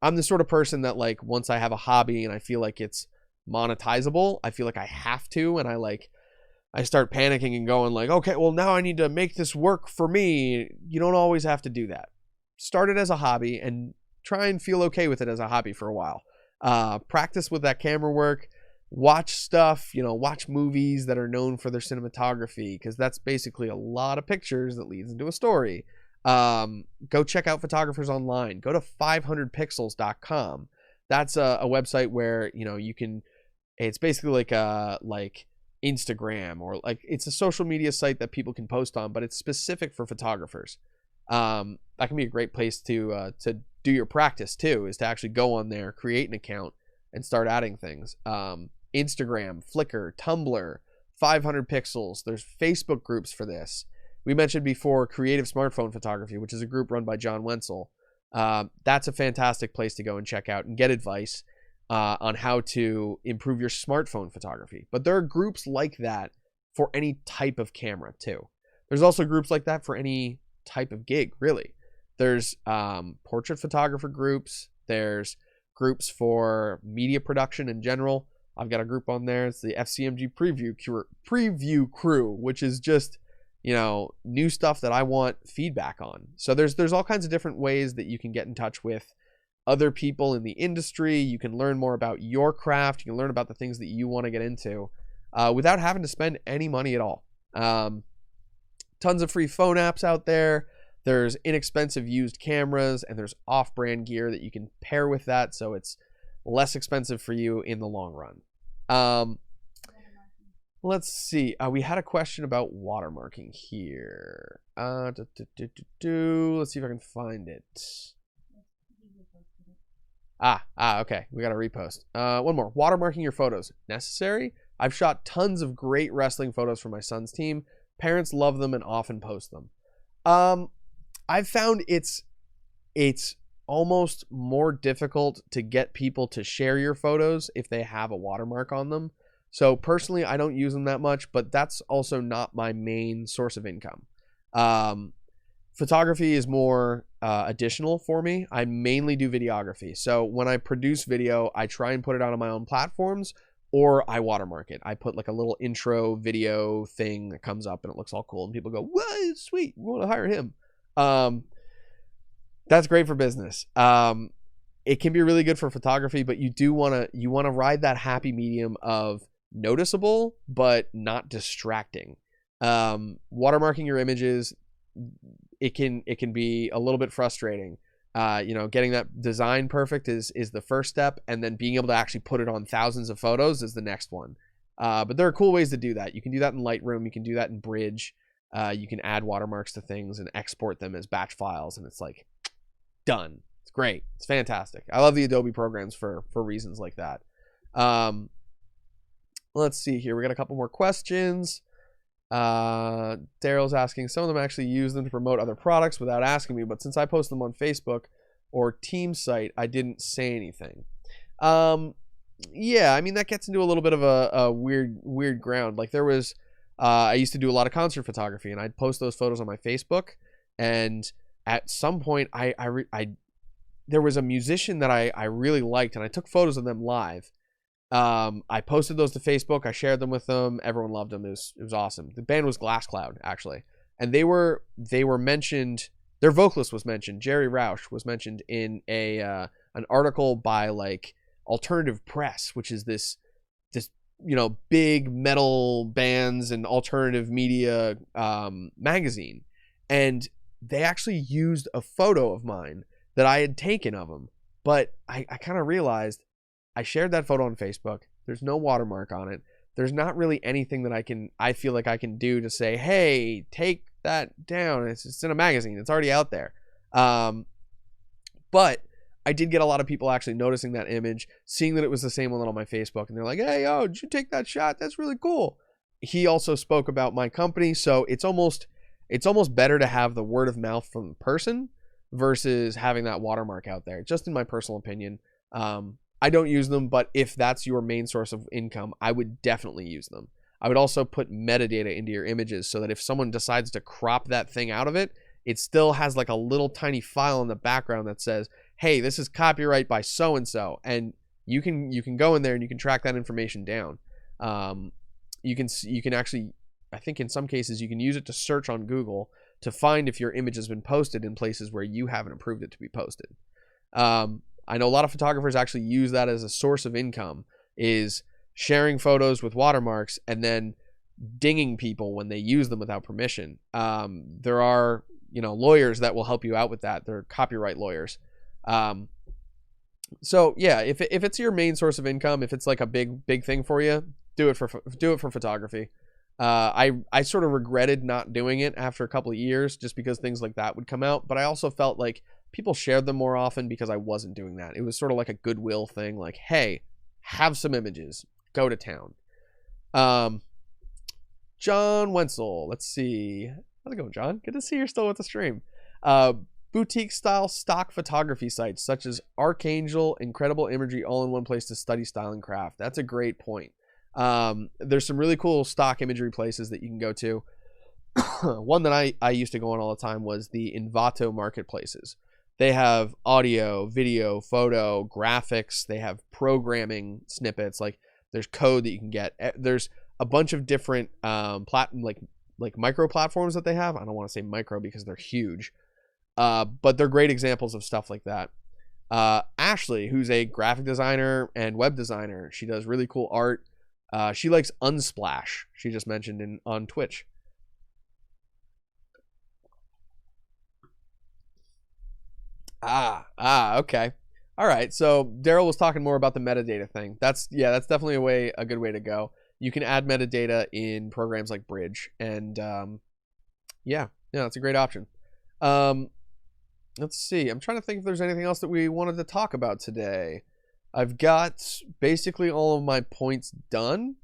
I'm the sort of person that, like, once I have a hobby and I feel like it's monetizable, I feel like I have to, and I start panicking and going like, okay, well now I need to make this work for me. You don't always have to do that. Start it as a hobby and try and feel okay with it as a hobby for a while. Practice with that camera work. Watch stuff, you know, watch movies that are known for their cinematography, because that's basically a lot of pictures that leads into a story. Go check out photographers online. Go to 500pixels.com. That's a website where, you know, you can, it's basically like Instagram, or like, it's a social media site that people can post on, but it's specific for photographers. That can be a great place to do your practice too, is to actually go on there, create an account, and start adding things. Instagram, Flickr, Tumblr, 500 pixels. There's Facebook groups for this. We mentioned before Creative Smartphone Photography, which is a group run by John Wenzel. That's a fantastic place to go and check out and get advice on how to improve your smartphone photography. But there are groups like that for any type of camera too. There's also groups like that for any type of gig, really. There's portrait photographer groups. There's groups for media production in general. I've got a group on there. It's the FCMG preview crew, which is just, new stuff that I want feedback on. So there's all kinds of different ways that you can get in touch with other people in the industry. You can learn more about your craft. You can learn about the things that you want to get into without having to spend any money at all. Tons of free phone apps out there. There's inexpensive used cameras, and there's off-brand gear that you can pair with that, so it's less expensive for you in the long run. Let's see. We had a question about watermarking here. Let's see if I can find it. Okay. We got to repost. One more. Watermarking your photos. Necessary? I've shot tons of great wrestling photos for my son's team. Parents love them and often post them. I've found it's almost more difficult to get people to share your photos if they have a watermark on them. So personally, I don't use them that much, but that's also not my main source of income. Photography is more additional for me. I mainly do videography. So when I produce video, I try and put it out on my own platforms, or I watermark it. I put like a little intro video thing that comes up and it looks all cool, and people go, "Whoa, sweet, we want to hire him." That's great for business. It can be really good for photography, but you want to ride that happy medium of noticeable but not distracting. Watermarking your images, it can be a little bit frustrating. Getting that design perfect is the first step, and then being able to actually put it on thousands of photos is the next one. But there are cool ways to do that. You can do that in Lightroom. You can do that in Bridge. You can add watermarks to things and export them as batch files, and it's like done. It's great. It's fantastic. I love the Adobe programs for reasons like that. Let's see here. We got a couple more questions. Daryl's asking, some of them actually use them to promote other products without asking me, but since I post them on Facebook or team site, I didn't say anything. Yeah, I mean, that gets into a little bit of a weird ground. Like there was, I used to do a lot of concert photography, and I'd post those photos on my Facebook, and at some point there was a musician that I really liked, and I took photos of them live. I posted those to Facebook. I shared them with them. Everyone loved them. It was awesome. The band was Glass Cloud, actually, and they were mentioned. Their vocalist was mentioned. Jerry Rausch was mentioned in an article by like Alternative Press, which is this big metal bands and alternative media magazine, and they actually used a photo of mine that I had taken of them. But I kind of realized, I shared that photo on Facebook. There's no watermark on it. There's not really anything that I feel like I can do to say, hey, take that down. It's in a magazine. It's already out there. But I did get a lot of people actually noticing that image, seeing that it was the same one on my Facebook, and they're like, hey, did you take that shot? That's really cool. He also spoke about my company, so it's almost better to have the word of mouth from the person versus having that watermark out there, just in my personal opinion. I don't use them, but if that's your main source of income, I would definitely use them. I would also put metadata into your images so that if someone decides to crop that thing out of it, it still has like a little tiny file in the background that says, hey, this is copyright by so-and-so, and you can go in there and you can track that information down. You can actually, I think in some cases, you can use it to search on Google to find if your image has been posted in places where you haven't approved it to be posted. I know a lot of photographers actually use that as a source of income, is sharing photos with watermarks and then dinging people when they use them without permission. There are, lawyers that will help you out with that. They're copyright lawyers. So yeah, if it's your main source of income, if it's like a big thing for you, do it for photography. I sort of regretted not doing it after a couple of years just because things like that would come out, but I also felt like people shared them more often because I wasn't doing that. It was sort of like a goodwill thing, like, hey, have some images, go to town. John Wenzel, let's see. How's it going, John? Good to see you're still with the stream. Boutique style stock photography sites such as Archangel, Incredible Imagery, all in one place to study style and craft. That's a great point. There's some really cool stock imagery places that you can go to. One that I used to go on all the time was the Envato marketplaces. They have audio, video, photo, graphics. They have programming snippets. Like there's code that you can get. There's a bunch of different like micro platforms that they have. I don't want to say micro because they're huge, but they're great examples of stuff like that. Ashley, who's a graphic designer and web designer, she does really cool art. She likes Unsplash. She just mentioned on Twitch. Okay. All right. So Daryl was talking more about the metadata thing. That's definitely a good way to go. You can add metadata in programs like Bridge, and yeah, that's a great option. Let's see. I'm trying to think if there's anything else that we wanted to talk about today. I've got basically all of my points done.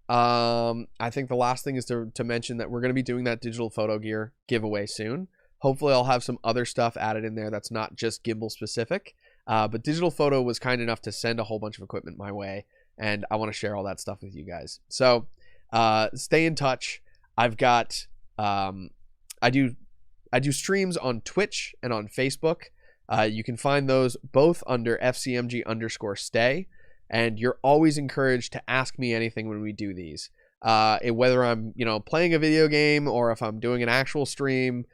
I think the last thing is to mention that we're going to be doing that digital photo gear giveaway soon. Hopefully I'll have some other stuff added in there that's not just gimbal specific. But Digital Photo was kind enough to send a whole bunch of equipment my way, and I want to share all that stuff with you guys. So stay in touch. I've got I do streams on Twitch and on Facebook. You can find those both under FCMG_stay, and you're always encouraged to ask me anything when we do these. Whether I'm playing a video game or if I'm doing an actual stream,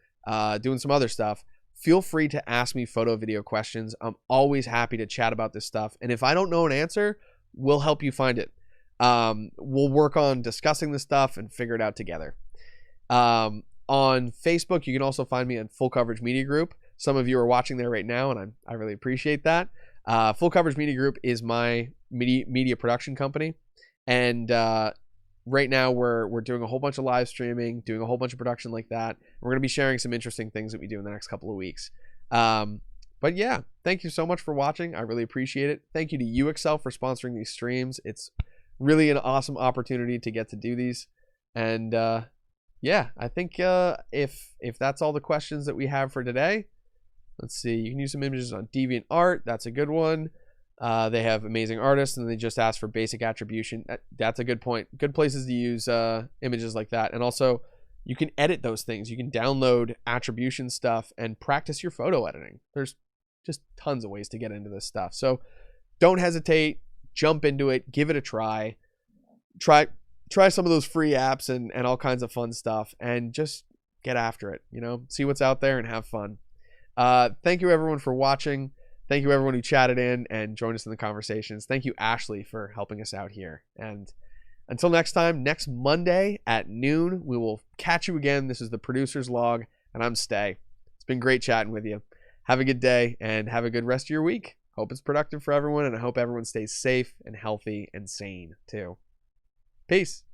doing some other stuff, feel free to ask me photo video questions. I'm always happy to chat about this stuff, and if I don't know an answer, we'll help you find it. We'll work on discussing this stuff and figure it out together. On Facebook, you can also find me on Full Coverage Media Group. Some of you are watching there right now, and I really appreciate that. Full Coverage Media Group is my media production company, and right now we're doing a whole bunch of live streaming, doing a whole bunch of production like that. We're going to be sharing some interesting things that we do in the next couple of weeks. But yeah, thank you so much for watching. I really appreciate it. Thank you to UXL for sponsoring these streams. It's really an awesome opportunity to get to do these. And yeah, I think if that's all the questions that we have for today, let's see. You can use some images on DeviantArt. That's a good one. They have amazing artists, and they just ask for basic attribution. That's a good point. Good places to use images like that. And also, you can edit those things. You can download attribution stuff and practice your photo editing. There's just tons of ways to get into this stuff. So don't hesitate. Jump into it. Give it a try. Try some of those free apps and all kinds of fun stuff, and just get after it. See what's out there and have fun. Thank you everyone for watching. Thank you everyone who chatted in and joined us in the conversations. Thank you, Ashley, for helping us out here. And until next time, next Monday at noon, we will catch you again. This is the Producer's Log, and I'm Stay. It's been great chatting with you. Have a good day and have a good rest of your week. Hope it's productive for everyone, and I hope everyone stays safe and healthy and sane too. Peace.